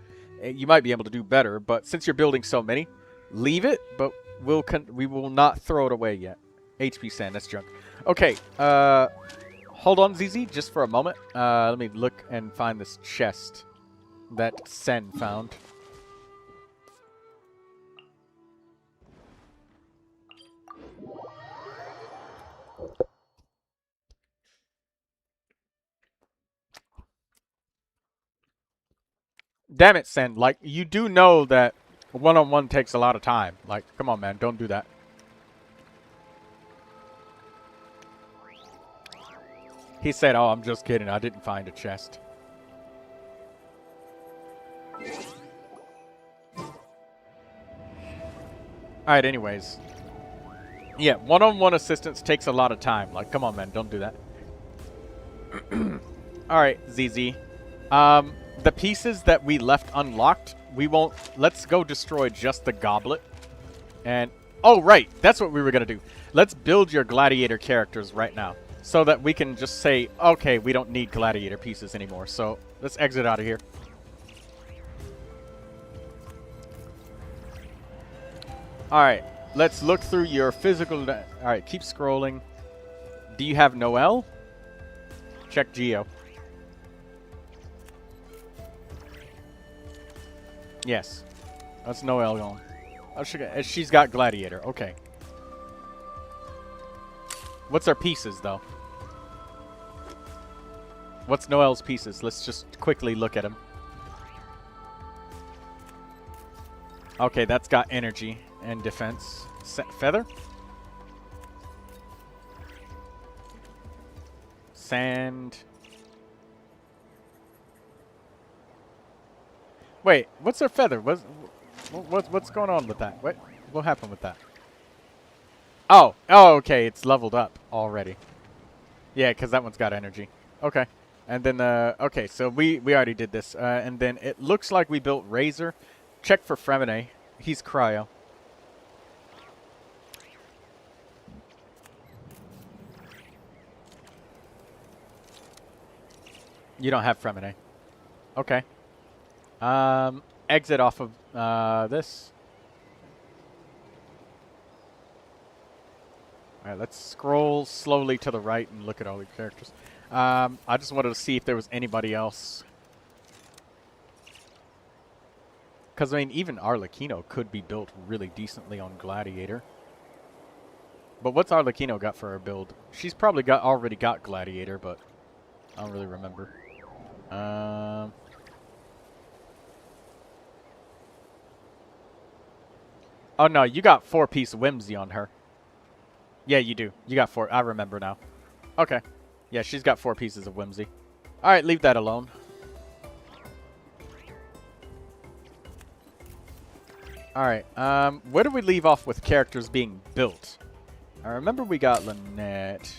[SPEAKER 1] You might be able to do better, but since you're building so many, leave it, but we will not throw it away yet. HP sand, that's junk. Okay, hold on, ZZ, just for a moment. Let me look and find this chest that Sen found. Damn it, Sen. Like, you do know that one-on-one takes a lot of time. Like, come on, man. Don't do that. He said, oh, I'm just kidding. I didn't find a chest. Alright, anyways. Yeah, one-on-one assistance takes a lot of time. Like, come on, man. Don't do that. Alright, ZZ. The pieces that we left unlocked, we won't... Let's go destroy just the goblet. And... Oh, right. That's what we were going to do. Let's build your gladiator characters right now. So that we can just say, okay, we don't need gladiator pieces anymore. So, let's exit out of here. Alright. Let's look through your physical... Alright, keep scrolling. Do you have Noelle? Check Geo. Yes. That's Noelle going. Oh, she's got Gladiator. Okay. What's our pieces, though? What's Noelle's pieces? Let's just quickly look at them. Okay, that's got energy and defense. Feather? Sand... Wait, what's her feather? What's going on with that? What happened with that? Oh, okay, it's leveled up already. Yeah, because that one's got energy. Okay, and then okay, so we already did this, and then it looks like we built Razor. Check for Fremine. He's cryo. You don't have Fremine. Okay. Exit off of, this. Alright, let's scroll slowly to the right and look at all the characters. I just wanted to see if there was anybody else. Because, I mean, even Arlecchino could be built really decently on Gladiator. But what's Arlecchino got for her build? She's probably already got Gladiator, but I don't really remember. Oh, no, you got 4-piece Whimsy on her. Yeah, you do. You got 4. I remember now. Okay. Yeah, she's got 4 pieces of Whimsy. Alright, leave that alone. Alright, where do we leave off with characters being built? I remember we got Lynette.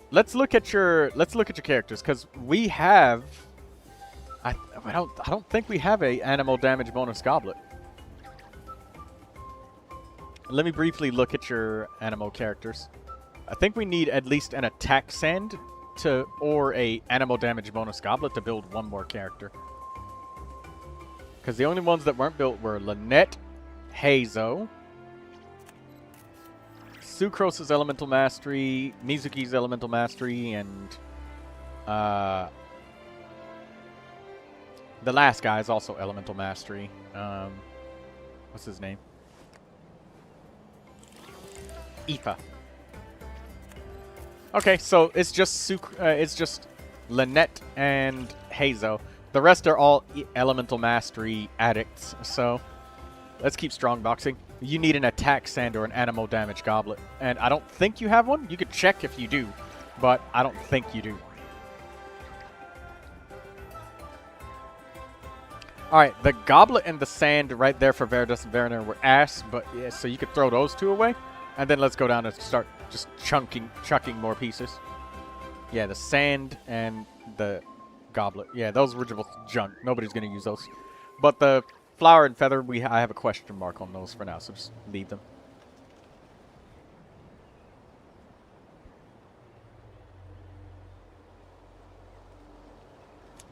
[SPEAKER 1] Let's look at your characters, because we have... I don't think we have a animal damage bonus goblet. Let me briefly look at your animal characters. I think we need at least an attack sand or a animal damage bonus goblet to build one more character. Because the only ones that weren't built were Lynette, Hazo, Sucrose's Elemental Mastery, Mizuki's Elemental Mastery, and the last guy is also Elemental Mastery. What's his name? Aoife. Okay, so it's just Lynette and Hazo. The rest are all Elemental Mastery addicts. So let's keep strongboxing. You need an attack sand or an animal damage goblet, and I don't think you have one. You could check if you do, but I don't think you do. Alright, the goblet and the sand right there for Verdus and Verner were ass, but yeah, so you could throw those 2 away. And then let's go down and start just chucking more pieces. Yeah, the sand and the goblet. Yeah, those were just junk. Nobody's going to use those. But the flower and feather, I have a question mark on those for now, so just leave them.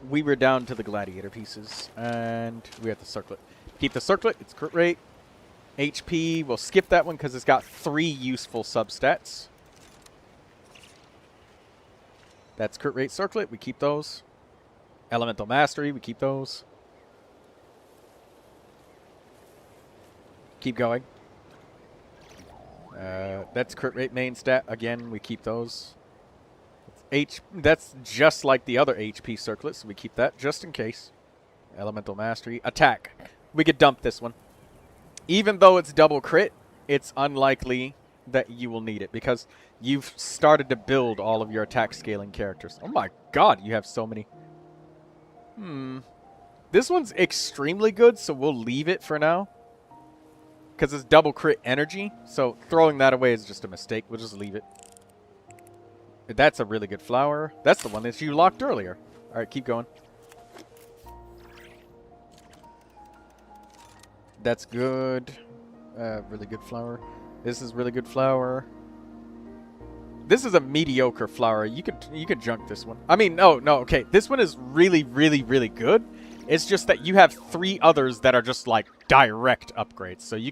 [SPEAKER 1] We were down to the gladiator pieces, and we have the circlet. Keep the circlet. It's crit rate. HP, we'll skip that one because it's got 3 useful substats. That's crit rate circlet. We keep those. Elemental mastery. We keep those. Keep going. That's crit rate main stat. Again, we keep those. That's just like the other HP circlet, so we keep that just in case. Elemental mastery. Attack. We could dump this one. Even though it's double crit, it's unlikely that you will need it because you've started to build all of your attack scaling characters. Oh my god, you have so many. This one's extremely good, so we'll leave it for now. Because it's double crit energy, so throwing that away is just a mistake. We'll just leave it. That's a really good flower. That's the one that you locked earlier. Alright, keep going. That's good. Really good flower. This is really good flower. This is a mediocre flower. You could junk this one. I mean, no, okay. This one is really, really, really good. It's just that you have 3 others that are just like direct upgrades. So you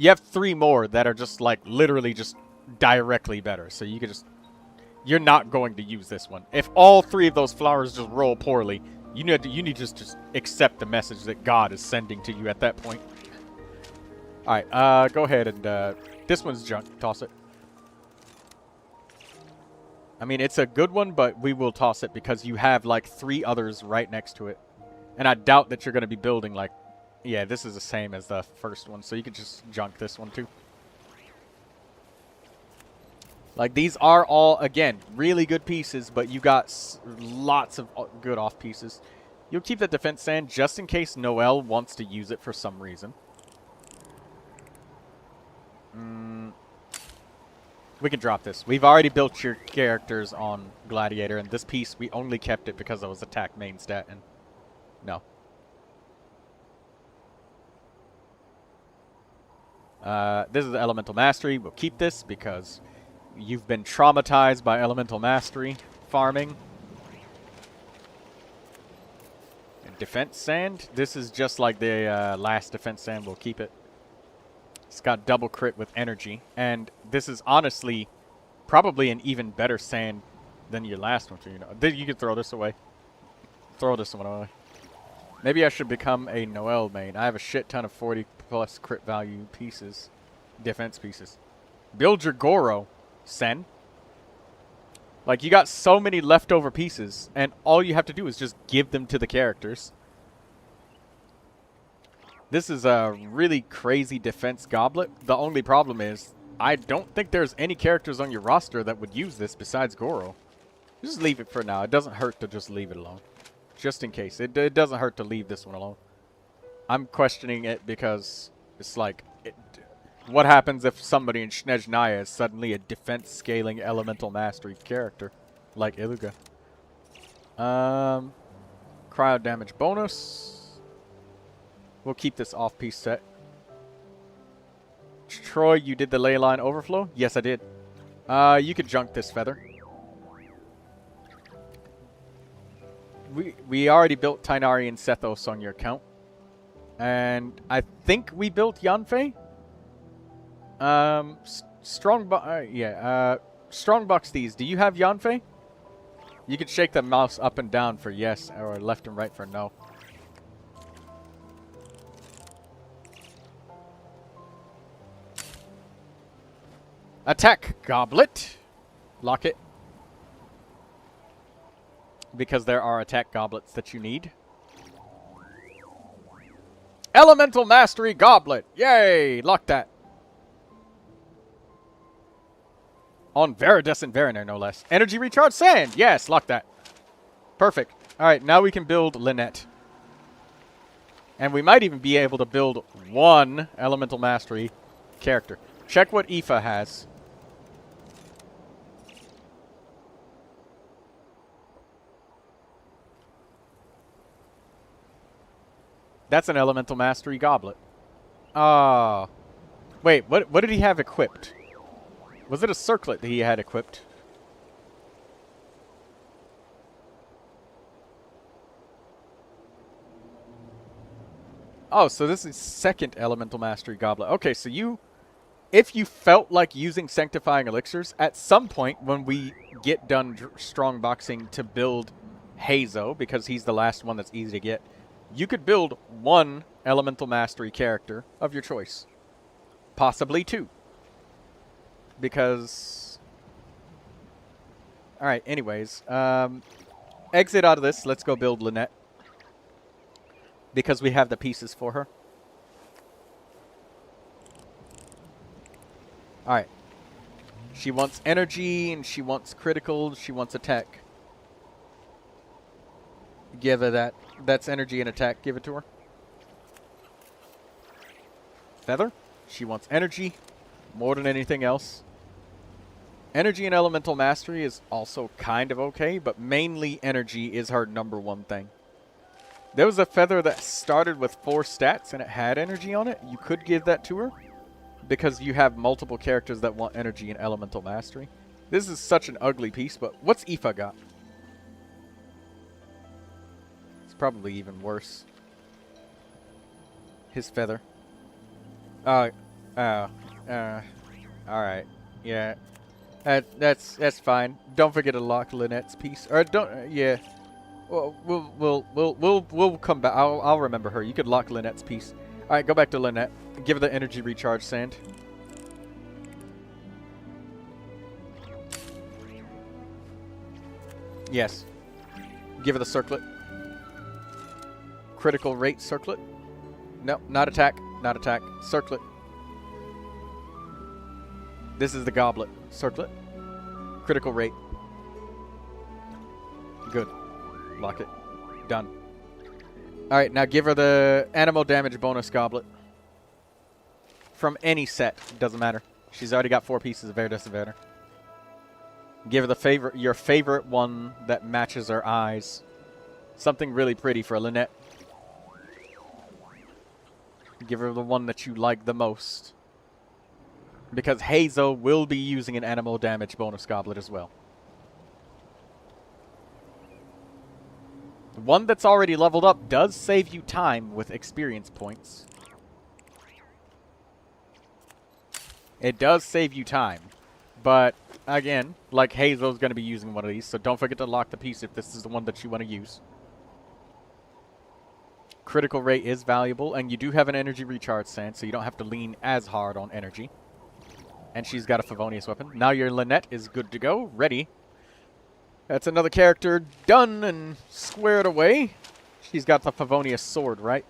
[SPEAKER 1] have 3 more that are just like literally just directly better. So you could just, you're not going to use this one. If all 3 of those flowers just roll poorly, you need to just accept the message that God is sending to you at that point. Alright, go ahead and, this one's junk. Toss it. I mean, it's a good one, but we will toss it because you have, like, 3 others right next to it. And I doubt that you're going to be building, like... Yeah, this is the same as the first one, so you could just junk this one, too. Like, these are all, again, really good pieces, but you got lots of good off pieces. You'll keep the defense sand just in case Noelle wants to use it for some reason. We can drop this. We've already built your characters on Gladiator, and this piece, we only kept it because it was attack main stat, and no. This is the Elemental Mastery. We'll keep this because you've been traumatized by Elemental Mastery farming. And Defense Sand. This is just like the last Defense Sand. We'll keep it. It's got double crit with energy. And this is honestly probably an even better sand than your last one. You know, you could throw this away. Throw this one away. Maybe I should become a Neuvilette Main. I have a shit ton of 40 plus crit value pieces. Defense pieces. Build your Goro, Sen. Like, you got so many leftover pieces, and all you have to do is just give them to the characters. This is a really crazy defense goblet. The only problem is, I don't think there's any characters on your roster that would use this besides Goro. Just leave it for now. It doesn't hurt to just leave it alone. Just in case. It doesn't hurt to leave this one alone. I'm questioning it because it's like... what happens if somebody in Snezhnaya is suddenly a defense scaling elemental mastery character? Like Iluga. Cryo damage bonus. We'll keep this off-piece set. Troy, you did the ley line overflow? Yes, I did. You could junk this feather. We already built Tainari and Sethos on your account. And I think we built Yanfei. Strongbox these. Do you have Yanfei? You can shake the mouse up and down for yes, or left and right for no. Attack Goblet. Lock it. Because there are attack goblets that you need. Elemental Mastery Goblet. Yay! Lock that. On Viridescent Veriner, no less. Energy Recharge Sand. Yes, lock that. Perfect. Alright, now we can build Lynette. And we might even be able to build one Elemental Mastery character. Check what Aoife has. That's an Elemental Mastery Goblet. Wait, what did he have equipped? Was it a circlet that he had equipped? Oh, so this is second Elemental Mastery Goblet. Okay, so if you felt like using Sanctifying Elixirs, at some point when we get done strong boxing to build Hazo, because he's the last one that's easy to get, you could build one Elemental Mastery character of your choice. Possibly two. Because... Alright, anyways. Exit out of this. Let's go build Lynette. Because we have the pieces for her. Alright. She wants energy, and she wants critical, she wants attack. Give her that. That's energy and attack. Give it to her. Feather. She wants energy more than anything else. Energy and Elemental Mastery is also kind of okay, but mainly energy is her #1 thing. There was a feather that started with 4 stats and it had energy on it. You could give that to her because you have multiple characters that want energy and Elemental Mastery. This is such an ugly piece, but what's Aoife got? It's probably even worse. His feather. Alright. Yeah. That's fine. Don't forget to lock Lynette's piece. Or don't. Yeah. Well, we'll come back. I'll remember her. You could lock Lynette's piece. All right, go back to Lynette. Give her the energy recharge sand. Yes. Give her the circlet. Critical rate circlet. No, not attack. Not attack. Circlet. This is the goblet. Circlet. Critical rate. Good. Lock it. Done. Alright, now give her the animal damage bonus goblet. From any set. Doesn't matter. She's already got 4 pieces of Iridescent Vanner. Give her your favorite one that matches her eyes. Something really pretty for Lynette. Give her the one that you like the most. Because Hazo will be using an animal damage bonus goblet as well. The one that's already leveled up does save you time with experience points. It does save you time. But, again, like Hazo's going to be using one of these, so don't forget to lock the piece if this is the one that you want to use. Critical rate is valuable, and you do have an energy recharge sand, so you don't have to lean as hard on energy. And she's got a Favonius weapon. Now your Lynette is good to go, ready. That's another character done and squared away. She's got the Favonius sword, right?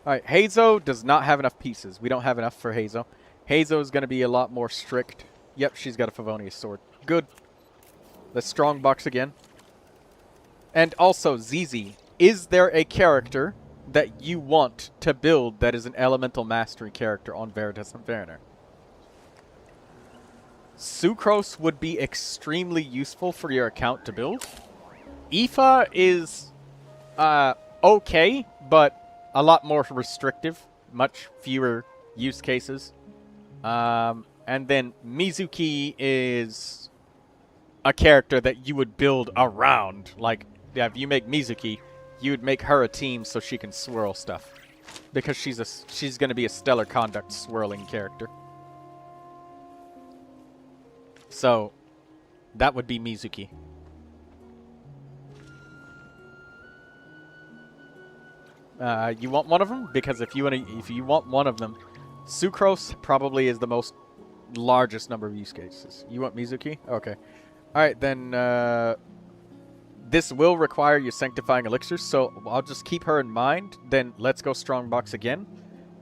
[SPEAKER 1] Alright, Hazo does not have enough pieces. We don't have enough for Hazo. Hazo is going to be a lot more strict. Yep, she's got a Favonius sword. Good. Let's strong box again. And also, Zizi, is there a character that you want to build that is an Elemental Mastery character on Iridescent Vanner? Sucrose would be extremely useful for your account to build. Aoife is okay, but a lot more restrictive. Much fewer use cases. And then Mizuki is a character that you would build around. Like, yeah, if you make Mizuki, you would make her a team so she can swirl stuff. Because she's going to be a stellar conduct swirling character. So, that would be Mizuki. You want one of them? Because if you want one of them, Sucrose probably is the most largest number of use cases. You want Mizuki? Okay. Alright, then this will require your Sanctifying Elixirs, so I'll just keep her in mind. Then let's go Strongbox again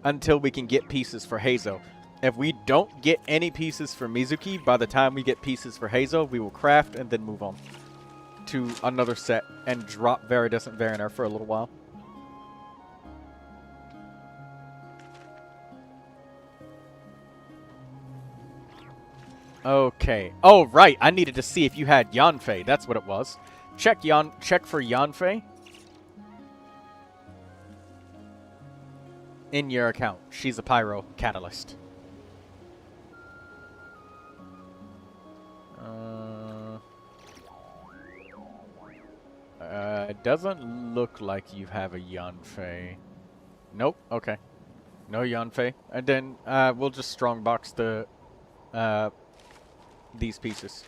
[SPEAKER 1] until we can get pieces for Hazo. If we don't get any pieces for Mizuki, by the time we get pieces for Hazo, we will craft and then move on to another set and drop Iridescent Vanner for a little while. Okay. Oh, right. I needed to see if you had Yanfei. That's what it was. Check for Yanfei in your account. She's a pyro catalyst. It doesn't look like you have a Yanfei. Nope. Okay. No Yanfei. And then we'll just strongbox these pieces.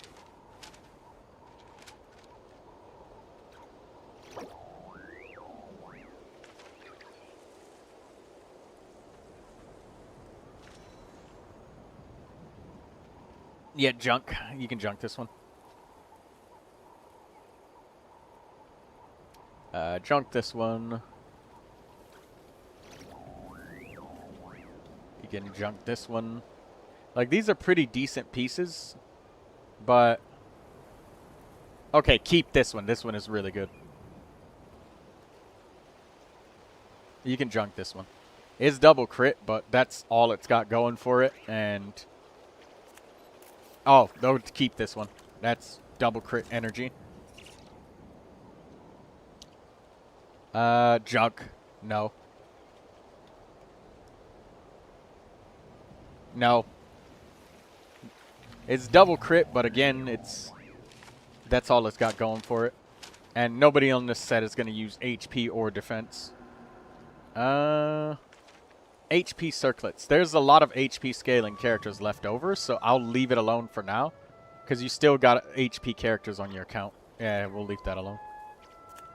[SPEAKER 1] Yeah, junk. You can junk this one. Junk this one. You can junk this one. Like, these are pretty decent pieces, but... Okay, keep this one. This one is really good. You can junk this one. It's double crit, but that's all it's got going for it, and... Oh, though, keep this one. That's double crit energy. Junk. No. No. It's double crit, but again, that's all it's got going for it. And nobody on this set is going to use HP or defense. HP circlets. There's a lot of HP scaling characters left over, so I'll leave it alone for now. Because you still got HP characters on your account. Yeah, we'll leave that alone.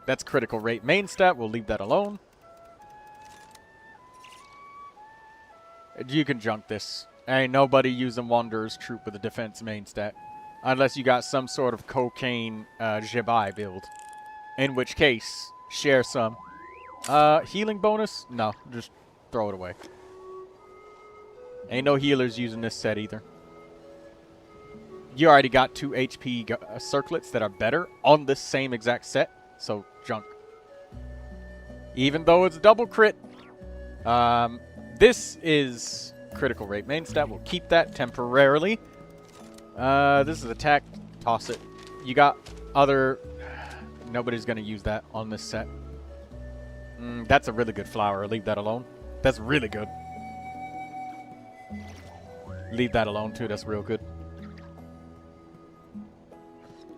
[SPEAKER 1] That's critical rate main stat. We'll leave that alone. You can junk this. Ain't nobody using Wanderer's Troop with a defense main stat. Unless you got some sort of cocaine Jibai build. In which case, share some. Healing bonus? No, just throw it away. Ain't no healers using this set either. You already got 2 HP circlets that are better on this same exact set. So, junk. Even though it's double crit. This is critical rate main stat. We'll keep that temporarily. This is attack. Toss it. You got other... Nobody's going to use that on this set. That's a really good flower. Leave that alone. That's really good. Leave that alone, too. That's real good.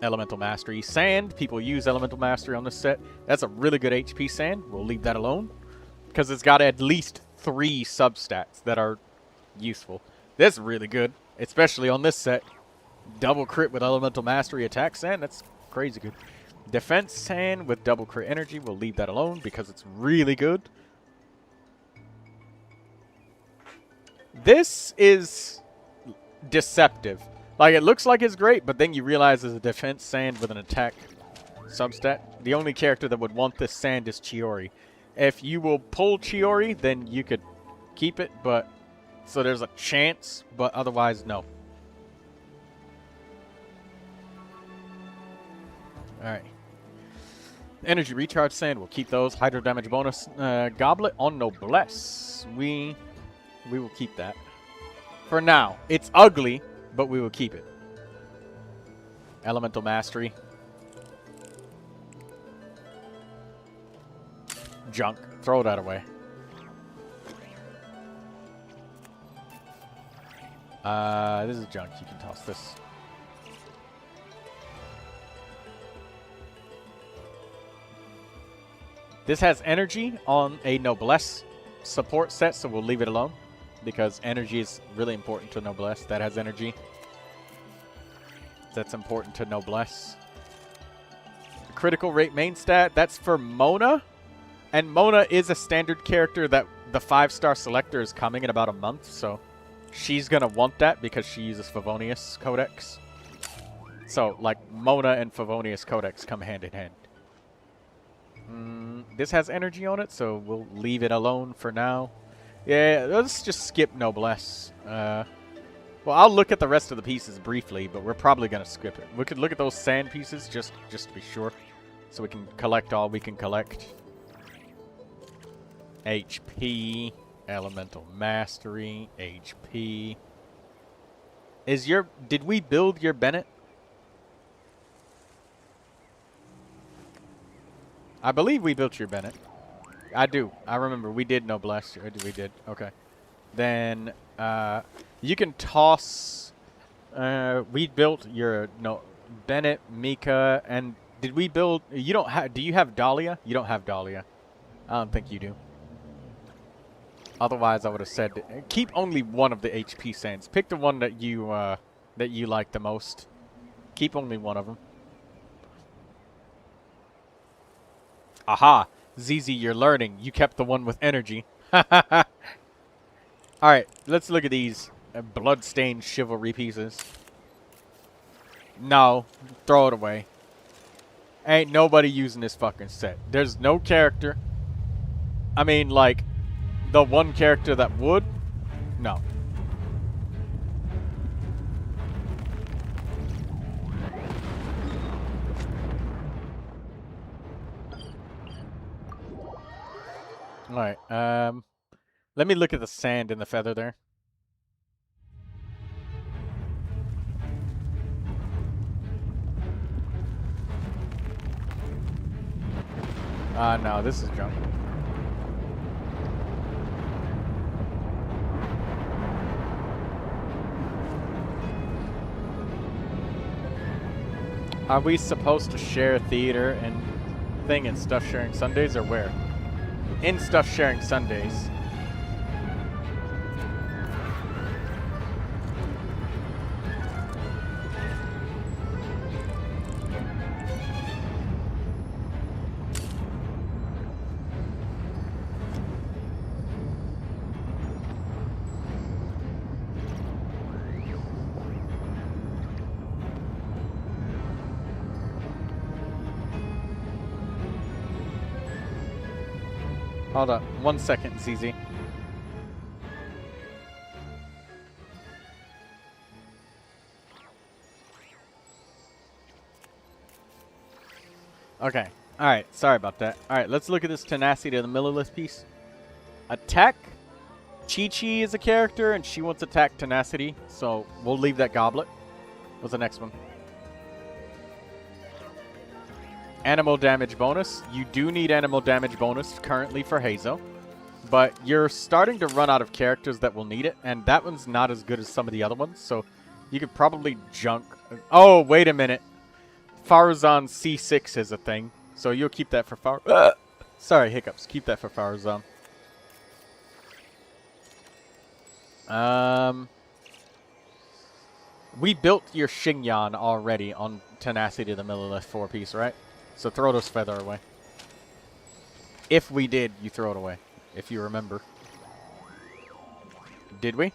[SPEAKER 1] Elemental Mastery. Sand. People use Elemental Mastery on this set. That's a really good HP sand. We'll leave that alone. Because it's got at least 3 substats that are useful. That's really good. Especially on this set. Double crit with Elemental Mastery attack sand. That's crazy good. Defense sand with double crit energy. We'll leave that alone because it's really good. This is deceptive. Like, it looks like it's great, but then you realize it's a defense sand with an attack substat. The only character that would want this sand is Chiori. If you will pull Chiori, then you could keep it, but... So there's a chance, but otherwise, no. Alright. Energy recharge sand, we'll keep those. Hydro damage bonus. Goblet on Noblesse. We will keep that. For now. It's ugly, but we will keep it. Elemental Mastery. Junk. Throw that away. This is junk. You can toss this. This has energy on a Noblesse support set, so we'll leave it alone. Because energy is really important to Noblesse. That has energy. That's important to Noblesse. Critical rate main stat. That's for Mona. And Mona is a standard character that the 5-star selector is coming in about a month. So she's going to want that because she uses Favonius Codex. So, like, Mona and Favonius Codex come hand in hand. This has energy on it, so we'll leave it alone for now. Yeah, let's just skip Noblesse. Well, I'll look at the rest of the pieces briefly, but we're probably going to skip it. We could look at those sand pieces just to be sure. So we can collect all we can collect. HP, Elemental Mastery, HP. Did we build your Bennett? I believe we built your Bennett. I do. I remember we did Noblesse. We did. Okay. Then you can toss. We built your Bennett, Mika, and did we build? You don't have. Do you have Dahlia? You don't have Dahlia. I don't think you do. Otherwise, I would have said keep only one of the HP sands. Pick the one that you like the most. Keep only one of them. Aha! ZZ, you're learning. You kept the one with energy. Alright, let's look at these bloodstained chivalry pieces. No, throw it away. Ain't nobody using this fucking set. There's no character. I mean, like, the one character that would? No. Alright, let me look at the sand in the feather there. No, this is junk. Are we supposed to share theater and thing and stuff sharing Sundays, or where? In stuff sharing Sundays. Hold up, 1 second, ZZ. Okay, alright, sorry about that. Alright, let's look at this tenacity of the Millilith piece. Attack. Chi-Chi is a character, and she wants attack tenacity, so we'll leave that goblet. What's the next one? Animal damage bonus. You do need animal damage bonus currently for Hazo, but you're starting to run out of characters that will need it, and that one's not as good as some of the other ones, so you could probably junk. Oh, wait a minute. Farazan C6 is a thing, so you'll keep that for Sorry, hiccups. Keep that for Farazan. We built your Xingyan already on Tenacity of the Millilith 4-piece, right? So throw this feather away. If we did, you throw it away. If you remember. Did we?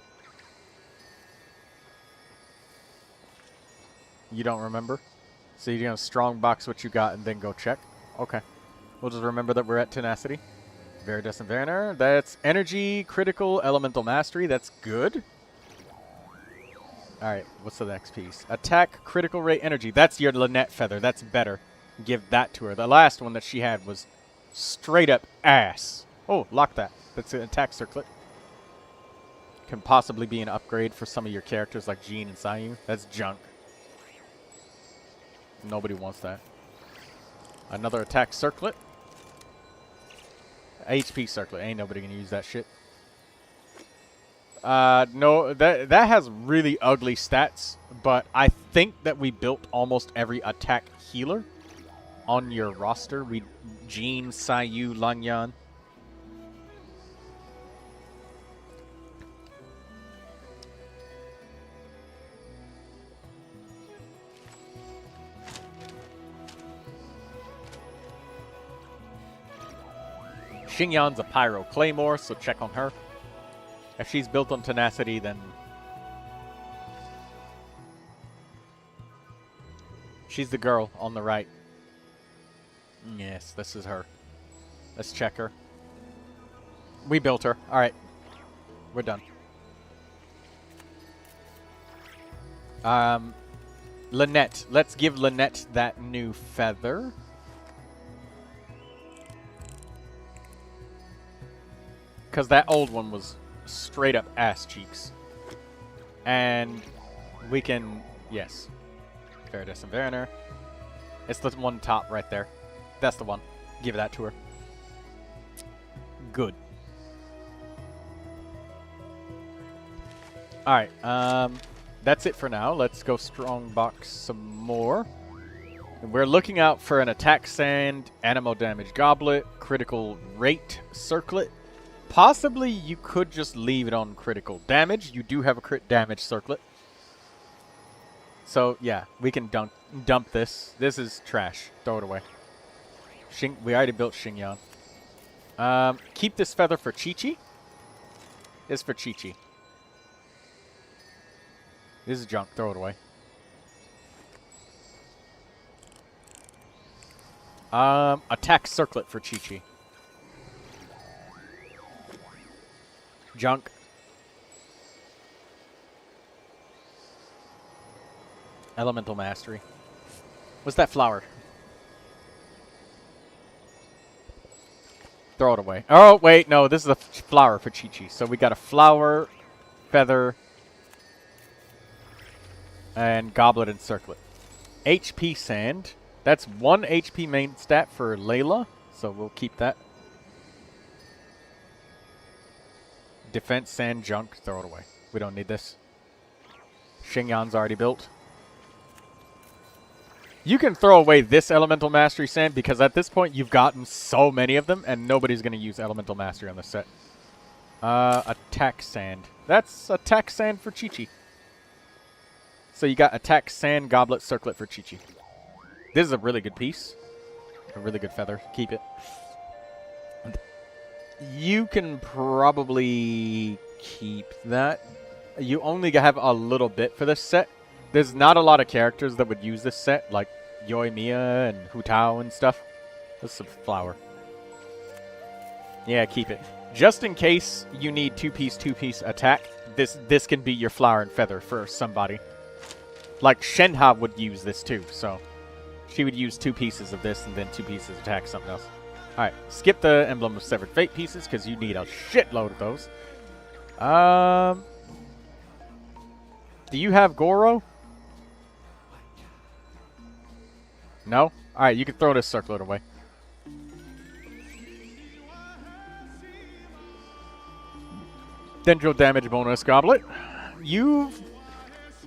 [SPEAKER 1] You don't remember? So you're going to strong box what you got and then go check? Okay. We'll just remember that we're at Tenacity. Veridescent Vanner. That's Energy, Critical, Elemental Mastery. That's good. Alright, what's the next piece? Attack, Critical Rate, Energy. That's your Lynette feather. That's better. Give that to her. The last one that she had was straight up ass. Oh, lock that. That's an attack circlet. Can possibly be an upgrade for some of your characters like Jean and Sayu. That's junk. Nobody wants that. Another attack circlet. HP circlet. Ain't nobody gonna use that shit. No, that has really ugly stats, but I think that we built almost every attack healer on your roster. Jean, Sayu, Lanyan. Xingyan's a Pyro Claymore, so check on her. If she's built on Tenacity, then she's the girl on the right. Yes, this is her. Let's check her. We built her. All right. We're done. Lynette. Let's give Lynette that new feather. Because that old one was straight up ass cheeks. And We can... Yes. Paradise and Variner. It's the one top right there. That's the one. Give that to her. Good. Alright, that's it for now. Let's go strongbox some more. And we're looking out for an attack sand, animal damage goblet, critical rate circlet. Possibly you could just leave it on critical damage. You do have a crit damage circlet. So, yeah, we can dump this. This is trash. Throw it away. We already built Xingyan. Keep this feather for Chi-Chi. This is for Chi-Chi. This is junk. Throw it away. Attack circlet for Chi-Chi. Junk. Elemental Mastery. What's that flower? Throw it away. Oh, wait, no, this is a flower for Chi-Chi. So we got a flower, feather, and goblet and circlet. HP sand. That's 1 HP main stat for Layla, so we'll keep that. Defense sand junk. Throw it away. We don't need this. Xingyan's already built. You can throw away this Elemental Mastery sand because at this point you've gotten so many of them and nobody's going to use Elemental Mastery on this set. Attack sand. That's attack sand for Chi-Chi. So you got attack sand, goblet, circlet for Chi-Chi. This is a really good piece. A really good feather. Keep it. You can probably keep that. You only have a little bit for this set. There's not a lot of characters that would use this set, like Yoimiya and Hu Tao and stuff. This is a flower. Yeah, keep it. Just in case you need two-piece attack, this can be your flower and feather for somebody. Like Shenha would use this too, so she would use 2 pieces of this and then 2 pieces attack something else. Alright, skip the Emblem of Severed Fate pieces because you need a shitload of those. Do you have Goro? No? Alright, you can throw this circlet away. Dendro damage bonus goblet. You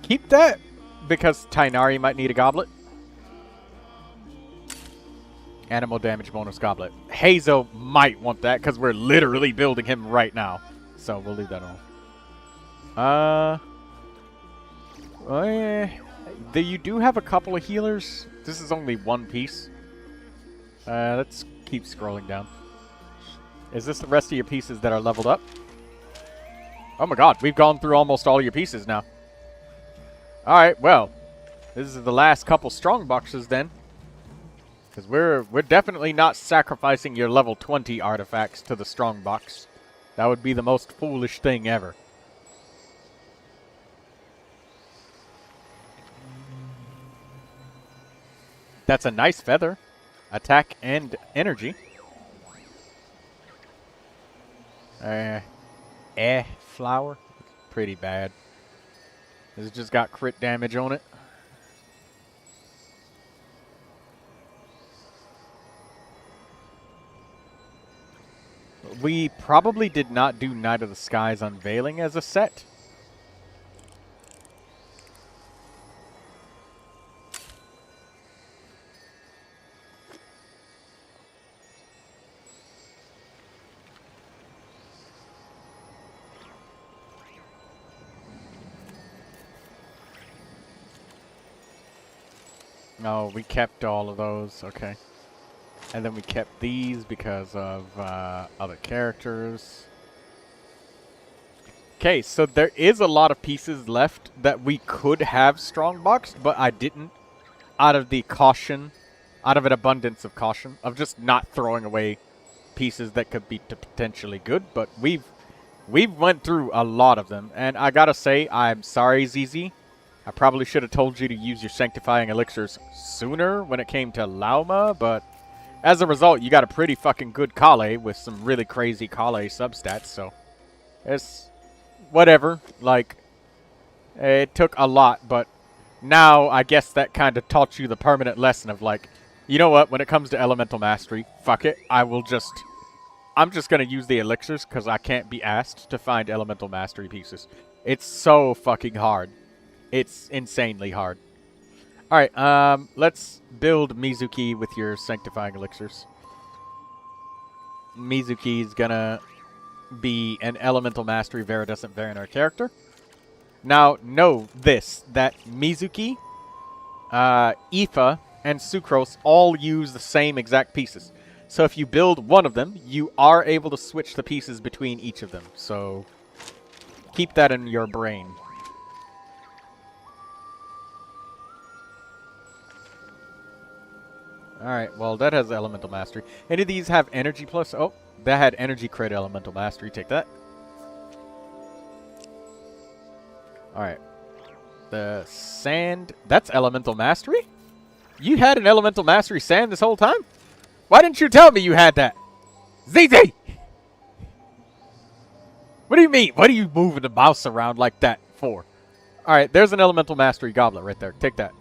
[SPEAKER 1] keep that because Tainari might need a goblet. Animal damage bonus goblet. Hazel might want that because we're literally building him right now. So we'll leave that on. You do have a couple of healers. This is only 1 piece. Let's keep scrolling down. Is this the rest of your pieces that are leveled up? Oh my god, we've gone through almost all your pieces now. Alright, well. This is the last couple strong boxes then. Because we're definitely not sacrificing your level 20 artifacts to the strong box. That would be the most foolish thing ever. That's a nice feather. Attack and energy. Flower. Pretty bad. It's just got crit damage on it. We probably did not do Night of the Skies Unveiling as a set. No, we kept all of those. Okay. And then we kept these because of other characters. Okay, so there is a lot of pieces left that we could have strongboxed, but I didn't. Out of the caution, out of an abundance of caution, of just not throwing away pieces that could be potentially good. But we've went through a lot of them, and I gotta say, I'm sorry, ZZ. I probably should have told you to use your sanctifying elixirs sooner when it came to Lauma, but as a result, you got a pretty fucking good Kale with some really crazy Kale substats, so it's whatever. Like, It took a lot, but now I guess that kind of taught you the permanent lesson of like, you know what, when it comes to elemental mastery, fuck it, I'm just going to use the elixirs because I can't be asked to find elemental mastery pieces. It's so fucking hard. It's insanely hard. Alright, let's build Mizuki with your sanctifying elixirs. Mizuki is gonna be an elemental mastery Viridescent Variner character. Now, know this, that Mizuki, Aoife, and Sucrose all use the same exact pieces. So if you build one of them, you are able to switch the pieces between each of them. So keep that in your brain. Alright, well, that has elemental mastery. Any of these have energy plus? Oh, that had energy crit elemental mastery. Take that. Alright. The sand. That's elemental mastery? You had an elemental mastery sand this whole time? Why didn't you tell me you had that? ZZ! What do you mean? What are you moving the mouse around like that for? Alright, there's an elemental mastery goblet right there. Take that.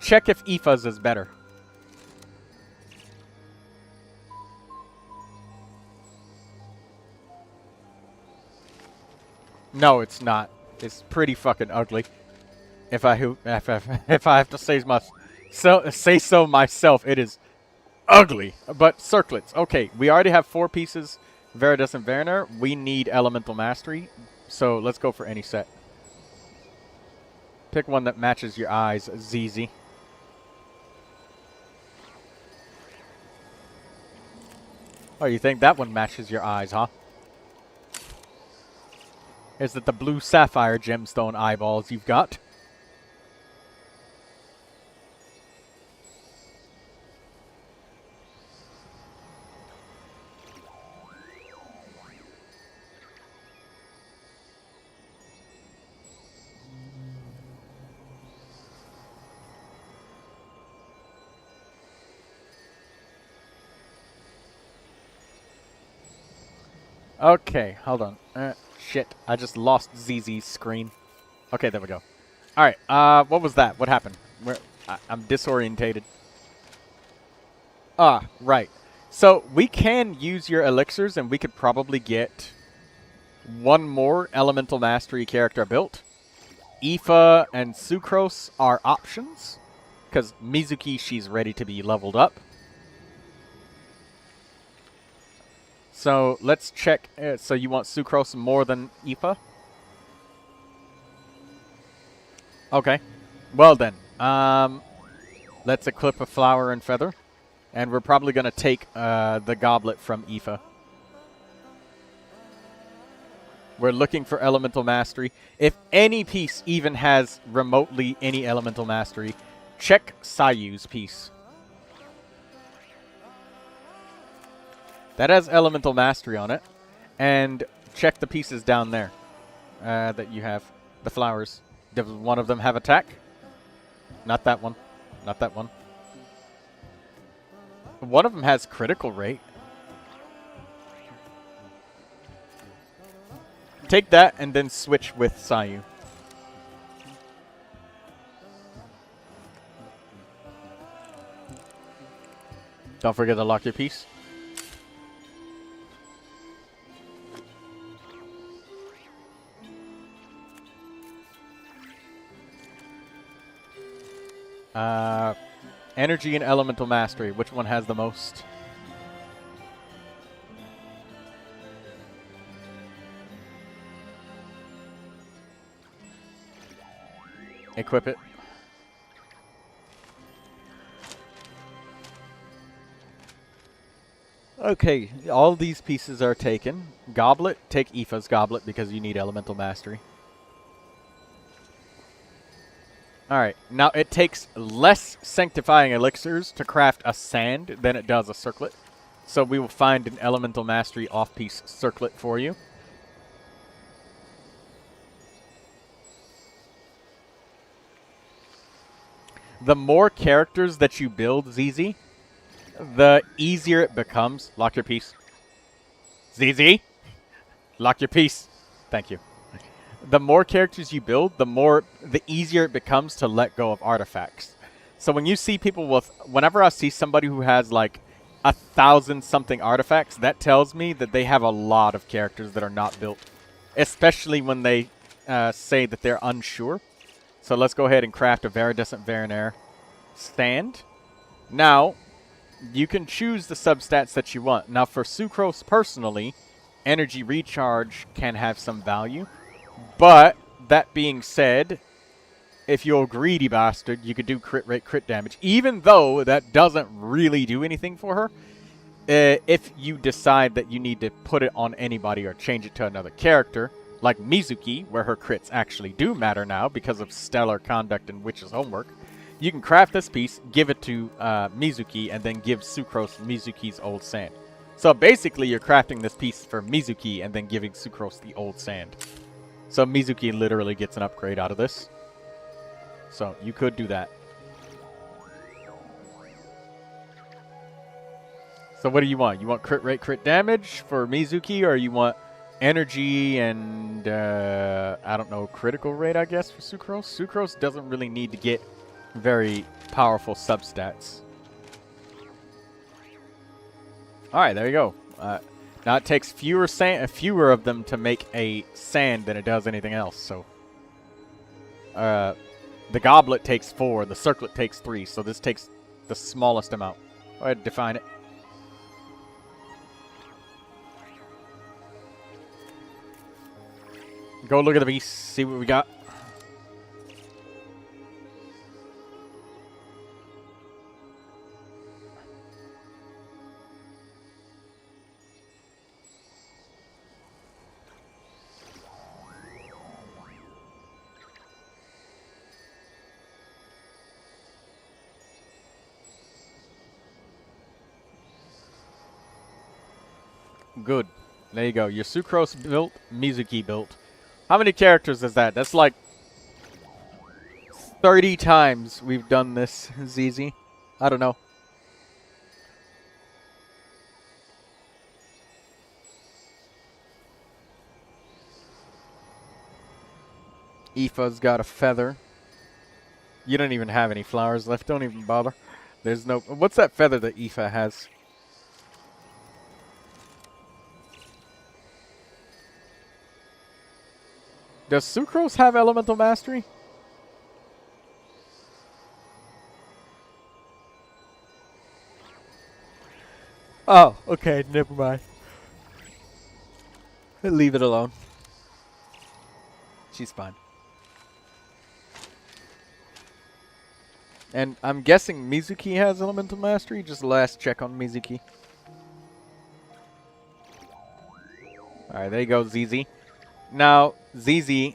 [SPEAKER 1] Check if Aoife's is better. No, it's not. It's pretty fucking ugly. If I have to say so myself, it is ugly. But circlets. Okay, we already have 4 pieces. Viridescent Variner. We need elemental mastery. So let's go for any set. Pick one that matches your eyes, ZZ. Oh, you think that one matches your eyes, huh? Is it the blue sapphire gemstone eyeballs you've got? Okay, hold on. Shit, I just lost ZZ's screen. Okay, there we go. Alright, what was that? What happened? I'm disorientated. Ah, right. So, we can use your elixirs, and we could probably get one more elemental mastery character built. Aoife and Sucrose are options, because Mizuki, she's ready to be leveled up. So, let's check. So, you want Sucrose more than Aoife? Okay. Well, then. Let's equip a flower and feather. And we're probably going to take the goblet from Aoife. We're looking for elemental mastery. If any piece even has remotely any elemental mastery, check Sayu's piece. That has elemental mastery on it. And check the pieces down there that you have. The flowers. Does one of them have attack? Not that one. Not that one. One of them has critical rate. Take that and then switch with Sayu. Don't forget to lock your piece. Energy and elemental mastery. Which one has the most? Equip it. Okay, all these pieces are taken. Goblet, take Aoife's goblet because you need elemental mastery. Alright, now it takes less sanctifying elixirs to craft a sand than it does a circlet. So we will find an elemental mastery off-piece circlet for you. The more characters that you build, ZZ, the easier it becomes. Lock your piece. ZZ? Lock your piece. Thank you. The more characters you build, the easier it becomes to let go of artifacts. So when you see people whenever I see somebody who has like 1,000 something artifacts, that tells me that they have a lot of characters that are not built. Especially when they say that they're unsure. So let's go ahead and craft a Viridescent Verinaire stand. Now, you can choose the substats that you want. Now for Sucrose personally, energy recharge can have some value. But, that being said, if you're a greedy bastard, you could do crit rate, crit damage. Even though that doesn't really do anything for her, if you decide that you need to put it on anybody or change it to another character, like Mizuki, where her crits actually do matter now because of stellar conduct and Witch's Homework, you can craft this piece, give it to Mizuki, and then give Sucrose Mizuki's old sand. So basically, you're crafting this piece for Mizuki and then giving Sucrose the old sand. So Mizuki literally gets an upgrade out of this. So you could do that. So what do you want? You want crit rate, crit damage for Mizuki, or you want energy and, I don't know, critical rate, I guess, for Sucrose? Sucrose doesn't really need to get very powerful substats. Alright, there you go. Now it takes fewer of them to make a sand than it does anything else, so. The goblet takes 4, the circlet takes 3, so this takes the smallest amount. Go ahead and define it. Go look at the beast, see what we got. Good. There you go. Your Sucrose built, Mizuki built. How many characters is that? That's like 30 times we've done this, ZZ. I don't know. Aoife's got a feather. You don't even have any flowers left. Don't even bother. There's no... What's that feather that Aoife has? Does Sucrose have Elemental Mastery? Oh, okay, never mind. Leave it alone. She's fine. And I'm guessing Mizuki has Elemental Mastery. Just last check on Mizuki. Alright, there you go, ZZ. Now, ZZ,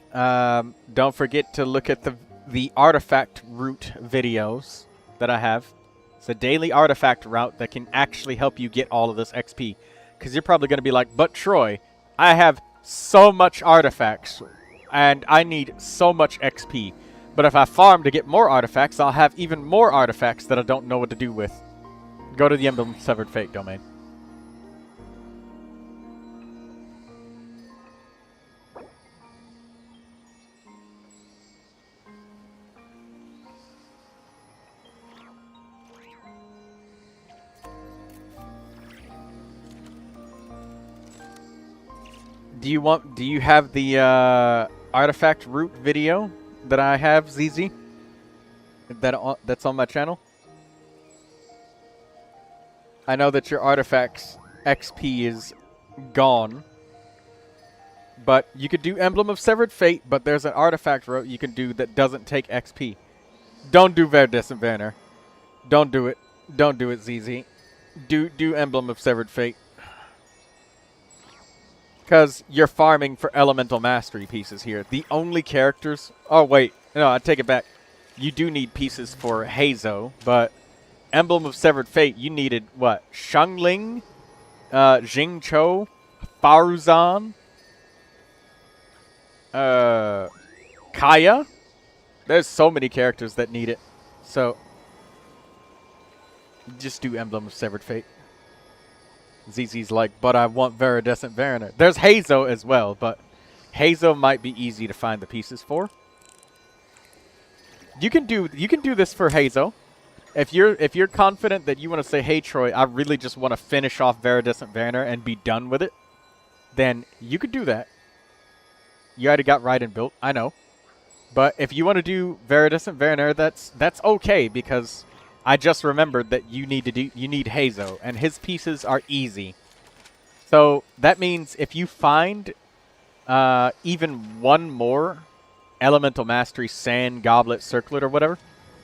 [SPEAKER 1] don't forget to look at the artifact route videos that I have. It's a daily artifact route that can actually help you get all of this XP. Because you're probably going to be like, but Troy, I have so much artifacts, and I need so much XP. But if I farm to get more artifacts, I'll have even more artifacts that I don't know what to do with. Go to the Emblem Severed Fate domain. Do you have the artifact route video that I have, ZZ? That's on my channel? I know that your artifacts XP is gone. But you could do Emblem of Severed Fate, but there's an artifact route you can do that doesn't take XP. Don't do Viridescent Verinaire. Don't do it. Don't do it, ZZ. Do Emblem of Severed Fate. Because you're farming for Elemental Mastery pieces here. The only characters... Oh, wait. No, I take it back. You do need pieces for Heizo, but Emblem of Severed Fate, you needed, what? Xiangling, Jingqiu, Faruzan, Kaya? There's so many characters that need it. So, just do Emblem of Severed Fate. ZZ's like, but I want Viridescent Mariner. There's Hazo as well, but Hazo might be easy to find the pieces for. You can do this for Hazo. If you're confident that you want to say, hey Troy, I really just want to finish off Viridescent Mariner and be done with it, then you could do that. You already got Raiden built, I know. But if you want to do Viridescent Mariner, that's okay, because I just remembered that you need Hazo, and his pieces are easy. So that means if you find even one more Elemental Mastery, Sand, Goblet, Circlet, or whatever,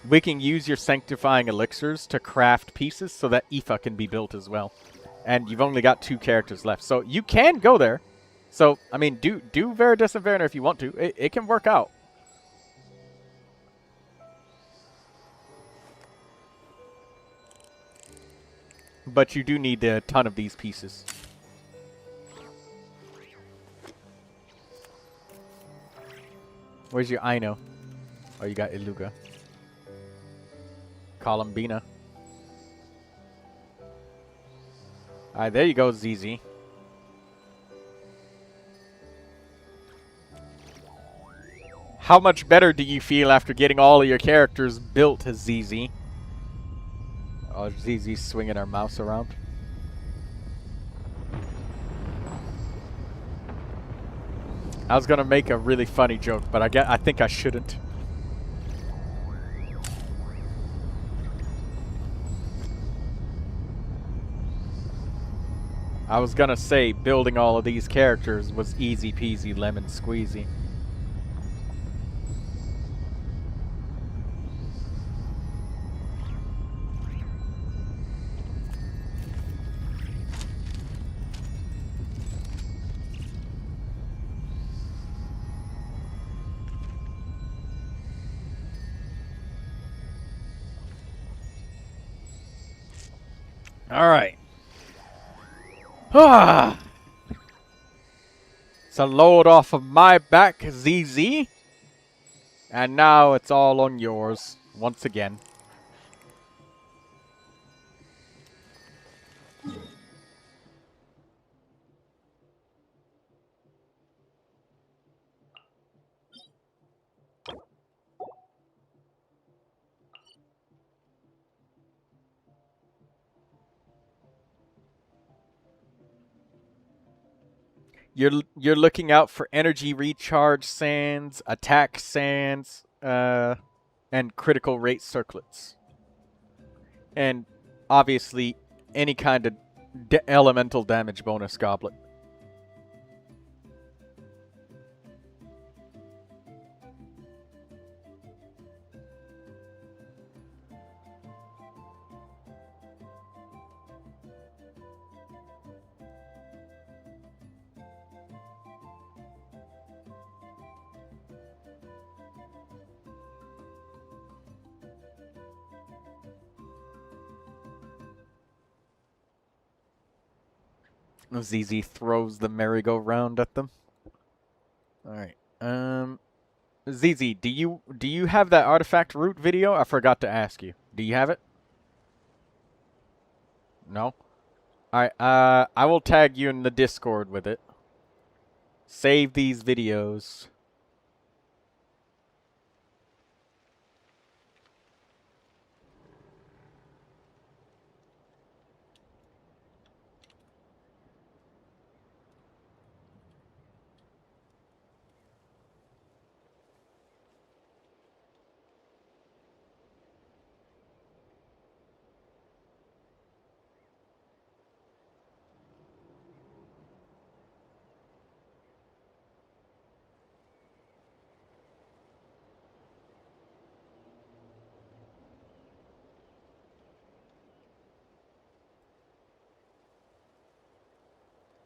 [SPEAKER 1] we can use your Sanctifying Elixirs to craft pieces so that Aoife can be built as well. And you've only got 2 characters left, so you can go there. So, I mean, do Viridescent Mariner if you want to. It can work out. But you do need a ton of these pieces. Where's your Aino? Oh, you got Iluga. Columbina. Alright, there you go, ZZ. How much better do you feel after getting all of your characters built, ZZ? Oh, ZZ's swinging our mouse around. I was gonna make a really funny joke, but I think I shouldn't. I was gonna say building all of these characters was easy peasy lemon squeezy. All right. Ah. It's a load off of my back, ZZ. And now it's all on yours once again. You're looking out for energy recharge sands, attack sands, and critical rate circlets. And obviously any kind of elemental damage bonus goblet. ZZ throws the merry-go-round at them. Alright. ZZ, do you have that artifact route video? I forgot to ask you. Do you have it? No? Alright, I will tag you in the Discord with it. Save these videos.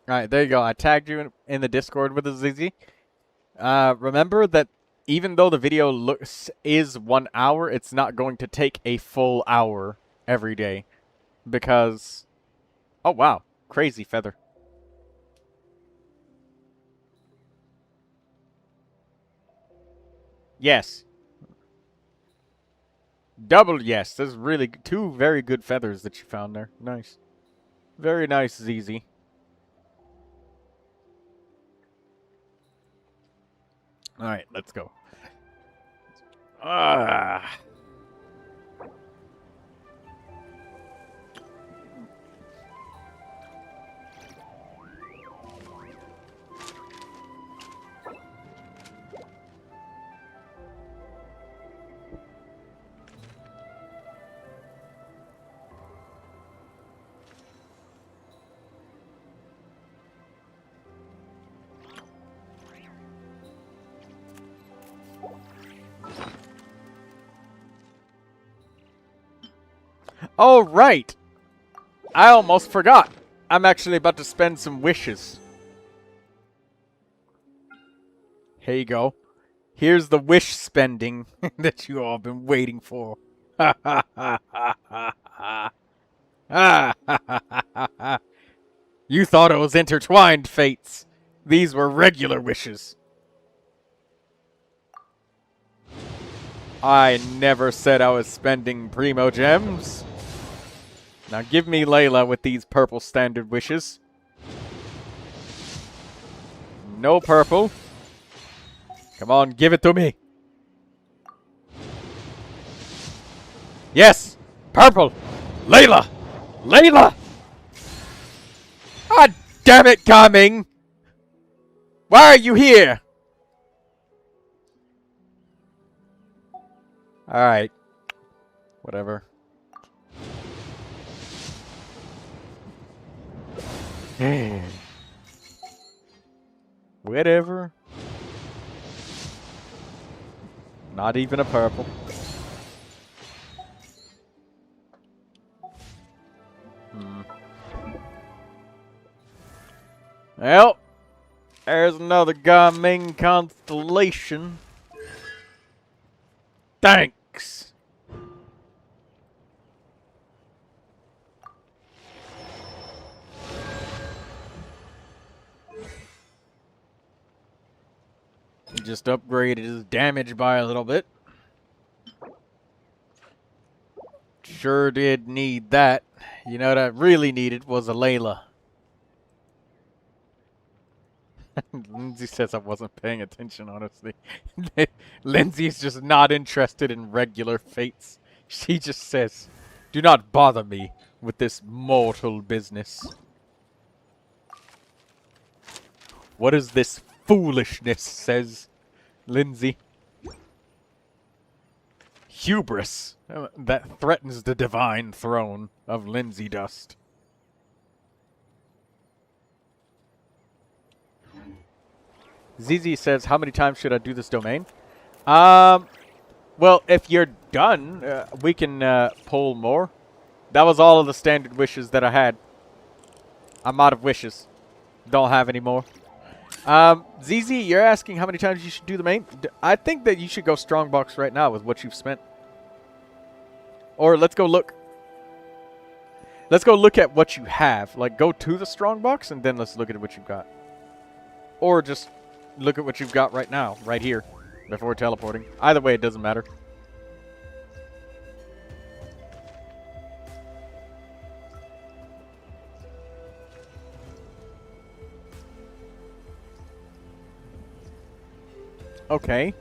[SPEAKER 1] Alright, there you go. I tagged you in the Discord with the ZZ. Remember that even though the video is 1 hour, it's not going to take a full hour every day. Because... Oh, wow. Crazy feather. Yes. Double yes. There's really 2 very good feathers that you found there. Nice. Very nice, ZZ. Alright, let's go. Ah. Oh, right! I almost forgot. I'm actually about to spend some wishes. Here you go. Here's the wish spending that you all been waiting for. Ha ha ha ha ha ha. Ah, ha, ha, ha, ha, ha. You thought it was intertwined fates. These were regular wishes. I never said I was spending Primogems. Now give me Layla with these purple standard wishes. No purple. Come on, give it to me. Yes! Purple! Layla! Layla! God damn it, Coming! Why are you here? Alright. Whatever. Whatever. Not even a purple. Well, there's another Gaming constellation. Thanks. Just upgraded his damage by a little bit. Sure did need that. You know what I really needed was a Layla. Lindsay says I wasn't paying attention, honestly. Lindsay's just not interested in regular fates. She just says, do not bother me with this mortal business. What is this foolishness, says Lindsay. Hubris that threatens the divine throne of Lindsay Dust. ZZ says, how many times should I do this domain? Well, if you're done, we can pull more. That was all of the standard wishes that I had. I'm out of wishes. Don't have any more. ZZ, you're asking how many times you should do the main? I think that you should go strongbox right now with what you've spent. Or let's go look. Let's go look at what you have. Like, go to the strongbox and then let's look at what you've got. Or just look at what you've got right now, right here, before teleporting. Either way, it doesn't matter. Okay.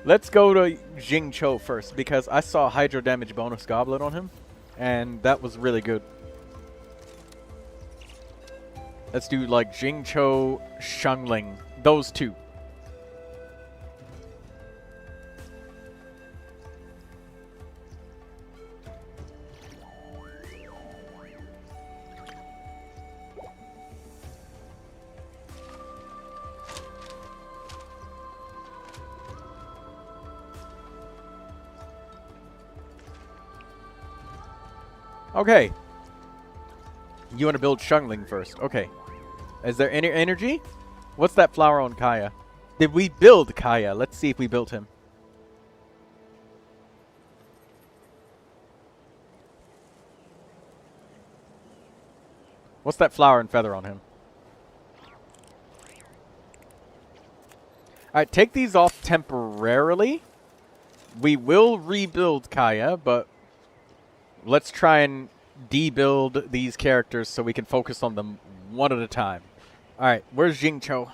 [SPEAKER 1] Let's go to Jingcho first, because I saw Hydro Damage bonus Goblet on him, and that was really good. Let's do, like, Jingcho, Shangling. Those two. Okay. You want to build Shungling first. Okay. Is there any energy? What's that flower on Kaya? Did we build Kaya? Let's see if we built him. What's that flower and feather on him? Alright, take these off temporarily. We will rebuild Kaya, but let's try and debuild these characters so we can focus on them one at a time. All right, where's Jingcho?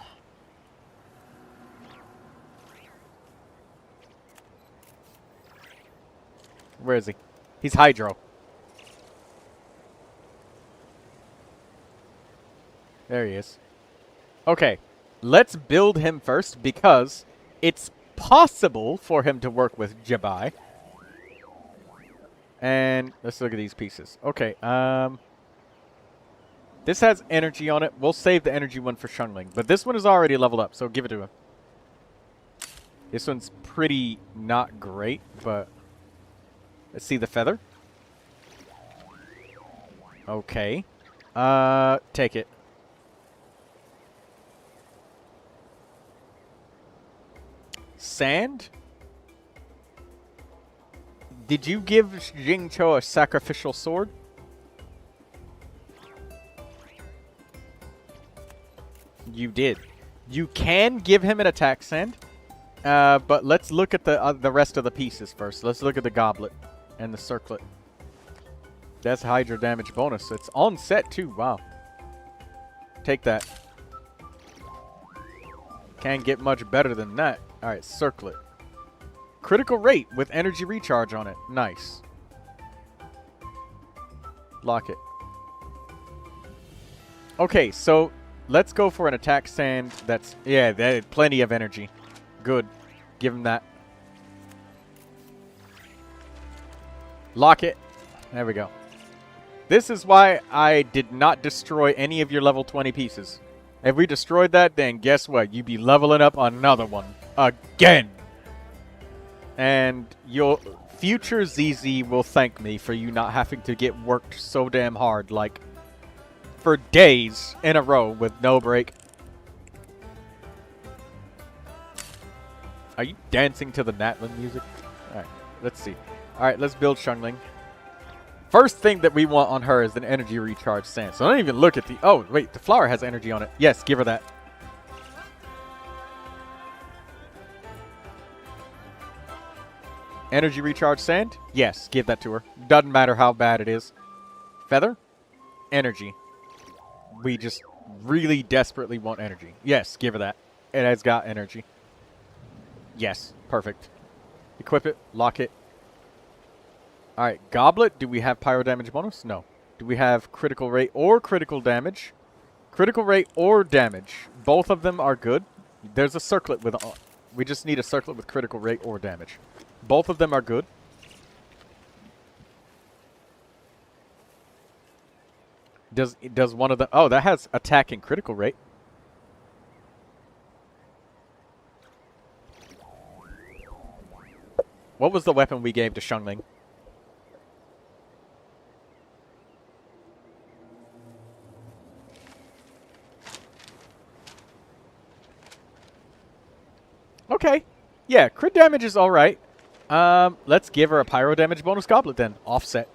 [SPEAKER 1] Where is he? He's Hydro. There he is. Okay, let's build him first because it's possible for him to work with Jabai. And let's look at these pieces. Okay, this has energy on it. We'll save the energy one for Xiangling. But this one is already leveled up, so give it to him. This one's pretty not great, but let's see the feather. Okay. Take it. Sand? Did you give Jingcho a sacrificial sword? You did. You can give him an attack sand, but let's look at the rest of the pieces first. Let's look at the goblet and the circlet. That's Hydra damage bonus. It's on set too. Wow. Take that. Can't get much better than that. All right, circlet. Critical rate with energy recharge on it. Nice. Lock it. Okay, so let's go for an attack sand that's... Yeah, that had plenty of energy. Good. Give him that. Lock it. There we go. This is why I did not destroy any of your level 20 pieces. If we destroyed that, then guess what? You'd be leveling up another one. Again! And your future ZZ will thank me for you not having to get worked so damn hard, like, for days in a row with no break. Are you dancing to the Natlan music? Alright, let's see. Alright, let's build Xiangling. First thing that we want on her is an energy recharge sand. So don't even look at the... Oh, wait, the flower has energy on it. Yes, give her that. Energy recharge sand? Yes, give that to her. Doesn't matter how bad it is. Feather? Energy. We just really desperately want energy. Yes, give her that. It has got energy. Yes, perfect. Equip it, lock it. Alright, goblet. Do we have pyro damage bonus? No. Do we have critical rate or critical damage? Critical rate or damage. Both of them are good. There's a circlet with... we just need a circlet with critical rate or damage. Both of them are good. Does one of the... Oh, that has attack and critical rate. What was the weapon we gave to Xiangling? Okay. Yeah, crit damage is alright. Let's give her a pyro damage bonus goblet then. Offset.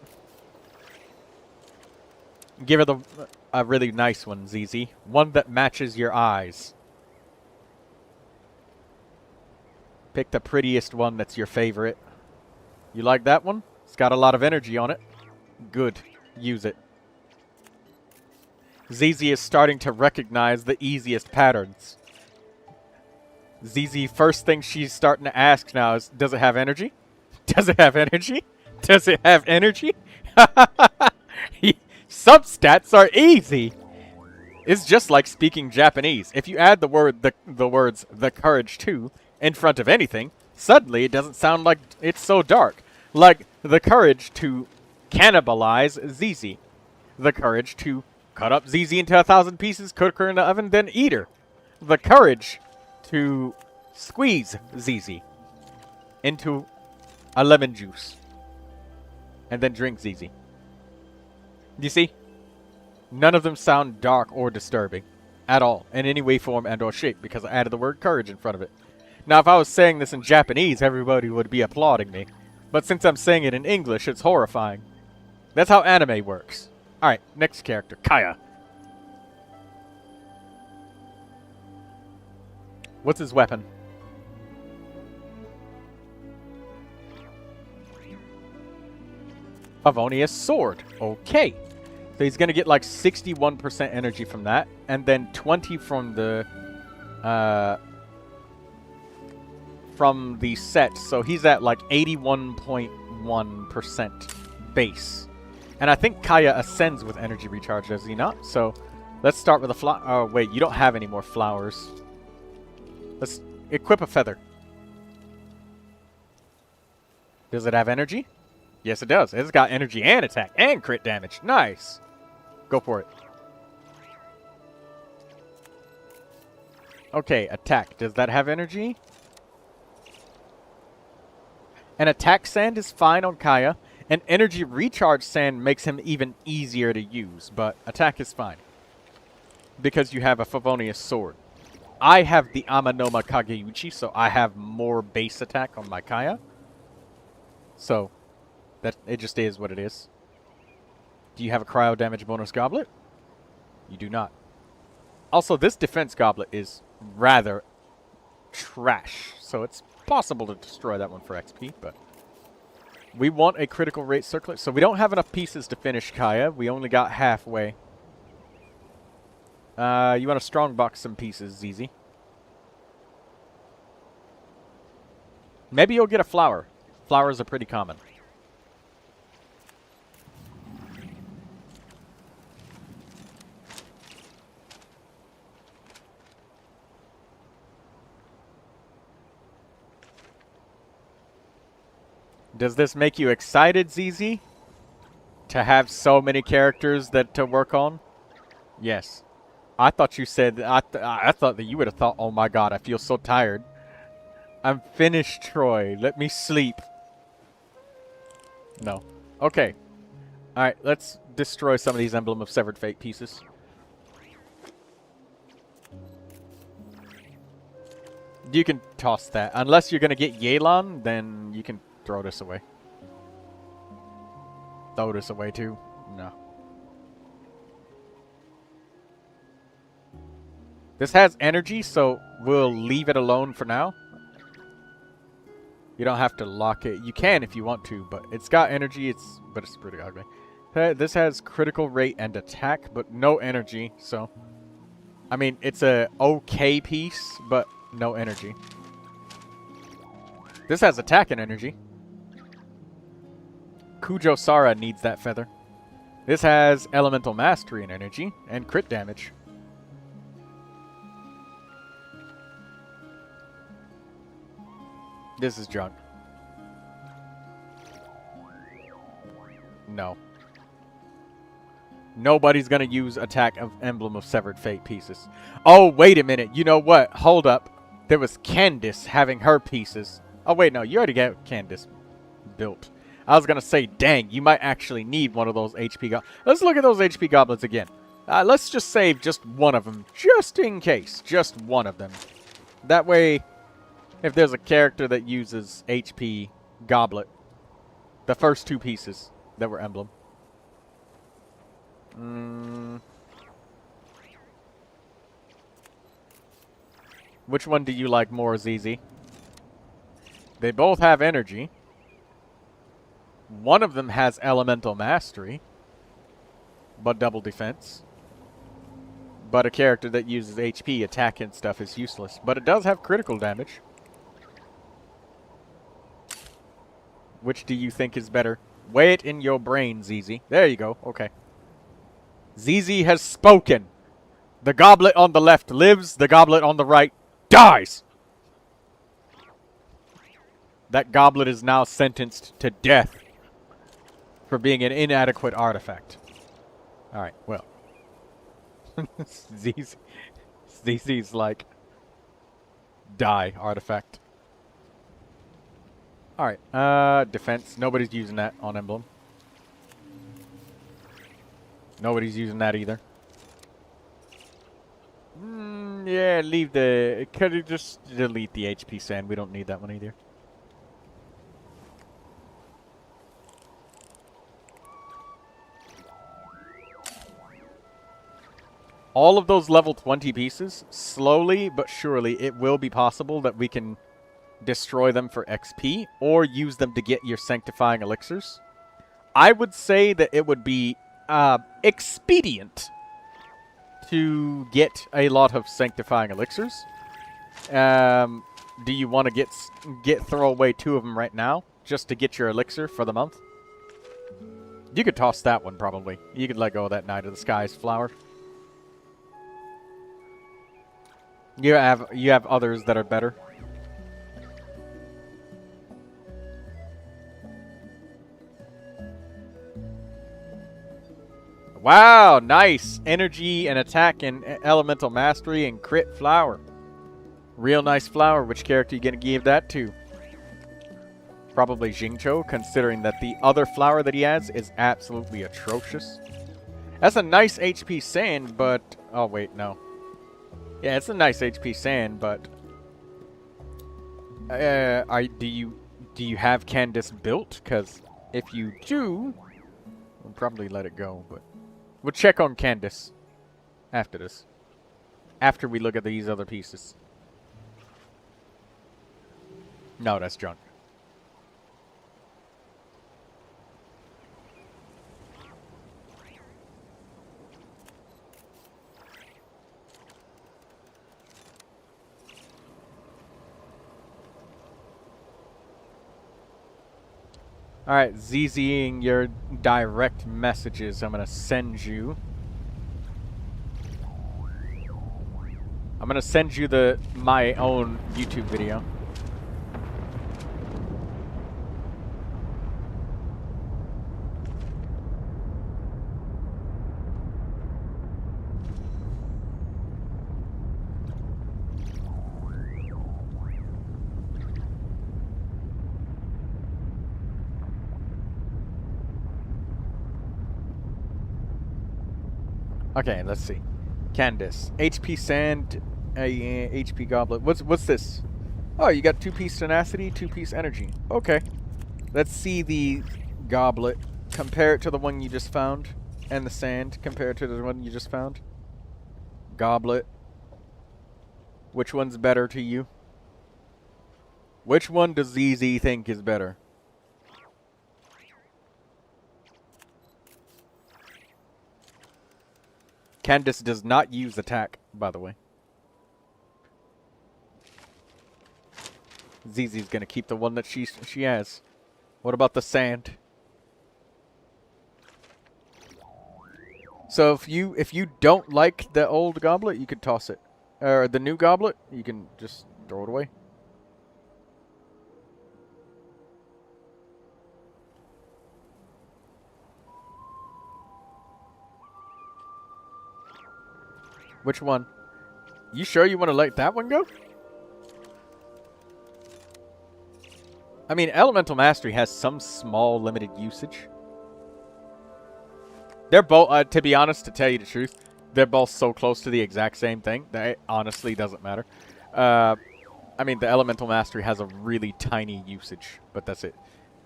[SPEAKER 1] Give her a really nice one, ZZ. One that matches your eyes. Pick the prettiest one that's your favorite. You like that one? It's got a lot of energy on it. Good. Use it. ZZ is starting to recognize the easiest patterns. ZZ, first thing she's starting to ask now is, does it have energy? Does it have energy? Does it have energy? Substats are easy. It's just like speaking Japanese. If you add the words the courage to in front of anything, suddenly it doesn't sound like it's so dark. Like the courage to cannibalize ZZ. The courage to cut up ZZ into 1,000 pieces, cook her in the oven, then eat her. The courage to squeeze ZZ into a lemon juice and then drink ZZ. You see? None of them sound dark or disturbing at all in any way, form, and or shape because I added the word courage in front of it. Now, if I was saying this in Japanese, everybody would be applauding me. But since I'm saying it in English, it's horrifying. That's how anime works. Alright, next character, Kaya. What's his weapon? Favonius Sword. Okay. So he's going to get like 61% energy from that. And then 20 from the set. So he's at like 81.1% base. And I think Kaya ascends with energy recharge, does he not? So let's start with a flower. Oh, wait, you don't have any more flowers. Let's equip a feather. Does it have energy? Yes, it does. It's got energy and attack and crit damage. Nice. Go for it. Okay, attack. Does that have energy? An attack sand is fine on Kaya. An energy recharge sand makes him even easier to use, but attack is fine. Because you have a Favonius Sword. I have the Amanoma Kageuchi, so I have more base attack on my Kaya. So, that it just is what it is. Do you have a cryo damage bonus goblet? You do not. Also, this defense goblet is rather trash, so it's possible to destroy that one for XP, but we want a critical rate circlet, so we don't have enough pieces to finish Kaya. We only got halfway. You want to strongbox some pieces, ZZ. Maybe you'll get a flower. Flowers are pretty common. Does this make you excited, ZZ? To have so many characters to work on? Yes. I thought you said... I thought that you would have thought, oh my god, I feel so tired. I'm finished, Troy. Let me sleep. No. Okay. Alright, let's destroy some of these Emblem of Severed Fate pieces. You can toss that. Unless you're going to get Yelan, then you can throw this away. Throw this away too? No. This has energy, so we'll leave it alone for now. You don't have to lock it. You can if you want to, but it's got energy, but it's pretty ugly. This has critical rate and attack, but no energy, so... I mean, it's a okay piece, but no energy. This has attack and energy. Kujo Sara needs that feather. This has elemental mastery and energy, and crit damage. This is junk. No. Nobody's gonna use attack of Emblem of Severed Fate pieces. Oh, wait a minute. You know what? Hold up. There was Candice having her pieces. Oh, wait, no. You already got Candice built. I was gonna say, dang, you might actually need one of those HP goblets. Let's look at those HP goblets again. Let's just save just one of them. Just in case. Just one of them. That way... If there's a character that uses HP goblet, the first two pieces that were emblem. Which one do you like more, ZZ? They both have energy. One of them has elemental mastery, but double defense. But a character that uses HP, attack and stuff is useless. But it does have critical damage. Which do you think is better? Weigh it in your brain, ZZ. There you go. Okay. ZZ has spoken. The goblet on the left lives. The goblet on the right dies. That goblet is now sentenced to death for being an inadequate artifact. Alright, well. ZZ's like... Die, artifact. Alright, defense. Nobody's using that on emblem. Nobody's using that either. Yeah, leave the... Could you just delete the HP sand? We don't need that one either. All of those level 20 pieces, slowly but surely, it will be possible that we can destroy them for XP or use them to get your sanctifying elixirs. I would say that it would be expedient to get a lot of sanctifying elixirs. Do you want to throw away 2 of them right now just to get your elixir for the month? You could toss that one probably. You could let go of that Knight of the Skies flower. You have others that are better. Wow, nice. Energy and attack and elemental mastery and crit flower. Real nice flower. Which character are you going to give that to? Probably Xingqiu, considering that the other flower that he has is absolutely atrocious. That's a nice HP sand, but... Oh, wait, no. Yeah, it's a nice HP sand, but... do you have Candace built? Because if you do, we'll probably let it go, but... We'll check on Candace after this. After we look at these other pieces. No, that's junk. Alright, ZZing your direct messages. I'm gonna send you. I'm gonna send you my own YouTube video. Okay, let's see. Candace. HP Sand, HP Goblet. What's this? Oh, you got 2-piece Tenacity, 2-piece Energy. Okay. Let's see the Goblet. Compare it to the one you just found. And the Sand. Compare it to the one you just found. Goblet. Which one's better to you? Which one does ZZ think is better? Candace does not use attack, by the way. ZZ's gonna keep the one that she has. What about the Sand? So if you don't like the old goblet, you could toss it. Or the new goblet, you can just throw it away. Which one? You sure you want to let that one go? I mean, Elemental Mastery has some small limited usage. They're both, to be honest, to tell you the truth, they're both so close to the exact same thing that it honestly doesn't matter. I mean, the Elemental Mastery has a really tiny usage, but that's it.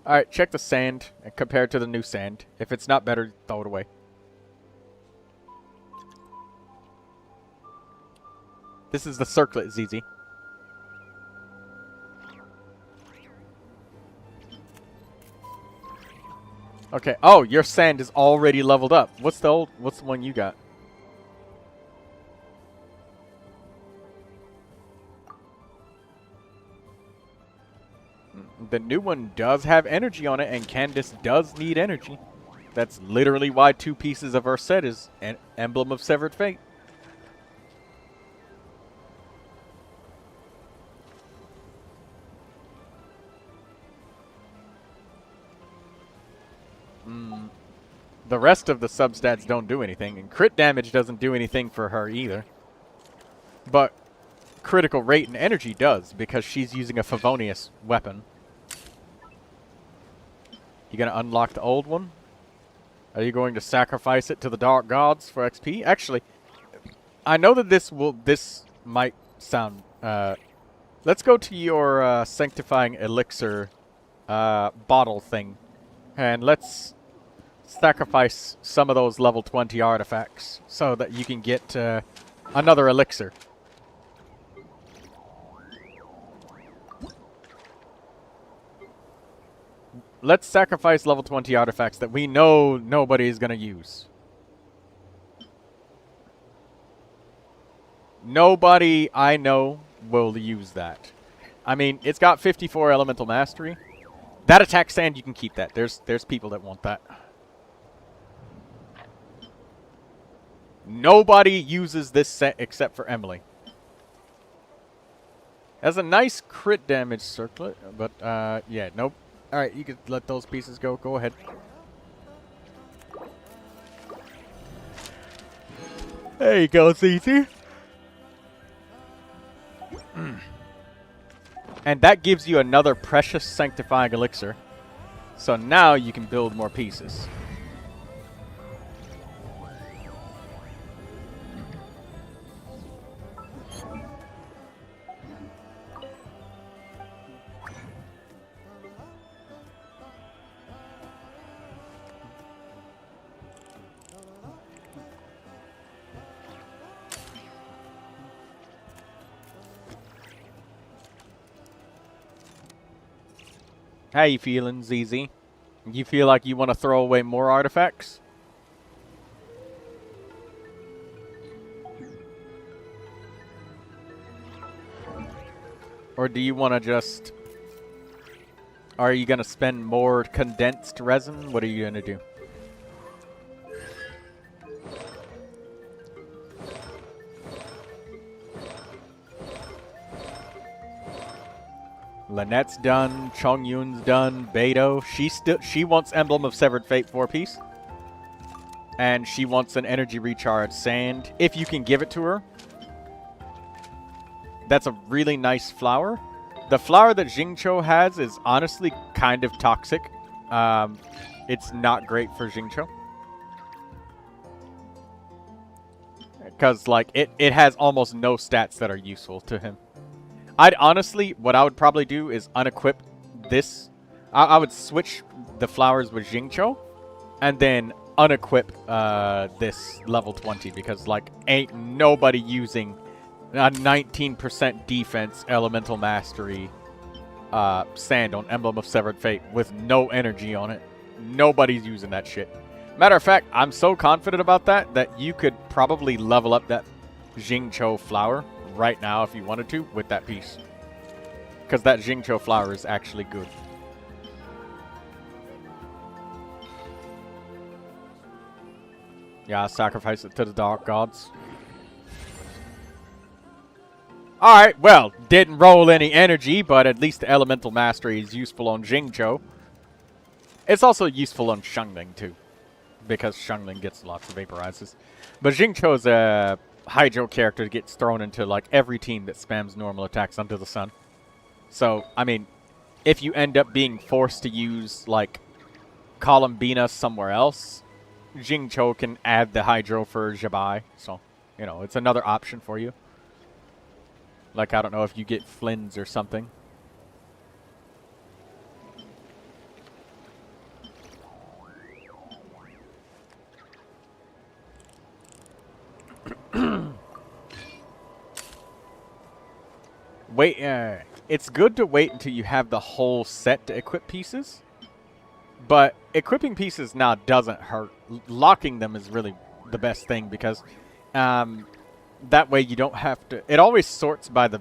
[SPEAKER 1] Alright, check the Sand and compare it to the new Sand. If it's not better, throw it away. This is the Circlet, ZZ. Okay. Oh, your Sand is already leveled up. What's the one you got? The new one does have energy on it, and Candace does need energy. That's literally why 2 pieces of her set is an Emblem of Severed Fate. The rest of the substats don't do anything, and crit damage doesn't do anything for her either. But critical rate and energy does, because she's using a Favonius weapon. You gonna unlock the old one? Are you going to sacrifice it to the Dark Gods for XP? Actually, I know that this might sound... let's go to your Sanctifying Elixir bottle thing, and let's sacrifice some of those level 20 artifacts so that you can get another elixir. let's sacrifice level 20 artifacts that we know nobody's gonna use. Nobody I know will use that. I mean, it's got 54 elemental mastery. That attack sand, you can keep that. There's people that want that. Nobody uses this set except for Emily. Has a nice crit damage circlet, but yeah, nope. Alright, you can let those pieces go. Go ahead. There you go, Cece. And that gives you another precious sanctifying elixir. So now you can build more pieces. How you feeling, ZZ? You feel like you want to throw away more artifacts? Or do you want to just... Are you going to spend more condensed resin? What are you going to do? Lynette's done. Chongyun's done. Beidou. She wants Emblem of Severed Fate 4-piece. And she wants an energy recharge sand. If you can give it to her. That's a really nice flower. The flower that Xingqiu has is honestly kind of toxic. It's not great for Xingqiu. Because, like, it has almost no stats that are useful to him. I'd honestly, what I would probably do is unequip this. I would switch the flowers with Xingqiu and then unequip this level 20 because, like, ain't nobody using a 19% defense elemental mastery sand on Emblem of Severed Fate with no energy on it. Nobody's using that shit. Matter of fact, I'm so confident about that you could probably level up that Xingqiu flower right now if you wanted to with that piece. Because that Xingqiu flower is actually good. Yeah, I'll sacrifice it to the dark gods. Alright, well, didn't roll any energy, but at least the elemental mastery is useful on Xingqiu. It's also useful on Xiangling too. Because Xiangling gets lots of vaporizes. But Xingqiu is a Hydro character that gets thrown into like every team that spams normal attacks under the sun. So, I mean, if you end up being forced to use like Columbina somewhere else, Xingqiu can add the Hydro for Jabai. So, you know, it's another option for you. Like, I don't know if you get Flynn's or something. Wait, it's good to wait until you have the whole set to equip pieces. But equipping pieces now doesn't hurt. Locking them is really the best thing because that way you don't have to... It always sorts by the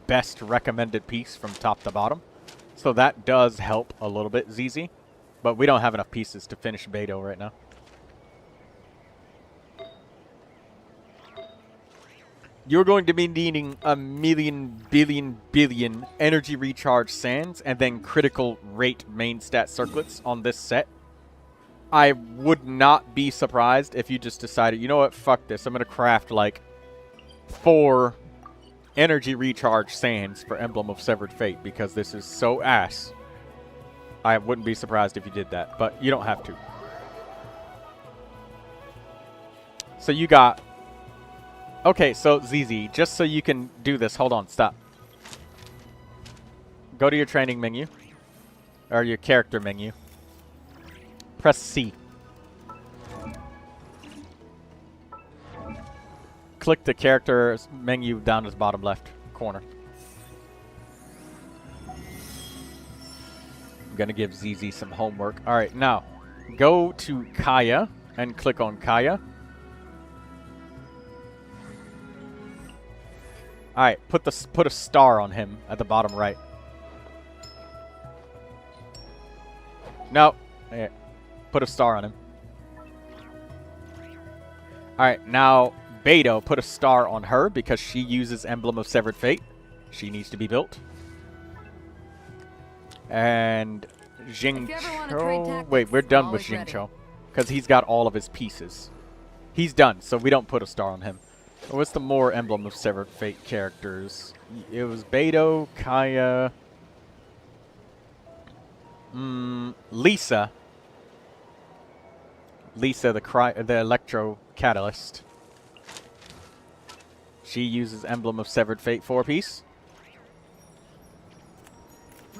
[SPEAKER 1] best recommended piece from top to bottom. So that does help a little bit, ZZ. But we don't have enough pieces to finish Beidou right now. You're going to be needing a billion energy recharge sands and then critical rate main stat circlets on this set. I would not be surprised if you just decided, you know what, fuck this. I'm going to craft like 4 energy recharge sands for Emblem of Severed Fate because this is so ass. I wouldn't be surprised if you did that, but you don't have to. So you got... Okay, so ZZ, just so you can do this, hold on, stop. Go to your training menu, or your character menu. Press C. Click the character menu down to the bottom left corner. gonna give ZZ some homework. Alright, now, go to Kaya and click on Kaya. Alright, put a star on him at the bottom right. No. Yeah, put a star on him. Alright, now Beto, put a star on her because she uses Emblem of Severed Fate. She needs to be built. And Jingcho... Wait, we're done with Jingcho. Because he's got all of his pieces. He's done, so we don't put a star on him. What's the more Emblem of Severed Fate characters? It was Beto, Kaya... Lisa. Lisa, the Electro Catalyst. She uses Emblem of Severed Fate 4-piece.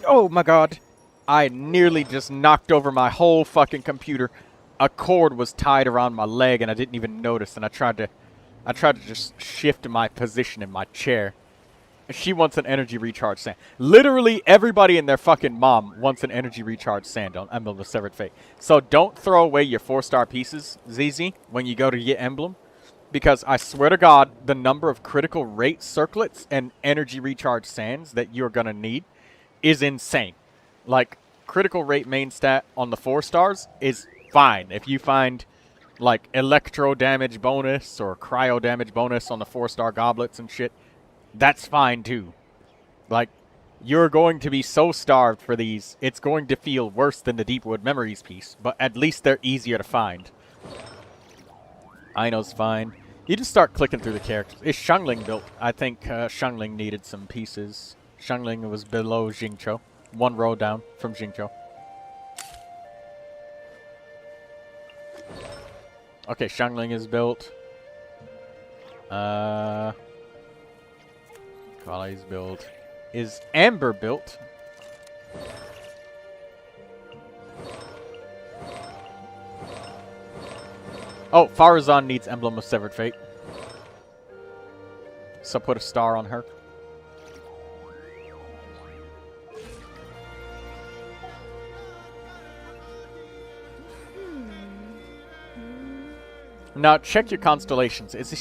[SPEAKER 1] Oh my god. I nearly just knocked over my whole fucking computer. A cord was tied around my leg and I didn't even notice, and I tried to just shift my position in my chair. She wants an energy recharge sand. Literally everybody and their fucking mom wants an energy recharge sand on Emblem of Severed Fate. So don't throw away your 4-star pieces, ZZ, when you go to get Emblem. Because I swear to God, the number of critical rate circlets and energy recharge sands that you're going to need is insane. Like, critical rate main stat on the 4 stars is fine. If you find, like, electro damage bonus or cryo damage bonus on the 4-star goblets and shit, that's fine too. Like, you're going to be so starved for these, it's going to feel worse than the Deepwood Memories piece, but at least they're easier to find. Aino's fine. You just start clicking through the characters. Is Xiangling built? I think Xiangling needed some pieces. Xiangling was below Jingcho. 1 row down from Jingcho. Okay, Xiangling is built. Kali's built. Is Amber built? Oh, Farazan needs Emblem of Severed Fate. So put a star on her. Now check your constellations. Is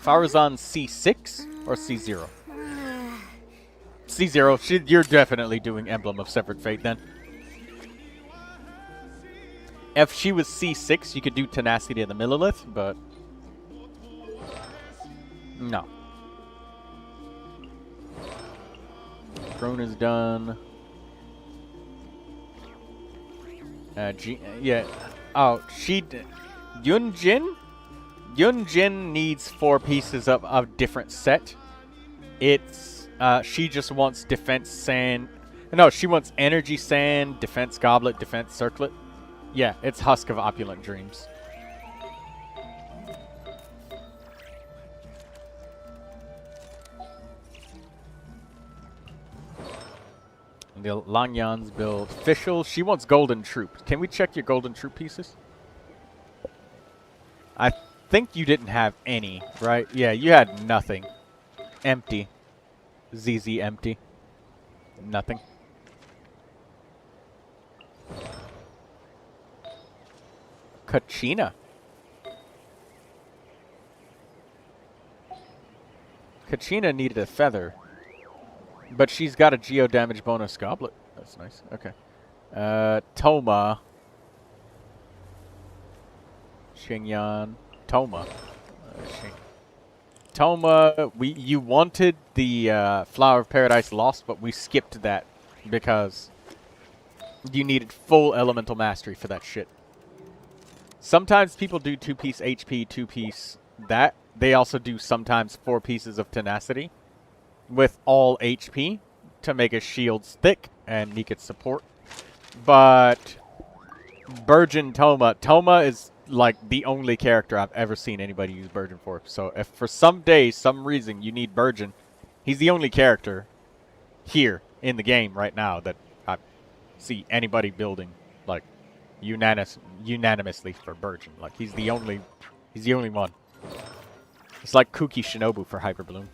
[SPEAKER 1] Farazan C6 or C0? C0. You're definitely doing Emblem of Severed Fate then. If she was C6, you could do Tenacity of the Millilith, but no. Throne is done. Yeah. Oh, Yunjin? Yunjin needs 4 pieces of different set. It's, she just wants defense sand. No, she wants energy sand, defense goblet, defense circlet. Yeah, it's Husk of Opulent Dreams. The Langyan's build. Fischl, she wants Golden Troop. Can we check your Golden Troop pieces? I think you didn't have any, right? Yeah, you had nothing. Empty. ZZ empty. Nothing. Kachina. Kachina needed a feather. But she's got a geo damage bonus goblet. That's nice. Okay. Toma. Xingyan. Toma. Toma, you wanted the Flower of Paradise Lost, but we skipped that because you needed full elemental mastery for that shit. Sometimes people do 2-piece HP, 2-piece that. They also do sometimes 4 pieces of tenacity with all HP to make his shields thick and he could support. But Burgeon Toma is like the only character I've ever seen anybody use Burgeon for. So if for some day, some reason you need Burgeon, he's the only character here in the game right now that I see anybody building like unanimously for Burgeon. Like he's the only one. It's like Kuki Shinobu for Hyper Bloom.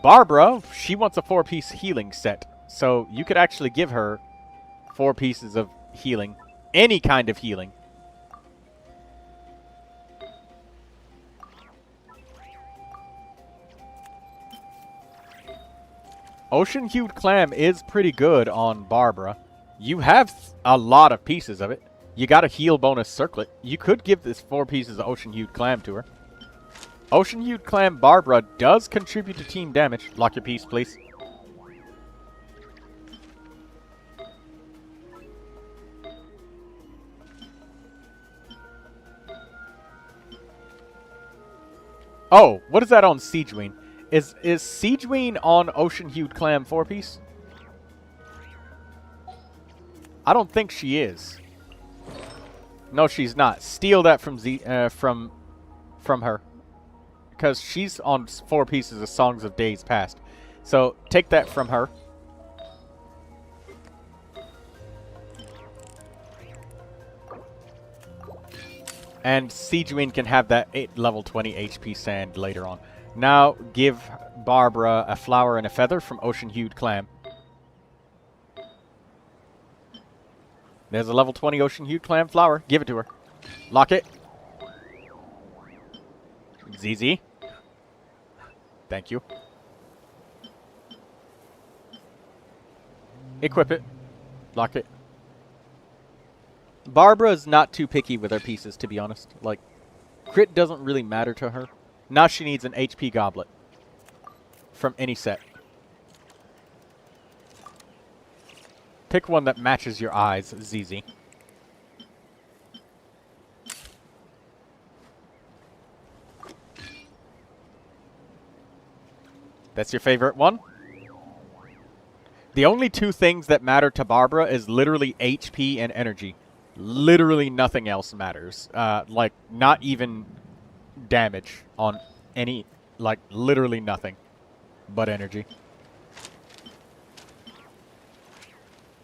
[SPEAKER 1] Barbara, she wants a 4-piece healing set. So you could actually give her 4 pieces of healing. Any kind of healing. Ocean-hued clam is pretty good on Barbara. You have a lot of pieces of it. You got a heal bonus circlet. You could give this 4 pieces of ocean-hued clam to her. Ocean-hued clam Barbara does contribute to team damage. Lock your piece, please. Oh, what is that on Siegeween? Is Siegeween on Ocean-hued clam 4-piece? I don't think she is. No, she's not. Steal that from from her, because she's on 4 pieces of Songs of Days Past. So take that from her. And Siegeween can have that level 20 HP sand later on. Now give Barbara a flower and a feather from Ocean-hued clam. There's a level 20 Ocean-hued clam flower. Give it to her. Lock it. ZZ. Thank you. Equip it. Lock it. Barbara is not too picky with her pieces, to be honest. Like, crit doesn't really matter to her. Now she needs an HP goblet from any set. Pick one that matches your eyes, ZZ. That's your favorite one? The only 2 things that matter to Barbara is literally HP and energy. Literally nothing else matters. Like, not even damage on any, like, literally nothing but energy.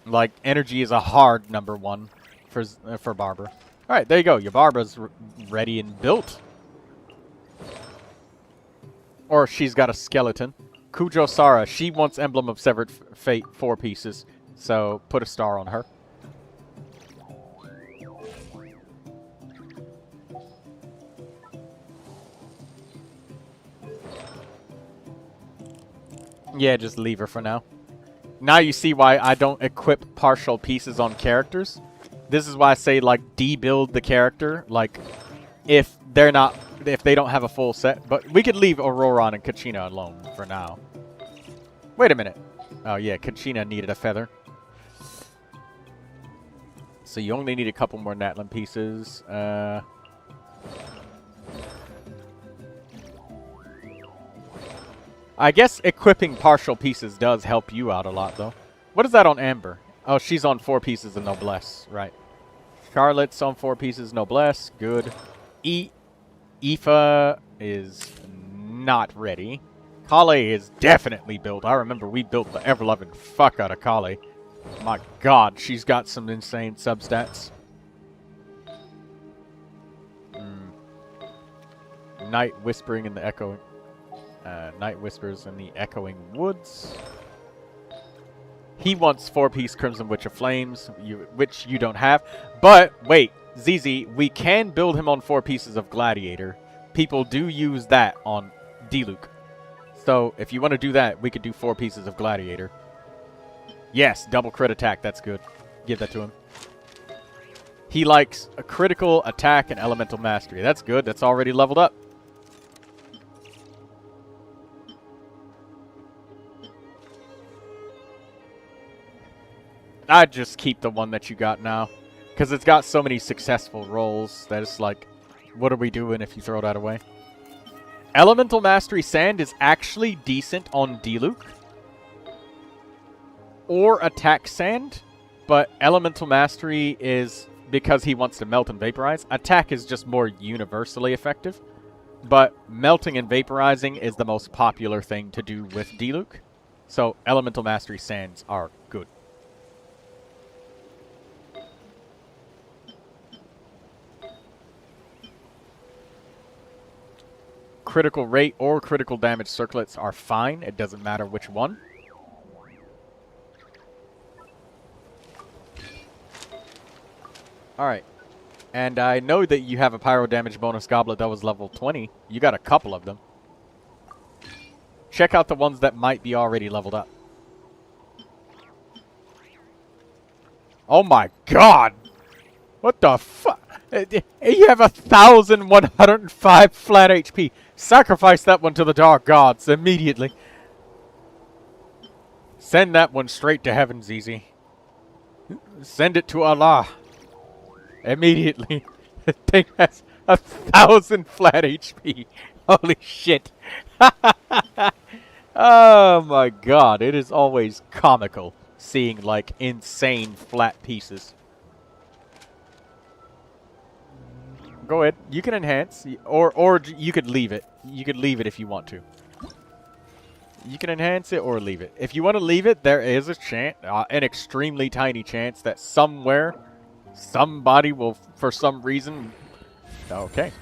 [SPEAKER 1] Like, energy is a hard number 1 for Barbara. Alright, there you go. Your Barbara's ready and built. Or she's got a skeleton. Kujo Sara, she wants Emblem of Severed Fate 4 pieces. So, put a star on her. Yeah, just leave her for now. Now you see why I don't equip partial pieces on characters. This is why I say, like, debuild the character. Like, if they don't have a full set. But we could leave Auroron and Kachina alone for now. Wait a minute. Oh, yeah, Kachina needed a feather. So you only need a couple more Natlan pieces. I guess equipping partial pieces does help you out a lot, though. What is that on Amber? Oh, she's on 4 pieces of Noblesse. Right. Charlotte's on 4 pieces Noblesse. Good. Aoife is not ready. Kale is definitely built. I remember we built the ever-loving fuck out of Kale. My god, she's got some insane substats. Night Whispering in the Echoing... Night Whispers in the Echoing Woods. He wants 4-piece Crimson Witch of Flames, which you don't have. But, wait, ZZ, we can build him on 4 pieces of Gladiator. People do use that on Diluc. So, if you want to do that, we could do 4 pieces of Gladiator. Yes, double crit attack, that's good. Give that to him. He likes a critical attack and elemental mastery. That's good, that's already leveled up. I'd just keep the one that you got now. Because it's got so many successful rolls that it's like, what are we doing if you throw that away? Elemental Mastery Sand is actually decent on Diluc. Or Attack Sand. But Elemental Mastery is because he wants to melt and vaporize. Attack is just more universally effective. But melting and vaporizing is the most popular thing to do with Diluc. So Elemental Mastery Sands are good. Critical rate or critical damage circlets are fine. It doesn't matter which one. Alright. And I know that you have a pyro damage bonus goblet that was level 20. You got a couple of them. Check out the ones that might be already leveled up. Oh my god! What the fuck? You have 1,105 flat HP. Sacrifice that one to the dark gods immediately. Send that one straight to heaven, ZZ. Send it to Allah. Immediately. The thing has 1,000 flat HP. Holy shit. Oh my god. It is always comical seeing like insane flat pieces. Go ahead. You can enhance, or you could leave it. You could leave it if you want to. You can enhance it or leave it. If you want to leave it, there is a chance, an extremely tiny chance that somewhere, somebody will, for some reason. Okay.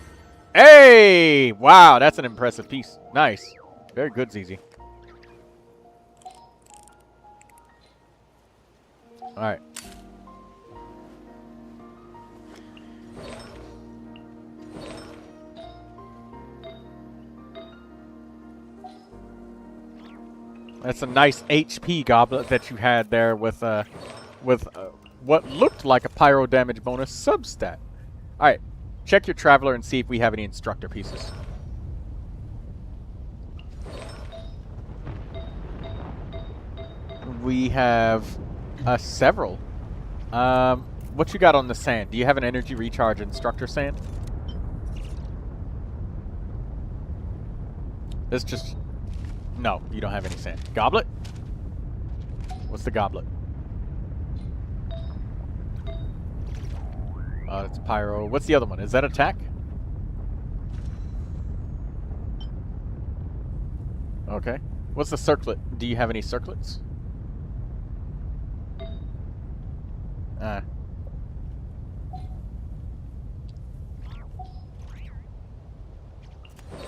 [SPEAKER 1] Hey! Wow, that's an impressive piece. Nice. Very good, ZZ. All right. That's a nice HP goblet that you had there with what looked like a pyro damage bonus substat. All right, check your traveler and see if we have any instructor pieces. We have several. What you got on the sand? Do you have an energy recharge instructor sand? It's just... No, you don't have any sand. Goblet? What's the goblet? It's pyro. What's the other one? Is that attack? Okay. What's the circlet? Do you have any circlets?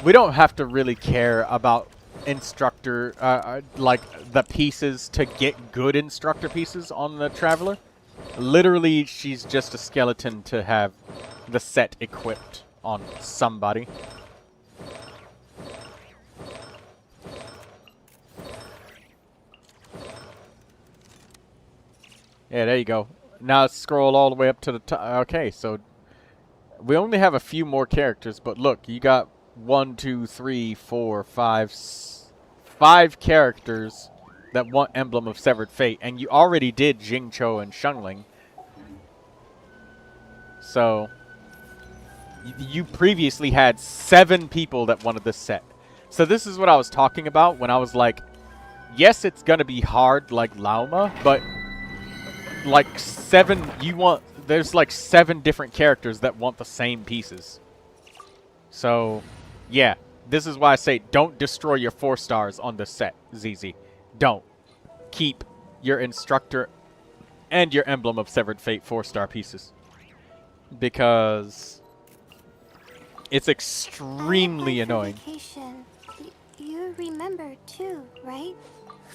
[SPEAKER 1] We don't have to really care about instructor, like the pieces to get good instructor pieces on the traveler. Literally, she's just a skeleton to have the set equipped on somebody. Yeah, there you go. Now let's scroll all the way up to the top. Okay, so we only have a few more characters, but look, you got 1, 2, 3, 4, 5 characters that want Emblem of Severed Fate, and you already did Jingcho and Shungling. So you previously had 7 people that wanted this set. So this is what I was talking about when I was like, yes, it's gonna be hard like Lauma, but like there's like 7 different characters that want the same pieces. So yeah, this is why I say don't destroy your 4 stars on this set, ZZ. Don't. Keep your instructor and your Emblem of Severed Fate 4-star pieces. Because it's extremly annoying.
[SPEAKER 5] You remember too, right?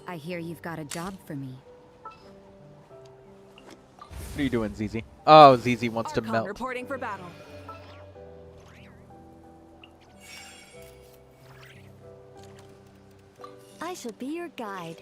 [SPEAKER 6] I hear you've got a job for me.
[SPEAKER 1] What are you doing, ZZ? Oh, ZZ wants to melt.
[SPEAKER 6] Reporting for battle.
[SPEAKER 5] I shall be your guide.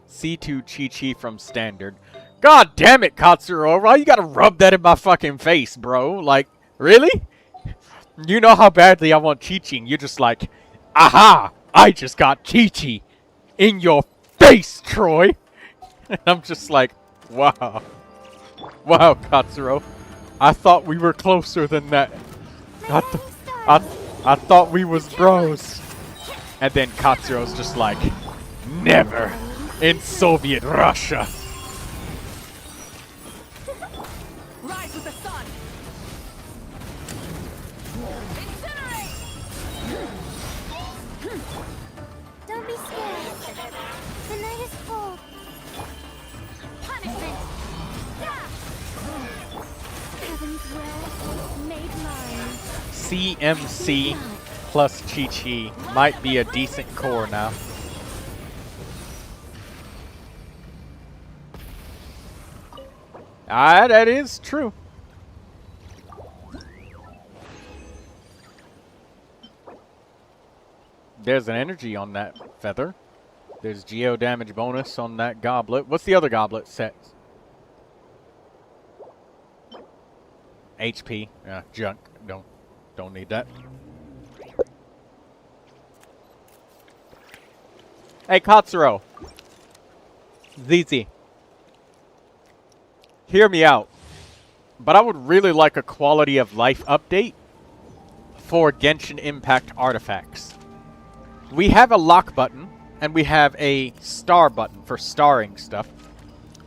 [SPEAKER 1] C2 Chi-Chi from Standard. God damn it, Katsuro. Why you gotta rub that in my fucking face, bro? Like, really? You know how badly I want Chi-Chi, and you're just like, aha! I just got Chi-Chi in your face, Troy! And I'm just like, wow. Wow, Katsuro. I thought we were closer than that. I thought we was bros. And then Katsuro's just like, never in Soviet Russia.
[SPEAKER 6] Rise with the sun.
[SPEAKER 5] Don't be scared. The night is cold.
[SPEAKER 6] Punishment. Yeah.
[SPEAKER 1] CMC plus Chi-Chi might be a decent core now. Ah, that is true. There's an energy on that feather. There's geo damage bonus on that goblet. What's the other goblet set? HP. Junk. Don't need that. Hey, Katsuro. ZZ. Hear me out. But I would really like a quality of life update for Genshin Impact artifacts. We have a lock button, and we have a star button for starring stuff.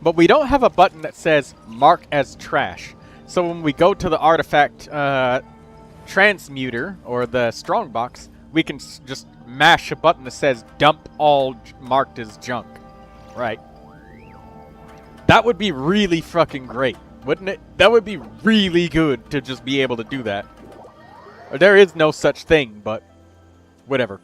[SPEAKER 1] But we don't have a button that says mark as trash. So when we go to the artifact transmuter, or the strongbox, we can just mash a button that says dump all marked as junk. Right. That would be really fucking great, wouldn't it? That would be really good to just be able to do that. There is no such thing, but whatever.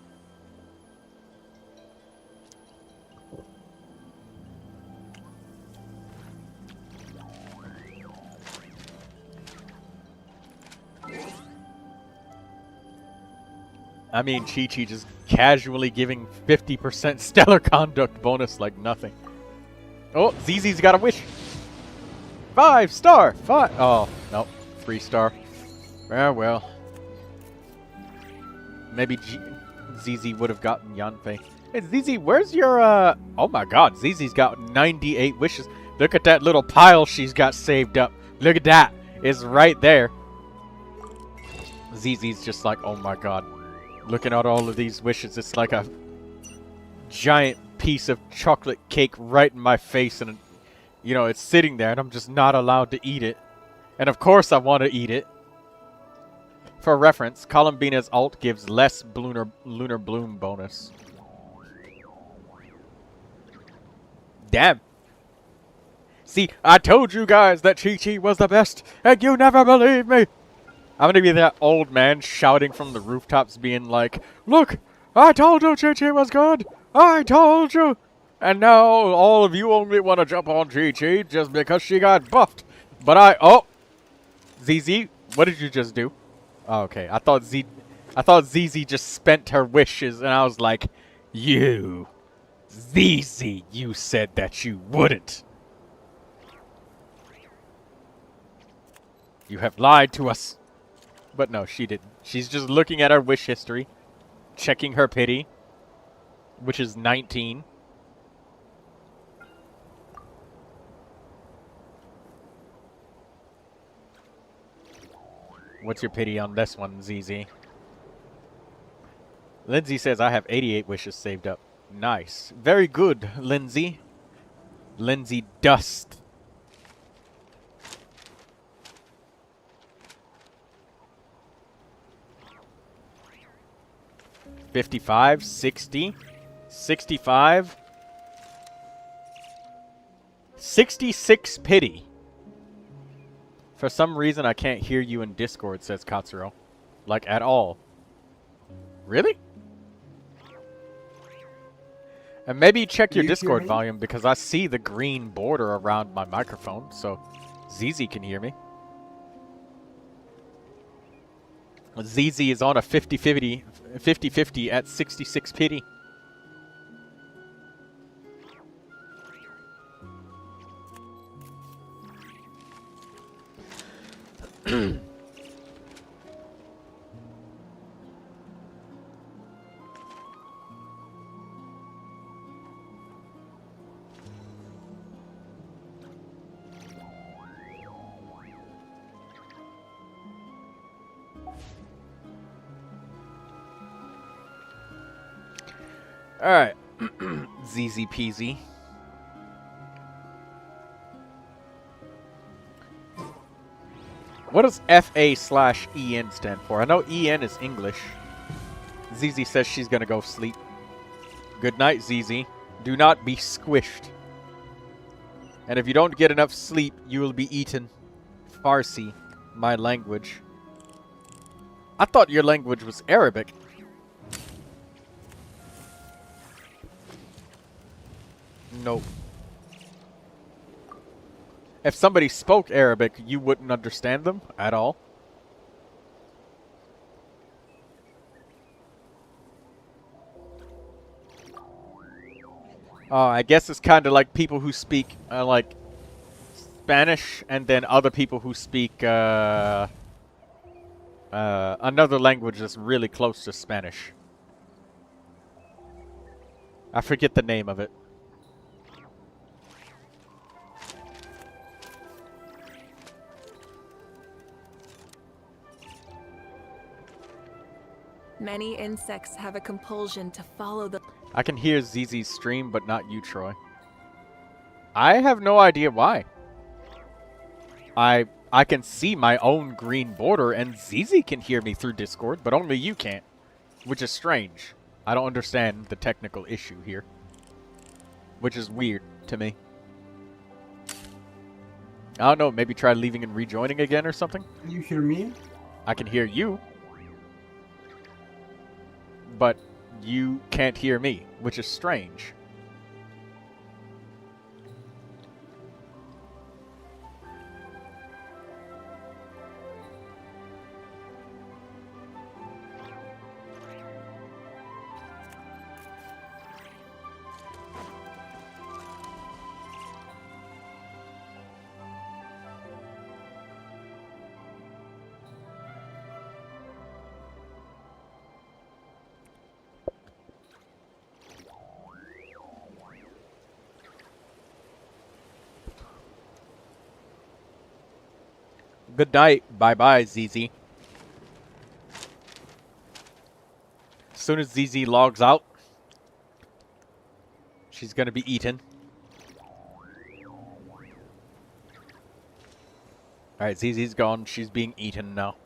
[SPEAKER 1] I mean, Chi-Chi just casually giving 50% stellar conduct bonus like nothing. Oh, ZZ's got a wish. 5 star. 5. Oh, nope. 3 star. Well. Maybe ZZ would have gotten Yanfei. Hey, ZZ, where's your, Oh my god, ZZ's got 98 wishes. Look at that little pile she's got saved up. Look at that. It's right there. ZZ's just like, oh my god. Looking at all of these wishes, it's like a giant piece of chocolate cake right in my face, and you know, it's sitting there and I'm just not allowed to eat it. And of course I want to eat it. For reference, Columbina's ult gives less lunar bloom bonus. Damn. See, I told you guys that Chi-Chi was the best, and you never believed me. I'm gonna be that old man shouting from the rooftops being like, look, I told you Chi-Chi was good. I told you. And now all of you only want to jump on Chi-Chi just because she got buffed. But oh, ZZ, what did you just do? Oh, okay, I thought ZZ just spent her wishes, and I was like, you, ZZ, you said that you wouldn't. You have lied to us. But no, she didn't. She's just looking at her wish history, checking her pity, which is 19. What's your pity on this one, ZZ? Lindsay says, I have 88 wishes saved up. Nice. Very good, Lindsay. Lindsay Dust. 55, 60, 65, 66 pity. For some reason, I can't hear you in Discord, says Katsuro. Like, at all. Really? And maybe check your Discord volume, because I see the green border around my microphone, so ZZ can hear me. ZZ is on a 50-50 at 66 pity. Alright. ZZ peasy. What does FA/EN stand for? I know EN is English. ZZ says she's gonna go sleep. Good night, ZZ. Do not be squished. And if you don't get enough sleep, you will be eaten. Farsi, my language. I thought your language was Arabic. Nope. If somebody spoke Arabic, you wouldn't understand them at all. I guess it's kind of like people who speak, like, Spanish, and then other people who speak, another language that's really close to Spanish. I forget the name of it.
[SPEAKER 7] Many insects have a compulsion to follow the...
[SPEAKER 1] I can hear ZZ's stream, but not you, Troy. I have no idea why. I can see my own green border, and ZZ can hear me through Discord, but only you can't. Which is strange. I don't understand the technical issue here. Which is weird to me. I don't know, maybe try leaving and rejoining again or something?
[SPEAKER 8] Can you hear me?
[SPEAKER 1] I can hear you. But you can't hear me, which is strange. Good night. Bye-bye, ZZ. As soon as ZZ logs out, she's gonna be eaten. Alright, ZZ's gone. She's being eaten now.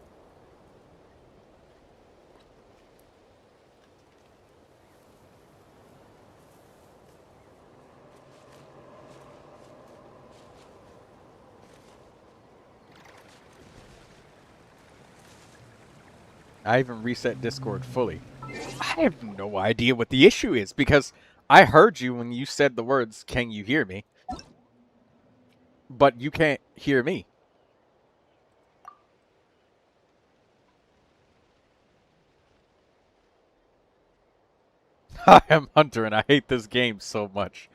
[SPEAKER 1] I even reset Discord fully. I have no idea what the issue is, because I heard you when you said the words, "Can you hear me?" But you can't hear me. I am Hunter and I hate this game so much.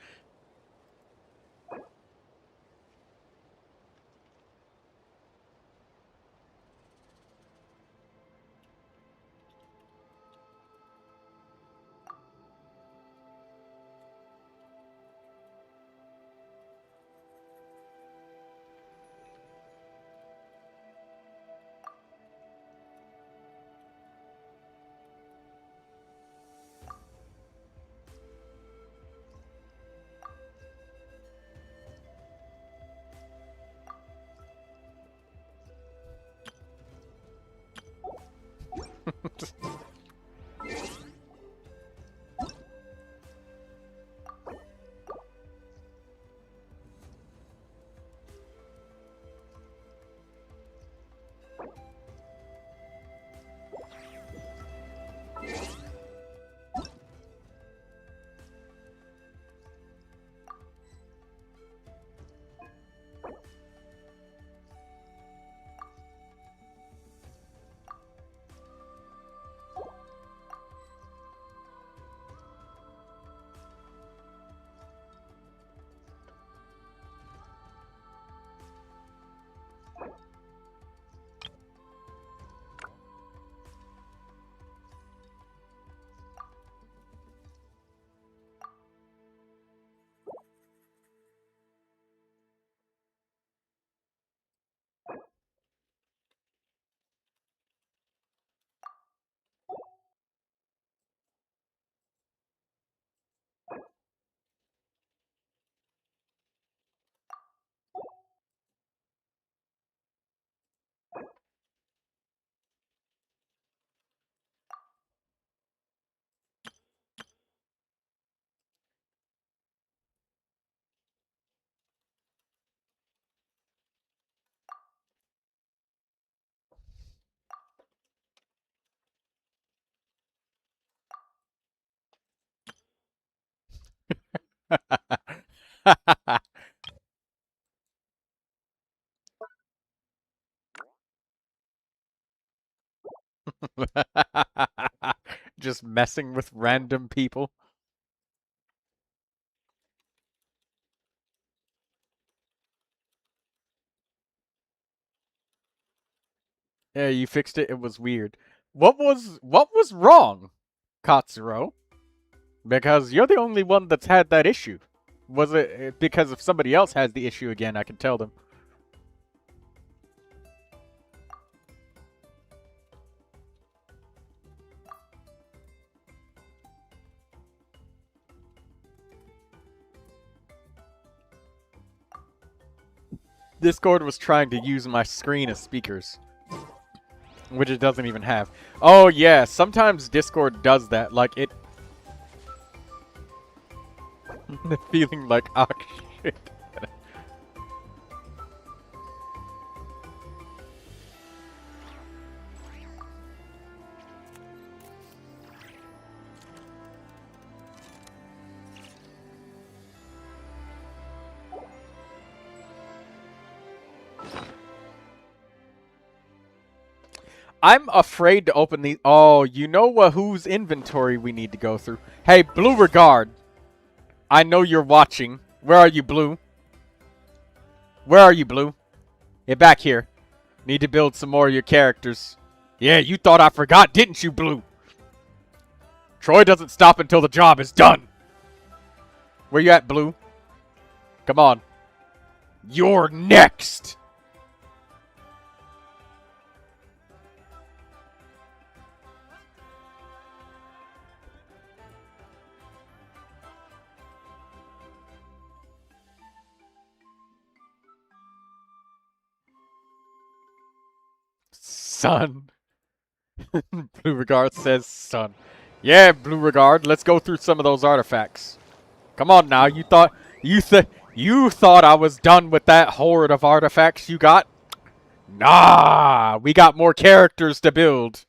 [SPEAKER 1] Just messing with random people. Yeah, you fixed it. It was weird. What was wrong, Katsuro? Because you're the only one that's had that issue. Was it because if somebody else has the issue again, I can tell them. Discord was trying to use my screen as speakers, which it doesn't even have. Oh yeah, sometimes Discord does that. Like it feeling like oh shit. I'm afraid to open these. Oh, you know whose inventory we need to go through. Hey, Blue Regard. I know you're watching. Where are you, Blue? Where are you, Blue? Get back here. Need to build some more of your characters. Yeah, you thought I forgot, didn't you, Blue? Troy doesn't stop until the job is done. Where you at, Blue? Come on. You're next. Son. Blue Regard says son. Yeah, Blue Regard, let's go through some of those artifacts. Come on now, you thought I was done with that horde of artifacts you got? Nah, we got more characters to build.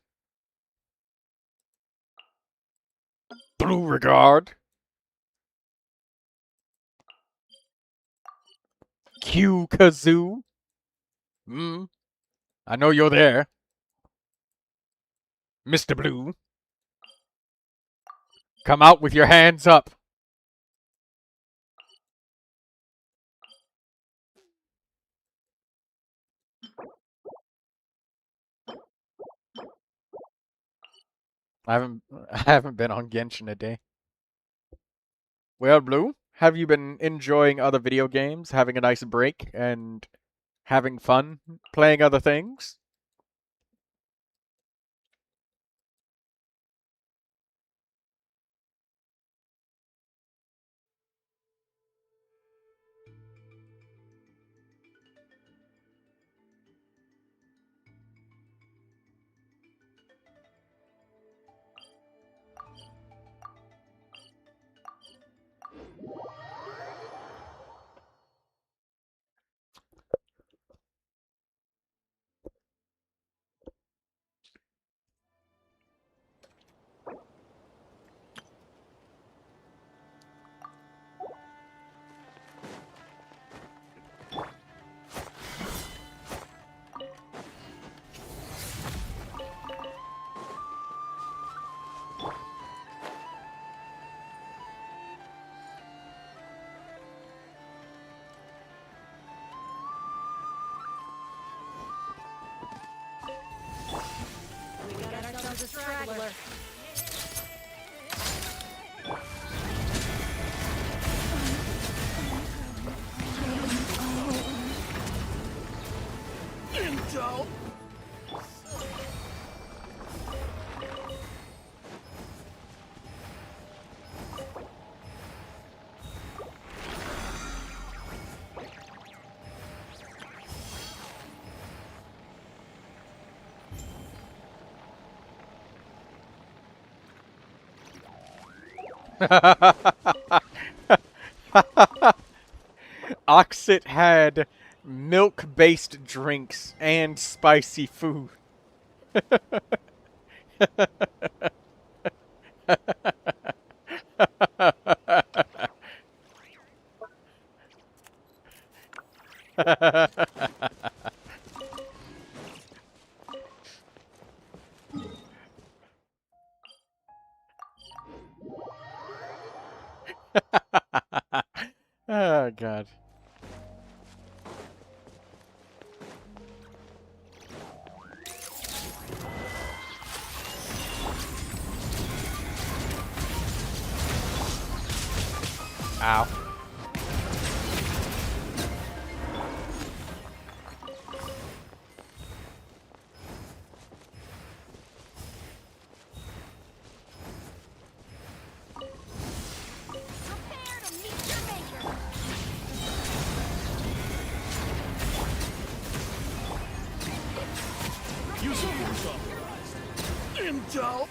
[SPEAKER 1] Blue Regard. Q Kazoo. I know you're there. Mr. Blue. Come out with your hands up. I haven't been on Genshin a day. Well, Blue, have you been enjoying other video games, having a nice break, and having fun playing other things? Oxit had milk-based drinks and spicy food. Oh god. Ow.
[SPEAKER 5] Prepare to meet your maker.
[SPEAKER 3] You see yourself. Intel.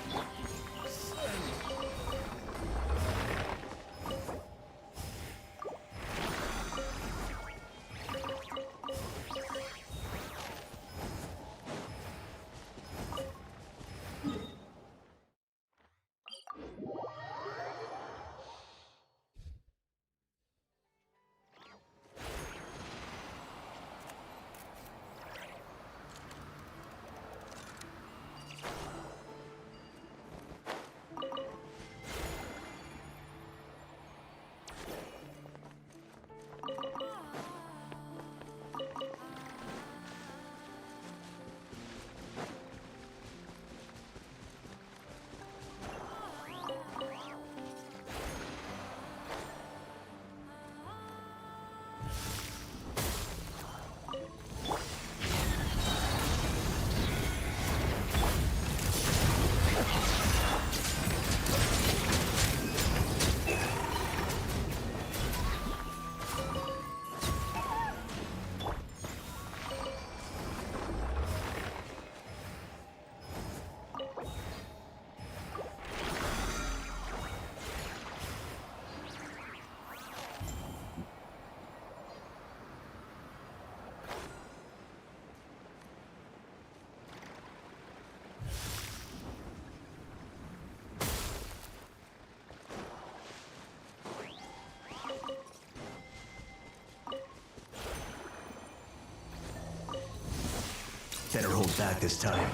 [SPEAKER 2] Better hold back this time.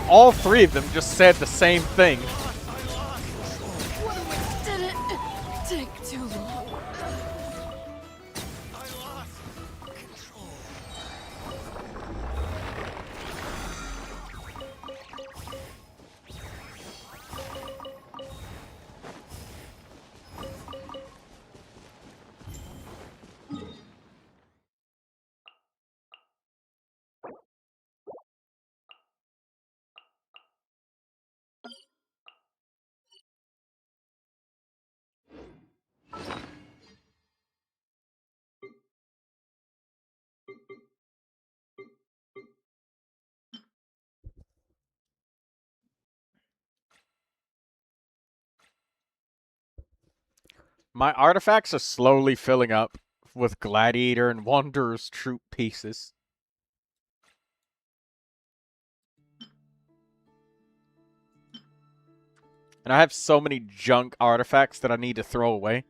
[SPEAKER 1] All three of them just said the same thing.
[SPEAKER 7] Did it take too long?
[SPEAKER 1] My artifacts are slowly filling up with Gladiator and Wanderer's troop pieces. And I have so many junk artifacts that I need to throw away.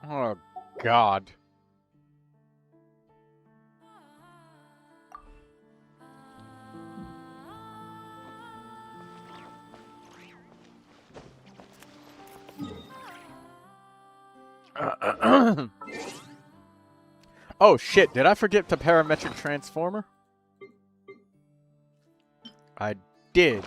[SPEAKER 1] Oh, God. Oh, shit. Did I forget the parametric transformer? I did.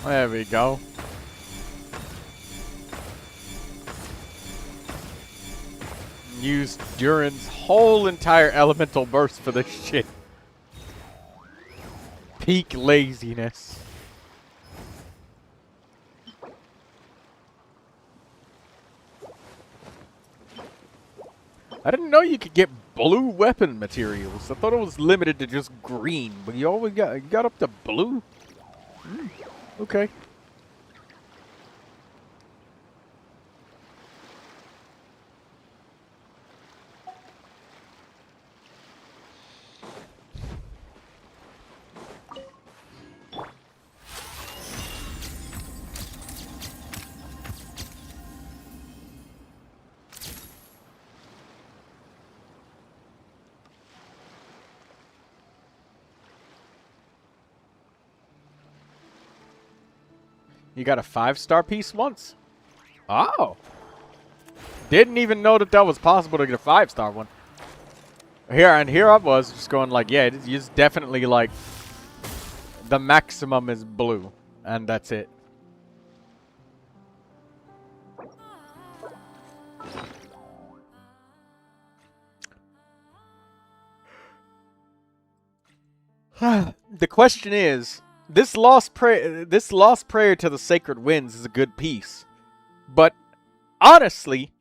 [SPEAKER 1] There we go. Used Durin's whole entire elemental burst for this shit. Peak laziness. I didn't know you could get blue weapon materials. I thought it was limited to just green, but you always got up to blue. Okay. You got a 5-star piece once? Oh. Didn't even know that that was possible to get a 5-star one. Here I was just going like, yeah, it's definitely like the maximum is blue, and that's it. The question is, this lost prayer to the sacred winds is a good piece, but honestly,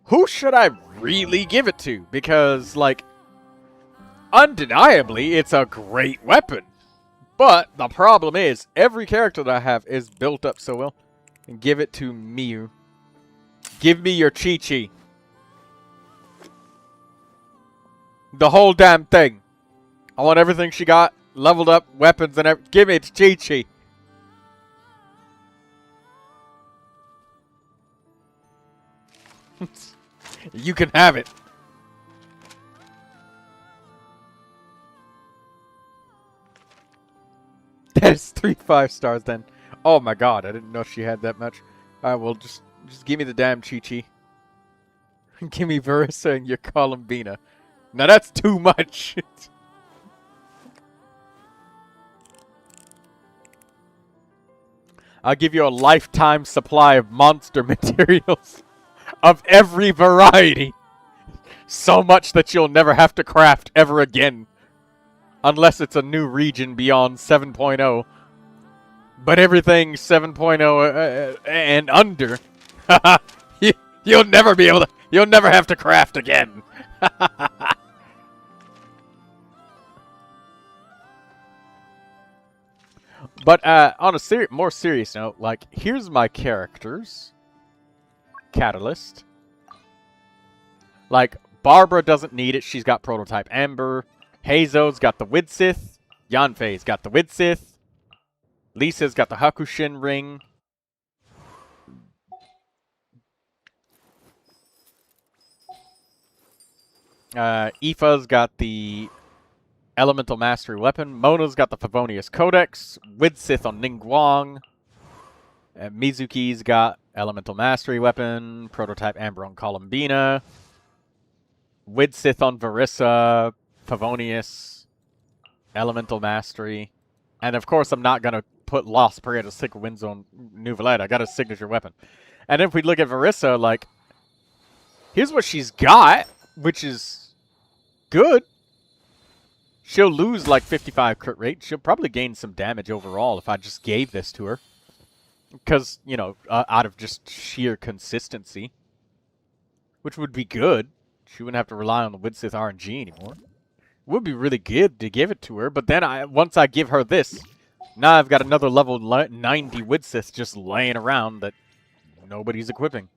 [SPEAKER 1] who should I really give it to? Because, like, undeniably, it's a great weapon. But the problem is, every character that I have is built up so well. And give it to Miyu. Give me your Chi-Chi. The whole damn thing. I want everything she got, leveled up, weapons, and everything. Give me it to Chi-Chi. You can have it. That's 3 5-stars then. Oh my god, I didn't know she had that much. Alright, well, just give me the damn Chi-Chi. Give me Verissa and your Columbina. Now that's too much. I'll give you a lifetime supply of monster materials of every variety. So much that you'll never have to craft ever again. Unless it's a new region beyond 7.0. But everything 7.0 and under, you'll never be able to, you'll never have to craft again. But on a more serious note, like, here's my characters. Catalyst. Like, Barbara doesn't need it. She's got Prototype Amber. Heizo's got the Widsith. Yanfei's got the Widsith. Lisa's got the Hakushin ring. Aoife's got the Elemental Mastery Weapon. Mona's got the Favonius Codex. Widsith on Ningguang. And Mizuki's got Elemental Mastery Weapon. Prototype Amber on Columbina. Widsith on Verissa. Favonius. Elemental Mastery. And of course I'm not going to put Lost Parade of Sacred Winds on Neuvilette. I got a signature weapon. And if we look at Verissa, like, here's what she's got, which is good. She'll lose like 55 crit rate. She'll probably gain some damage overall if I just gave this to her. Because, you know, out of just sheer consistency. Which would be good. She wouldn't have to rely on the Widsith RNG anymore. It would be really good to give it to her, but then once I give her this, now I've got another level 90 Widsith just laying around that nobody's equipping.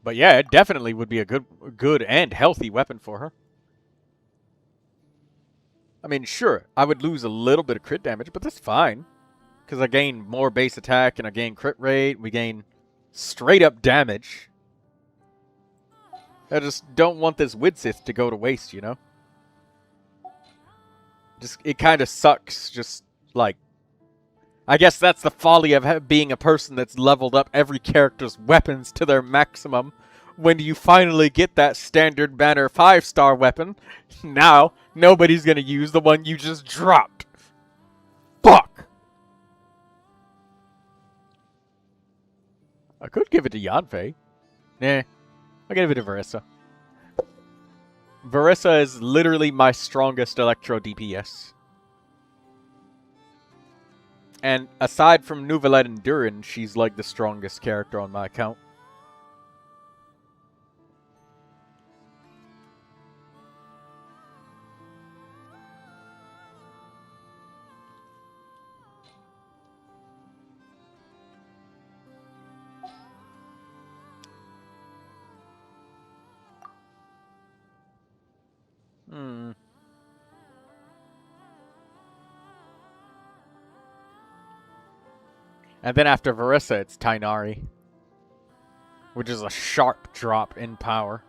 [SPEAKER 1] But yeah, it definitely would be a good and healthy weapon for her. I mean, sure, I would lose a little bit of crit damage, but that's fine. Because I gain more base attack and I gain crit rate. We gain straight up damage. I just don't want this Widsith to go to waste, you know? Just, it kind of sucks, just, like... I guess that's the folly of being a person that's leveled up every character's weapons to their maximum. When you finally get that standard banner 5-star weapon, now nobody's gonna use the one you just dropped. Fuck! I could give it to Yanfei. Nah, I'll give it to Verissa. Verissa is literally my strongest Electro DPS. And aside from Neuvilette and Durin, she's like the strongest character on my account. And then after Verissa, it's Tainari. Which is a sharp drop in power.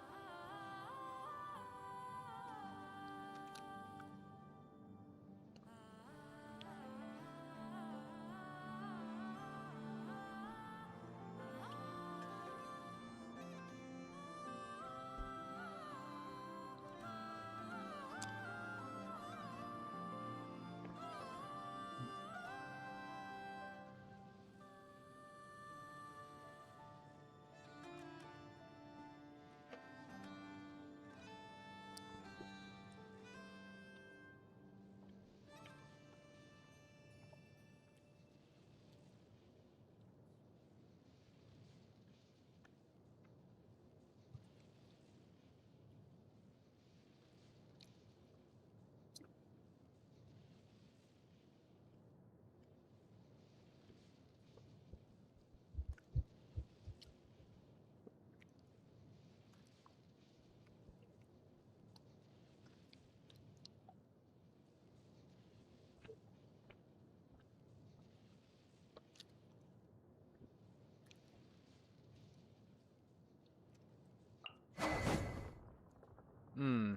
[SPEAKER 1] Hmm.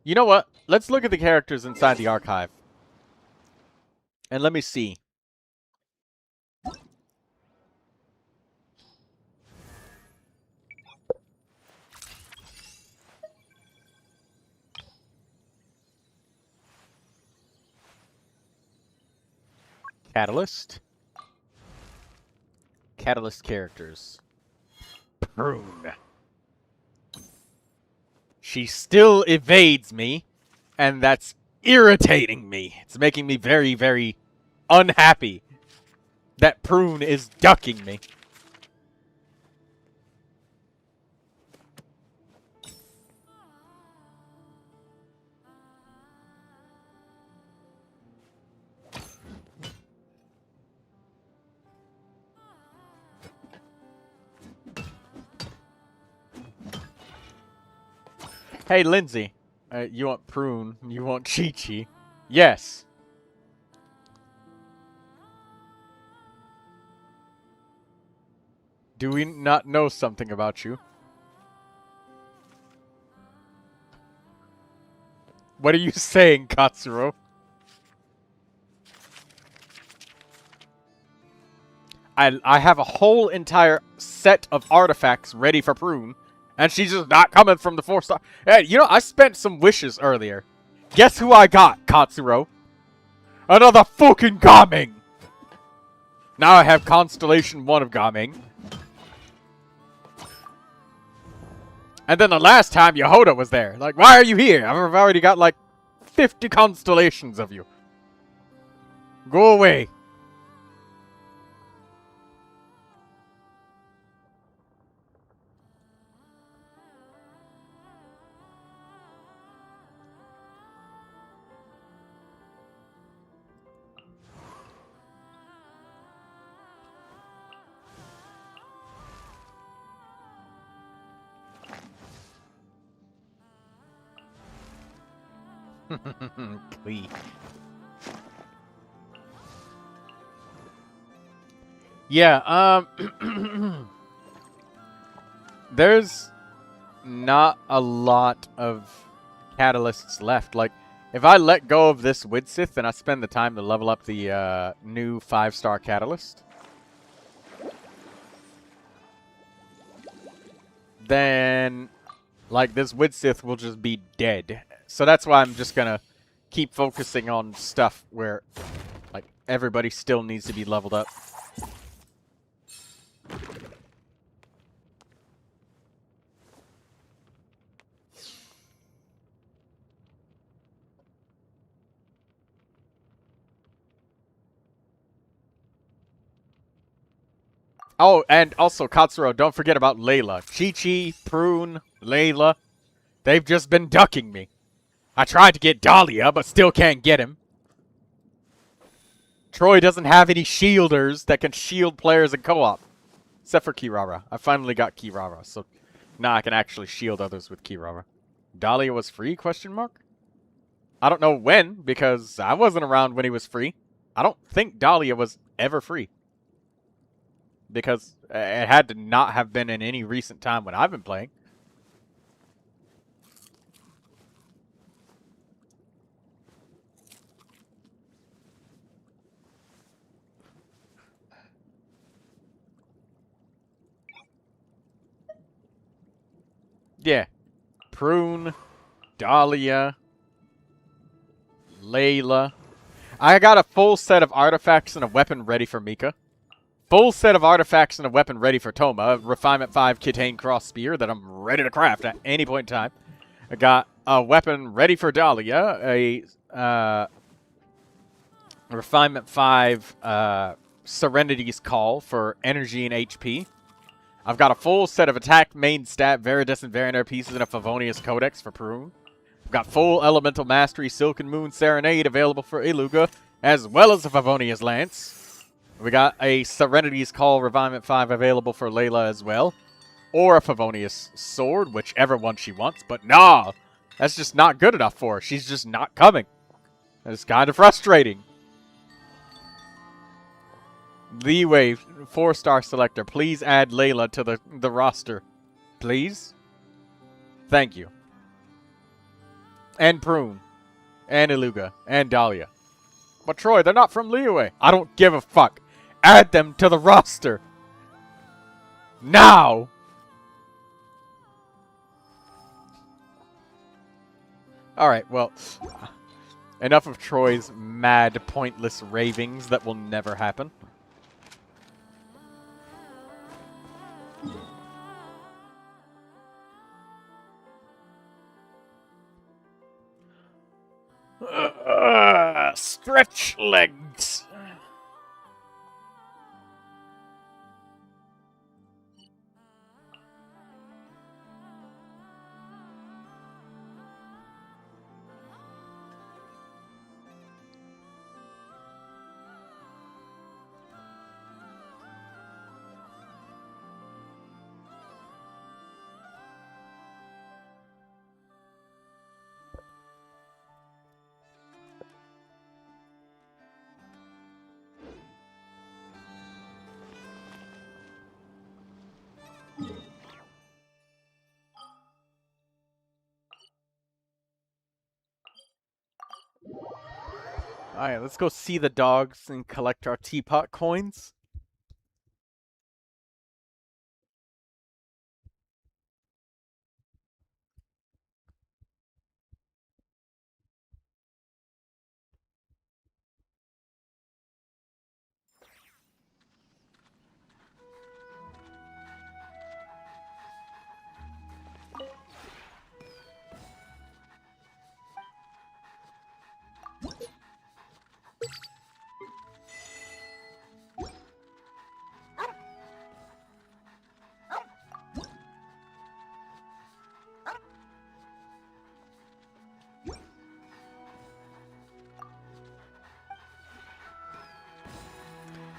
[SPEAKER 1] You know what? Let's look at the characters inside the archive. And let me see. Catalyst. Catalyst characters. Prune. She still evades me, and that's irritating me. It's making me very, very unhappy that Prune is ducking me. Hey, Lindsay. You want Prune. You want Chi-Chi. Yes. Do we not know something about you? What are you saying, Katsuro? I have a whole entire set of artifacts ready for Prune, and she's just not coming from the 4-star. Hey, you know, I spent some wishes earlier. Guess who I got, Katsuro? Another fucking Gaming! Now I have Constellation 1 of Gaming. And then the last time Yehoda was there. Like, why are you here? I've already got like 50 constellations of you. Go away. Glee. Yeah, there's not a lot of catalysts left. Like, if I let go of this Widsith and I spend the time to level up the new 5-star catalyst, then, like, this Widsith will just be dead. So that's why I'm just gonna keep focusing on stuff where, like, everybody still needs to be leveled up. Oh, and also, Katsuro, don't forget about Layla. Chi-Chi, Prune, Layla. They've just been ducking me. I tried to get Dahlia, but still can't get him. Troy doesn't have any shielders that can shield players in co-op. Except for Kirara. I finally got Kirara, so now I can actually shield others with Kirara. Dahlia was free, question mark? I don't know when, because I wasn't around when he was free. I don't think Dahlia was ever free. Because it had to not have been in any recent time when I've been playing. Yeah. Prune, Dahlia, Layla. I got a full set of artifacts and a weapon ready for Mika. Full set of artifacts and a weapon ready for Toma. A Refinement 5 Kitane Cross Spear that I'm ready to craft at any point in time. I got a weapon ready for Dahlia. A Refinement 5 Serenity's Call for energy and HP. I've got a full set of attack, main stat, Veridescent Varinair pieces, and a Favonius Codex for Prune. I've got full Elemental Mastery, Silken Moon Serenade available for Iluga, as well as a Favonius Lance. We got a Serenity's Call Revinement 5 available for Layla as well. Or a Favonius Sword, whichever one she wants. But nah, that's just not good enough for her. She's just not coming. It's kind of frustrating. Leeway, 4-star selector, please add Layla to the roster. Please? Thank you. And Prune. And Iluga. And Dahlia. But Troy, they're not from Liyue. I don't give a fuck. Add them to the roster. Now! Alright, well. Enough of Troy's mad, pointless ravings that will never happen. Stretch legs. Alright, let's go see the dogs and collect our teapot coins.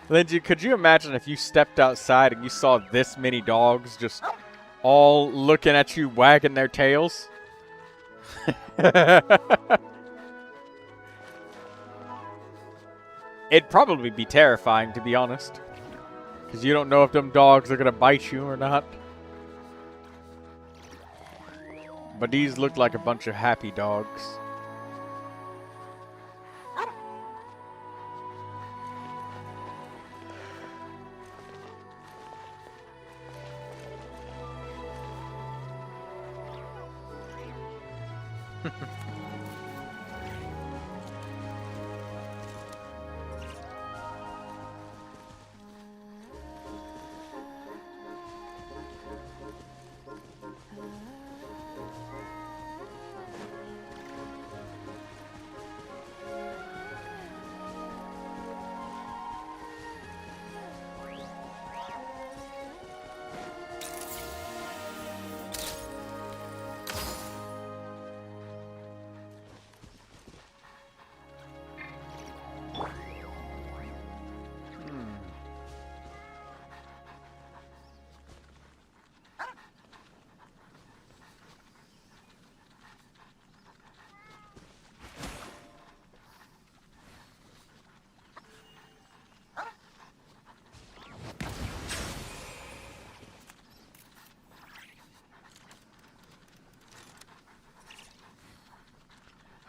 [SPEAKER 1] Lindsay, could you imagine if you stepped outside and you saw this many dogs just all looking at you wagging their tails? It'd probably be terrifying, to be honest. Because you don't know if them dogs are going to bite you or not. But these look like a bunch of happy dogs.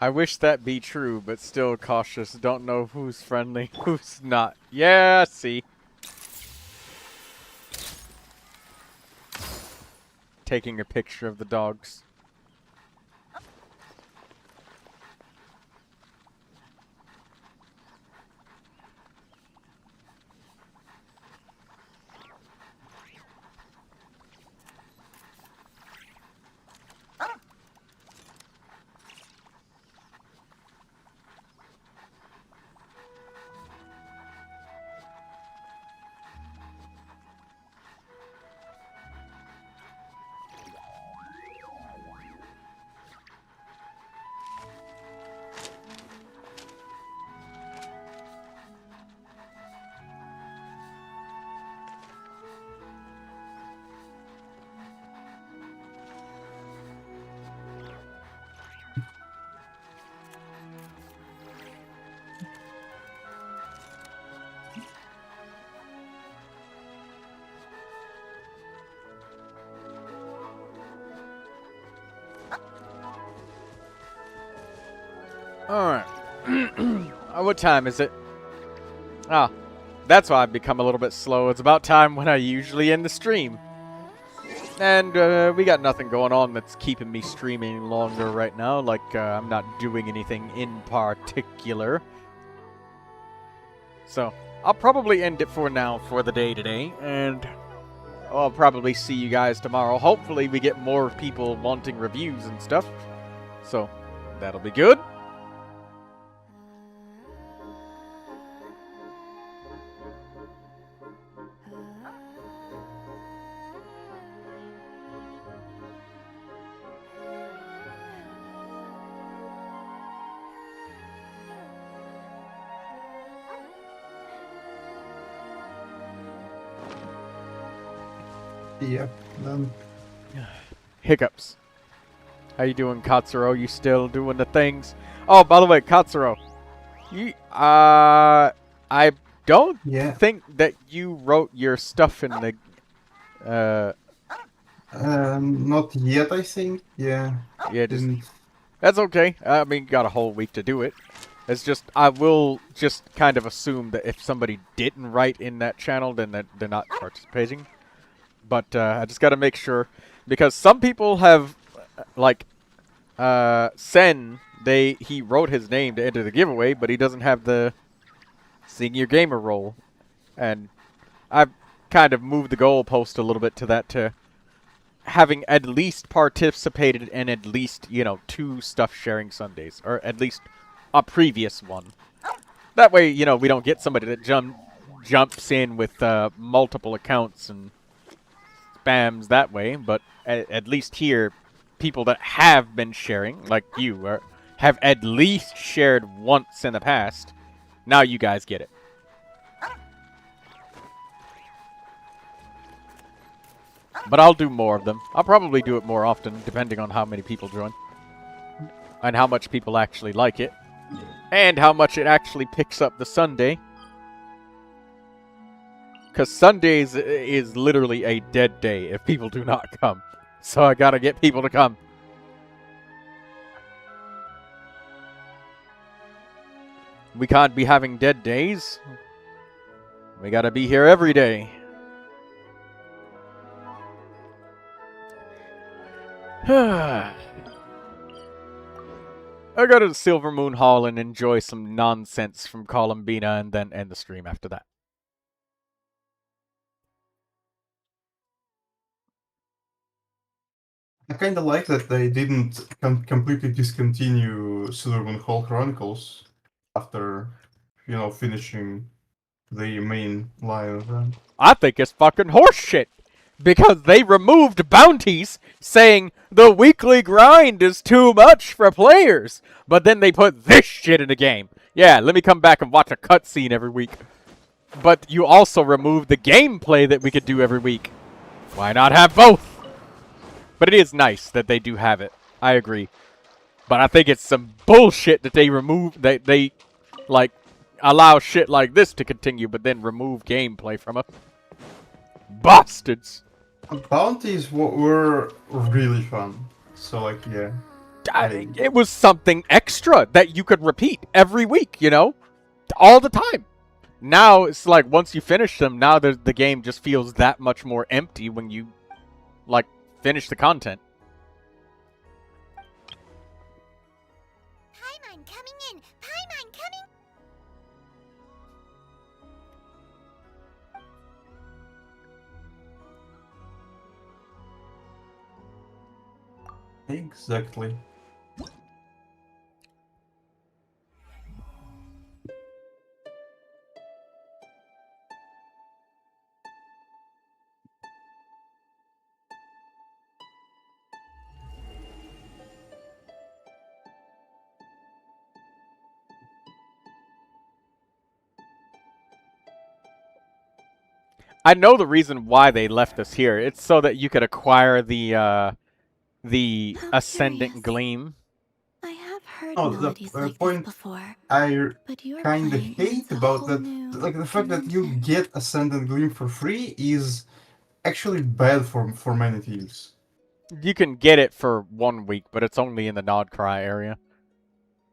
[SPEAKER 1] I wish that be true, but still cautious. Don't know who's friendly, who's not. Yeah, see. Taking a picture of the dogs. Alright. What time is it? Ah, that's why I've become a little bit slow. It's about time when I usually end the stream. And we got nothing going on that's keeping me streaming longer right now. Like, I'm not doing anything in particular. So, I'll probably end it for now for the day today. And I'll probably see you guys tomorrow. Hopefully we get more people wanting reviews and stuff. So, that'll be good.
[SPEAKER 8] Yep, done.
[SPEAKER 1] Hiccups. How you doing, Katsuro? You still doing the things? Oh, by the way, Katsuro, you I don't think that you wrote your stuff in the
[SPEAKER 8] not yet, I think. Yeah.
[SPEAKER 1] Yeah, that's okay. I mean, you got a whole week to do it. It's just, I will just kind of assume that if somebody didn't write in that channel, then they're not participating. But I just got to make sure, because some people have, like, Sen, he wrote his name to enter the giveaway, but he doesn't have the Senior Gamer role. And I've kind of moved the goalpost a little bit to that, to having at least participated in at least, 2 stuff sharing Sundays, or at least a previous one. That way, we don't get somebody that jumps in with multiple accounts and spams that way, but at least here, people that have been sharing, like you, have at least shared once in the past. Now you guys get it. But I'll do more of them. I'll probably do it more often, depending on how many people join. And how much people actually like it. And how much it actually picks up the Sunday. Because Sundays is literally a dead day if people do not come. So I gotta get people to come. We can't be having dead days. We gotta be here every day. I go to the Silver Moon Hall and enjoy some nonsense from Columbina and then end the stream after that.
[SPEAKER 8] I kind of like that they didn't completely discontinue Silver Moon Hall Chronicles after, finishing the main line of them.
[SPEAKER 1] I think it's fucking horseshit. Because they removed bounties saying the weekly grind is too much for players. But then they put this shit in the game. Yeah, let me come back and watch a cutscene every week. But you also removed the gameplay that we could do every week. Why not have both? But it is nice that they do have it. I agree. But I think it's some bullshit that they remove, that they, like, allow shit like this to continue, but then remove gameplay from it. Bastards!
[SPEAKER 8] Bounties were really fun. So, like, yeah.
[SPEAKER 1] It was something extra that you could repeat every week, all the time. Now, it's like, once you finish them, now the game just feels that much more empty when you, like, finish the content.
[SPEAKER 5] Paimon coming in! Paimon coming!
[SPEAKER 8] Exactly.
[SPEAKER 1] I know the reason why they left us here. It's so that you could acquire the Ascendant Gleam.
[SPEAKER 7] I have heard
[SPEAKER 8] Oh,
[SPEAKER 7] melodies
[SPEAKER 8] the
[SPEAKER 7] like
[SPEAKER 8] point
[SPEAKER 7] this before.
[SPEAKER 8] I
[SPEAKER 7] But you're
[SPEAKER 8] kind of
[SPEAKER 7] playing
[SPEAKER 8] hate
[SPEAKER 7] a
[SPEAKER 8] about
[SPEAKER 7] whole
[SPEAKER 8] that,
[SPEAKER 7] new
[SPEAKER 8] like the fact that you
[SPEAKER 7] dimension.
[SPEAKER 8] get Ascendant Gleam for free is actually bad for many teams.
[SPEAKER 1] You can get it for 1 week, but it's only in the Nodcry area.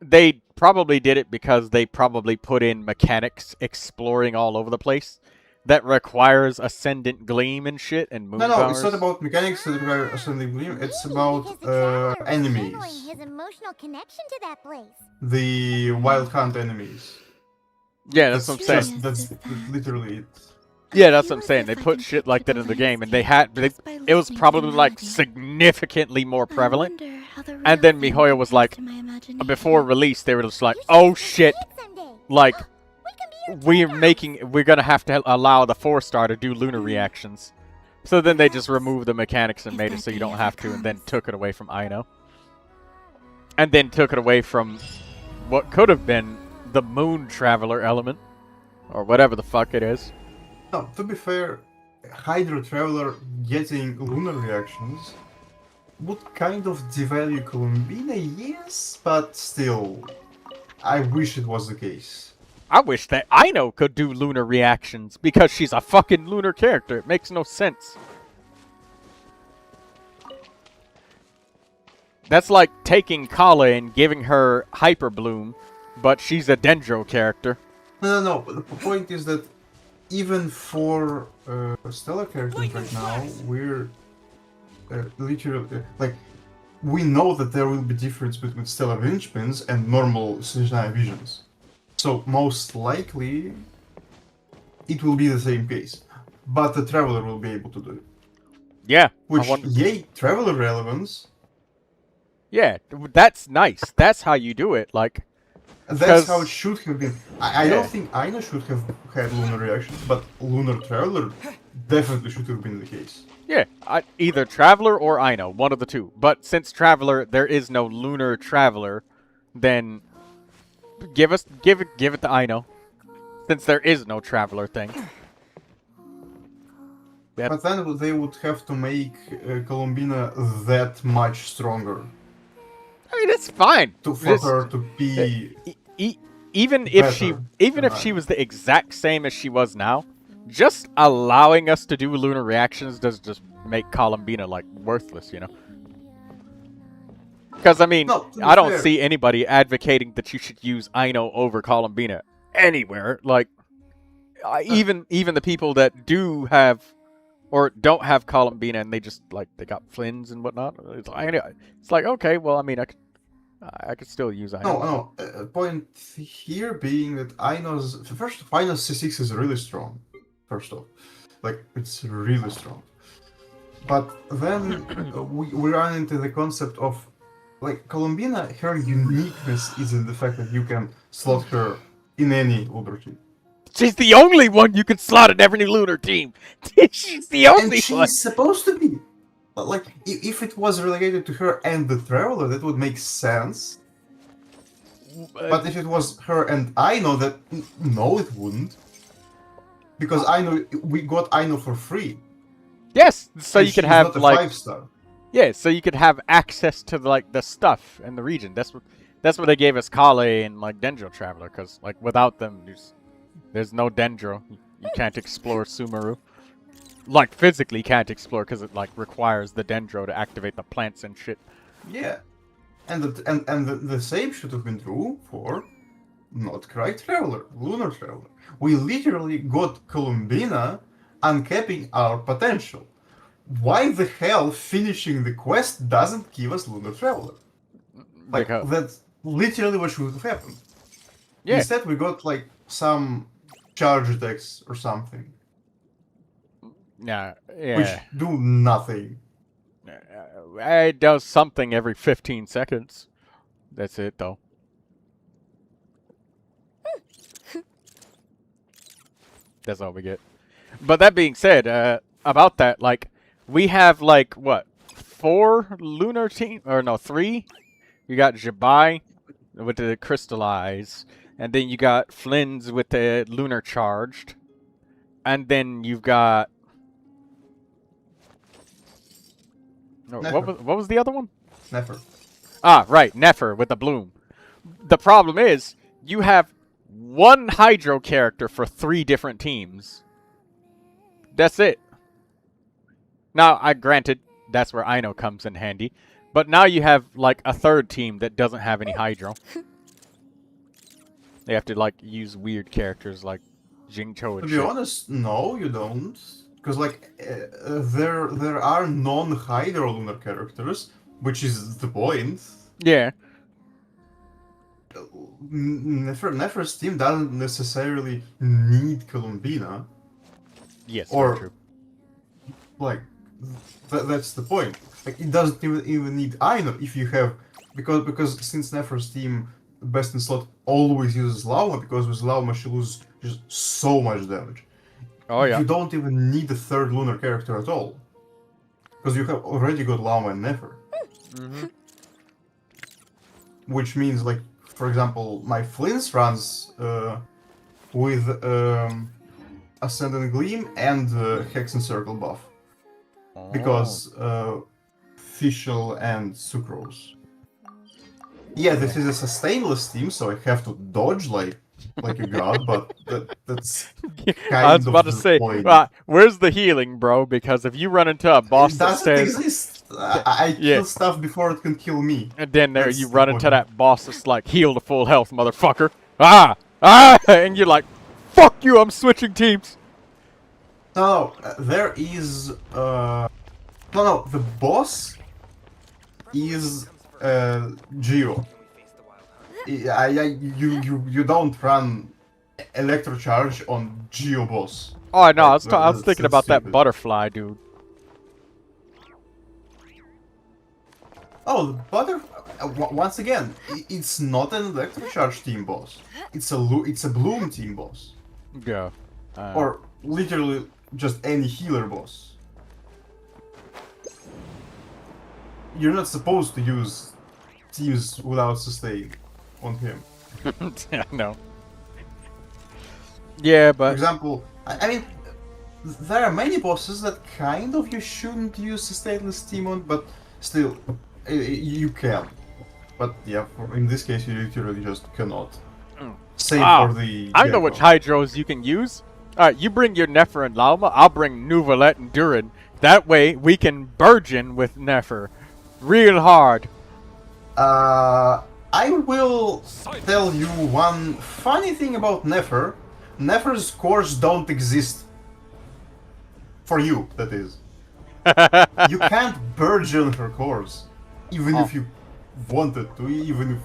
[SPEAKER 1] they probably did it because they probably put in mechanics exploring all over the place that requires ascendant gleam and shit and moon
[SPEAKER 8] No,
[SPEAKER 1] powers.
[SPEAKER 8] it's not about mechanics that require ascending gleam. It's
[SPEAKER 5] Maybe
[SPEAKER 8] about
[SPEAKER 5] because the traveler was
[SPEAKER 8] enemies.
[SPEAKER 5] showing his emotional connection to that place.
[SPEAKER 8] The wild hunt enemies.
[SPEAKER 1] Yeah, that's what I'm saying.
[SPEAKER 8] That's literally it.
[SPEAKER 1] Yeah, that's what I'm saying. They put shit like that in the game, and it was probably like significantly more prevalent. And then MiHoYo was like, before release, they were just like, oh shit, like we're gonna have to allow the 4-star to do lunar reactions. So then they just removed the mechanics and made it so you don't have to, and then took it away from Aino. And then took it away from what could have been the Moon Traveler element, or whatever the fuck it is.
[SPEAKER 8] No, to be fair, Hydro Traveler getting lunar reactions would kind of devalue Columbina, yes, but still, I wish it was the case.
[SPEAKER 1] I wish that Aino could do lunar reactions because she's a fucking lunar character. It makes no sense. That's like taking Kala and giving her Hyper Bloom, but she's a Dendro character.
[SPEAKER 8] No, but the point is that even for Stellar characters right now, we're literally, like, we know that there will be difference between Stellar Linchpins and normal Snezhnaya Visions. So most likely, it will be the same case. But the Traveler will be able to do it.
[SPEAKER 1] Yeah.
[SPEAKER 8] Which, yay, Traveler relevance.
[SPEAKER 1] Yeah, that's nice. That's how you do it, like...
[SPEAKER 8] That's how it should have been. I don't think Aino should have had lunar reactions, but Lunar Traveler definitely should have been the case.
[SPEAKER 1] Yeah, either Traveler or Aino, one of the two. But since Traveler, there is no Lunar Traveler, then give it to Aino. Since there is no Traveler thing.
[SPEAKER 8] But then they would have to make Columbina that much stronger.
[SPEAKER 1] I mean, it's fine.
[SPEAKER 8] For her to be
[SPEAKER 1] even if she was the exact same as she was now, just allowing us to do lunar reactions does just make Columbina like worthless, you know? Because I mean, I don't see anybody advocating that you should use Aino over Columbina anywhere. Like, even the people that do have or don't have Columbina and they just like they got Flins and whatnot. It's like okay, well, I mean, I could still use Aino.
[SPEAKER 8] No. Point here being that Aino's C6 is really strong. First off, like it's really strong. But then we run into the concept of like Columbina. Her uniqueness is in the fact that you can slot her in any Uber team.
[SPEAKER 1] She's the only one you can slot in every lunar team. She's the only one.
[SPEAKER 8] And she's supposed to be. Like, if it was relegated to her and the Traveler, that would make sense. But if it was her and Aino, no, it wouldn't. Because we got Aino for free.
[SPEAKER 1] Yes, so
[SPEAKER 8] and
[SPEAKER 1] you can have
[SPEAKER 8] not a
[SPEAKER 1] like
[SPEAKER 8] 5-star.
[SPEAKER 1] Yeah, so you could have access to like the stuff in the region. That's what they gave us Kale and like Dendro Traveler, because like without them, there's no Dendro. You can't explore Sumeru. Like physically can't explore because it like requires the Dendro to activate the plants and shit.
[SPEAKER 8] Yeah, and the same should have been true for not quite Traveler, Lunar Traveler. We literally got Columbina uncapping our potential. Why the hell finishing the quest doesn't give us Lunar Traveler? Like that's literally what should have happened. Yeah. Instead, we got like some charge attacks or something.
[SPEAKER 1] Yeah.
[SPEAKER 8] Which do nothing.
[SPEAKER 1] It does something every 15 seconds. That's it, though. That's all we get. But that being said, about that, like, we have, like, what? 4 lunar team? Or no, 3? You got Jabai with the Crystallize. And then you got Flynn's with the Lunar Charged. And then you've got... What was the other one?
[SPEAKER 8] Nefer.
[SPEAKER 1] Ah, right, Nefer with the Bloom. The problem is, you have 1 Hydro character for 3 different teams. That's it. Now, granted, that's where Aino comes in handy. But now you have, like, a 3rd team that doesn't have any Hydro. They have to like use weird characters like Jingcho
[SPEAKER 8] To
[SPEAKER 1] and
[SPEAKER 8] be
[SPEAKER 1] shit.
[SPEAKER 8] honest, no, you don't. Because like there are non-hydrolunar characters, which is the point.
[SPEAKER 1] Yeah.
[SPEAKER 8] Nefer's team doesn't necessarily need Columbina,
[SPEAKER 1] Yes.
[SPEAKER 8] or
[SPEAKER 1] Very true.
[SPEAKER 8] like that's the point. Like it doesn't even need Einar if you have because since Nefer's team best in slot always uses Lauma, because with Lauma she loses just so much damage.
[SPEAKER 1] Oh yeah.
[SPEAKER 8] You don't even need a third lunar character at all, because you have already got Lauma and Nefer.
[SPEAKER 1] Mm-hmm.
[SPEAKER 8] Which means, like, for example, my Flints runs with Ascendant Gleam and Hex and Circle buff. Because Fischl and Sucrose. Yeah, this is a sustainless team, so I have to dodge like a god, but that's
[SPEAKER 1] I was
[SPEAKER 8] kind
[SPEAKER 1] about
[SPEAKER 8] of
[SPEAKER 1] to
[SPEAKER 8] the
[SPEAKER 1] say,
[SPEAKER 8] point.
[SPEAKER 1] where's the healing, bro? Because if you run into a boss
[SPEAKER 8] It
[SPEAKER 1] that
[SPEAKER 8] doesn't
[SPEAKER 1] says,
[SPEAKER 8] exist. I
[SPEAKER 1] Yeah.
[SPEAKER 8] kill stuff before it can kill me.
[SPEAKER 1] and then there
[SPEAKER 8] That's
[SPEAKER 1] you
[SPEAKER 8] the
[SPEAKER 1] run into
[SPEAKER 8] point.
[SPEAKER 1] that boss that's like, heal to full health, motherfucker. And you're like, fuck you, I'm switching teams.
[SPEAKER 8] No, there is no, the boss is Geo. You don't run Electrocharge on Geo boss.
[SPEAKER 1] Oh no, I was
[SPEAKER 8] That's
[SPEAKER 1] thinking about that
[SPEAKER 8] stupid.
[SPEAKER 1] butterfly dude.
[SPEAKER 8] Oh, the once again, it's not an Electrocharge team boss. It's a Bloom team boss,
[SPEAKER 1] Go.
[SPEAKER 8] or literally just any healer boss. You're not supposed to use teams without sustain on him.
[SPEAKER 1] Yeah, no. Yeah,
[SPEAKER 8] For
[SPEAKER 1] but
[SPEAKER 8] example, I mean, there are many bosses that kind of you shouldn't use sustainless team on, but still, you can. But yeah, in this case, you literally just cannot. Same for the.
[SPEAKER 1] I know which
[SPEAKER 8] Gecko.
[SPEAKER 1] hydros you can use. Alright, you bring your Nefer and Lauma, I'll bring Neuvilette and Durin. That way, we can burgeon with Nefer. Real hard.
[SPEAKER 8] I will tell you one funny thing about Nefer. Nefer's cores don't exist. For you, that is. You can't burgeon her cores. Even if you wanted to, even if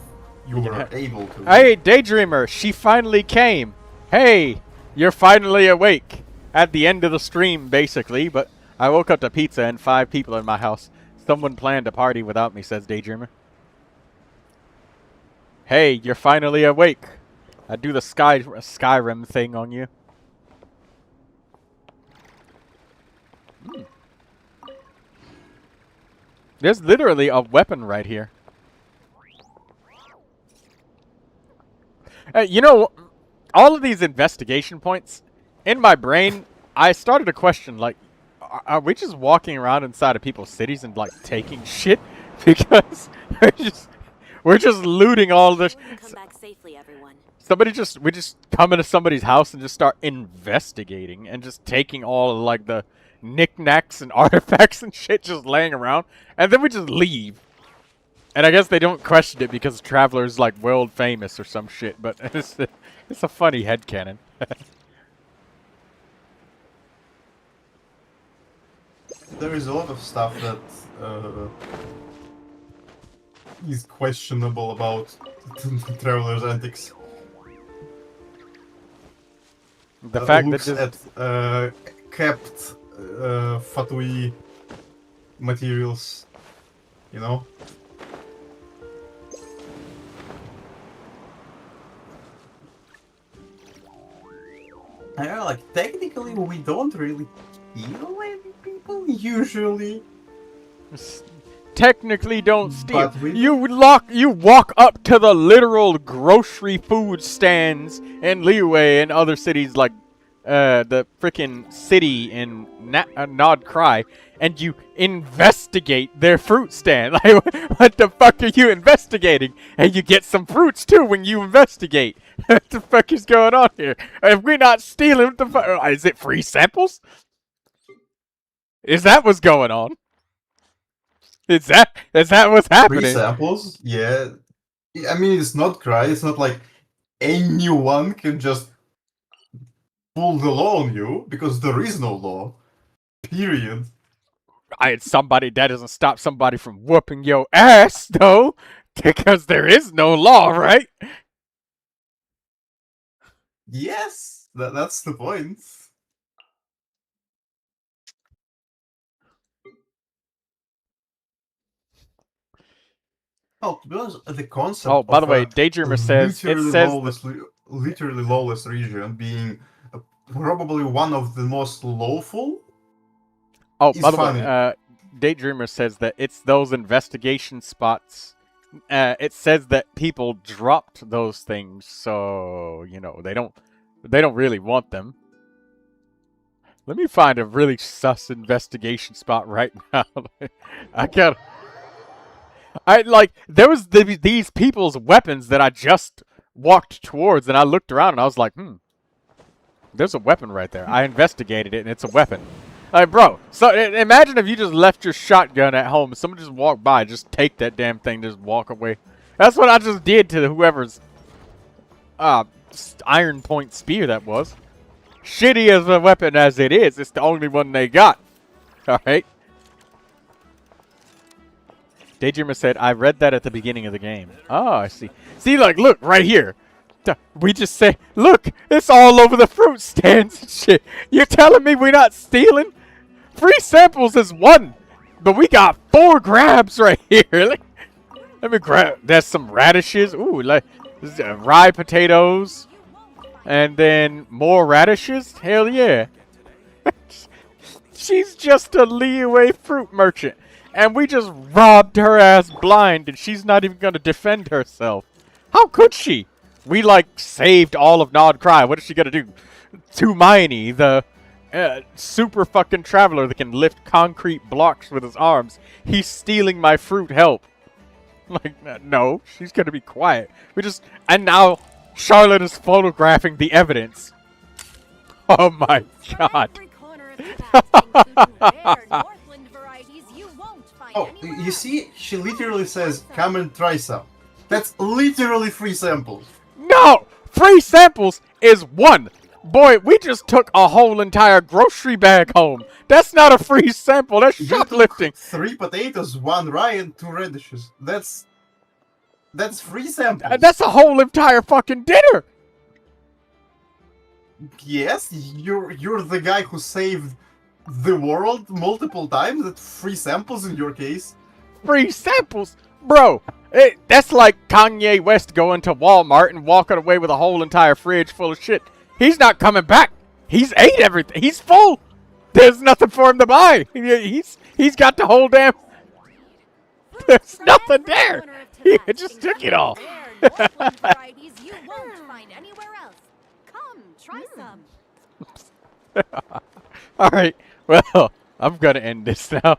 [SPEAKER 8] you were able to.
[SPEAKER 1] Hey, Daydreamer, she finally came. Hey, you're finally awake. At the end of the stream, basically, but I woke up to pizza and 5 people in my house. Someone planned a party without me, says Daydreamer. Hey, you're finally awake. I do the Skyrim thing on you. There's literally a weapon right here. You know, all of these investigation points, in my brain, I started to question, like, are we just walking around inside of people's cities and, like, taking shit? Because we're just looting all this.
[SPEAKER 6] Come back safely, everyone.
[SPEAKER 1] We just come into somebody's house and just start investigating and just taking all of, like, the knickknacks and artifacts and shit just laying around, and then we just leave. And I guess they don't question it because Traveler's like world famous or some shit, but it's a funny headcanon.
[SPEAKER 8] There is a lot of stuff that is questionable about Traveler's antics.
[SPEAKER 1] The fact that
[SPEAKER 8] looks
[SPEAKER 1] just
[SPEAKER 8] at kept Fatui materials, you know. I don't know, like technically we don't really kill any people usually.
[SPEAKER 1] technically don't steal.
[SPEAKER 8] But we-
[SPEAKER 1] You walk up to the literal grocery food stands in Liyue and other cities like the freaking city in Nod Cry, and you investigate their fruit stand. Like, what the fuck are you investigating? And you get some fruits too when you investigate. What the fuck is going on here? If we're not stealing, what the fuck? Is it free samples? Is that what's going on? Is that what's happening?
[SPEAKER 8] Free samples, yeah. I mean, it's not Cry. It's not like anyone can just pull the law on you because there is no law. Period.
[SPEAKER 1] Somebody that doesn't stop somebody from whooping your ass, though, because there is no law, right?
[SPEAKER 8] Yes, that's the point. Oh, to be honest, the concept
[SPEAKER 1] Oh, by
[SPEAKER 8] of
[SPEAKER 1] the way,
[SPEAKER 8] a
[SPEAKER 1] Daydreamer says it says
[SPEAKER 8] literally lawless region being probably one of the most lawful.
[SPEAKER 1] Oh,
[SPEAKER 8] is
[SPEAKER 1] by the
[SPEAKER 8] funny.
[SPEAKER 1] way, Daydreamer says that it's those investigation spots. It says that people dropped those things, so you know they don't really want them. Let me find a really sus investigation spot right now. There was these people's weapons that I just walked towards, and I looked around and I was like, there's a weapon right there. I investigated it, and it's a weapon. Like, bro, so imagine if you just left your shotgun at home and someone just walked by, just take that damn thing, just walk away. That's what I just did to whoever's iron point spear that was. Shitty as a weapon as it is, it's the only one they got. Alright? Daydreamer said, I read that at the beginning of the game. Oh, I see. See, like, look, right here. We just say, look, it's all over the fruit stands and shit. You're telling me we're not stealing? Free samples is 1, but we got 4 grabs right here. Let me grab. There's some radishes. Ooh, like rye potatoes. And then more radishes? Hell yeah. She's just a leeway fruit merchant. And we just robbed her ass blind, and she's not even going to defend herself. How could she? We, like, saved all of Nod Cry. What is she going to do? Tumaini, the super fucking traveler that can lift concrete blocks with his arms. He's stealing my fruit, help. Like, no, she's going to be quiet. And now Charlotte is photographing the evidence. Oh my god.
[SPEAKER 8] Oh, you see, she literally says, come and try some. That's literally free samples.
[SPEAKER 1] No! Free samples is 1. Boy, we just took a whole entire grocery bag home. That's not a free sample. That's shoplifting.
[SPEAKER 8] 3 potatoes, 1 rye, and 2 radishes. That's free samples.
[SPEAKER 1] That's a whole entire fucking dinner.
[SPEAKER 8] Yes, you're the guy who saved the world multiple times. That's free samples in your case.
[SPEAKER 1] Free samples? Bro, that's like Kanye West going to Walmart and walking away with a whole entire fridge full of shit. He's not coming back. He's ate everything. He's full. There's nothing for him to buy. He's got the whole damn... There's nothing there. He just took it all. Alright, well, I'm gonna end this now.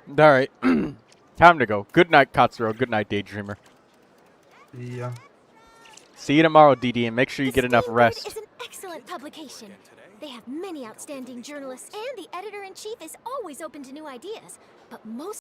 [SPEAKER 1] Alright, time to go. Good night, Katsuro. Good night, Daydreamer.
[SPEAKER 8] Yeah.
[SPEAKER 1] See you tomorrow, DD, and make sure you get enough rest.
[SPEAKER 5] Is an excellent publication. They have many outstanding journalists, and the editor-in-chief is always open to new ideas. But most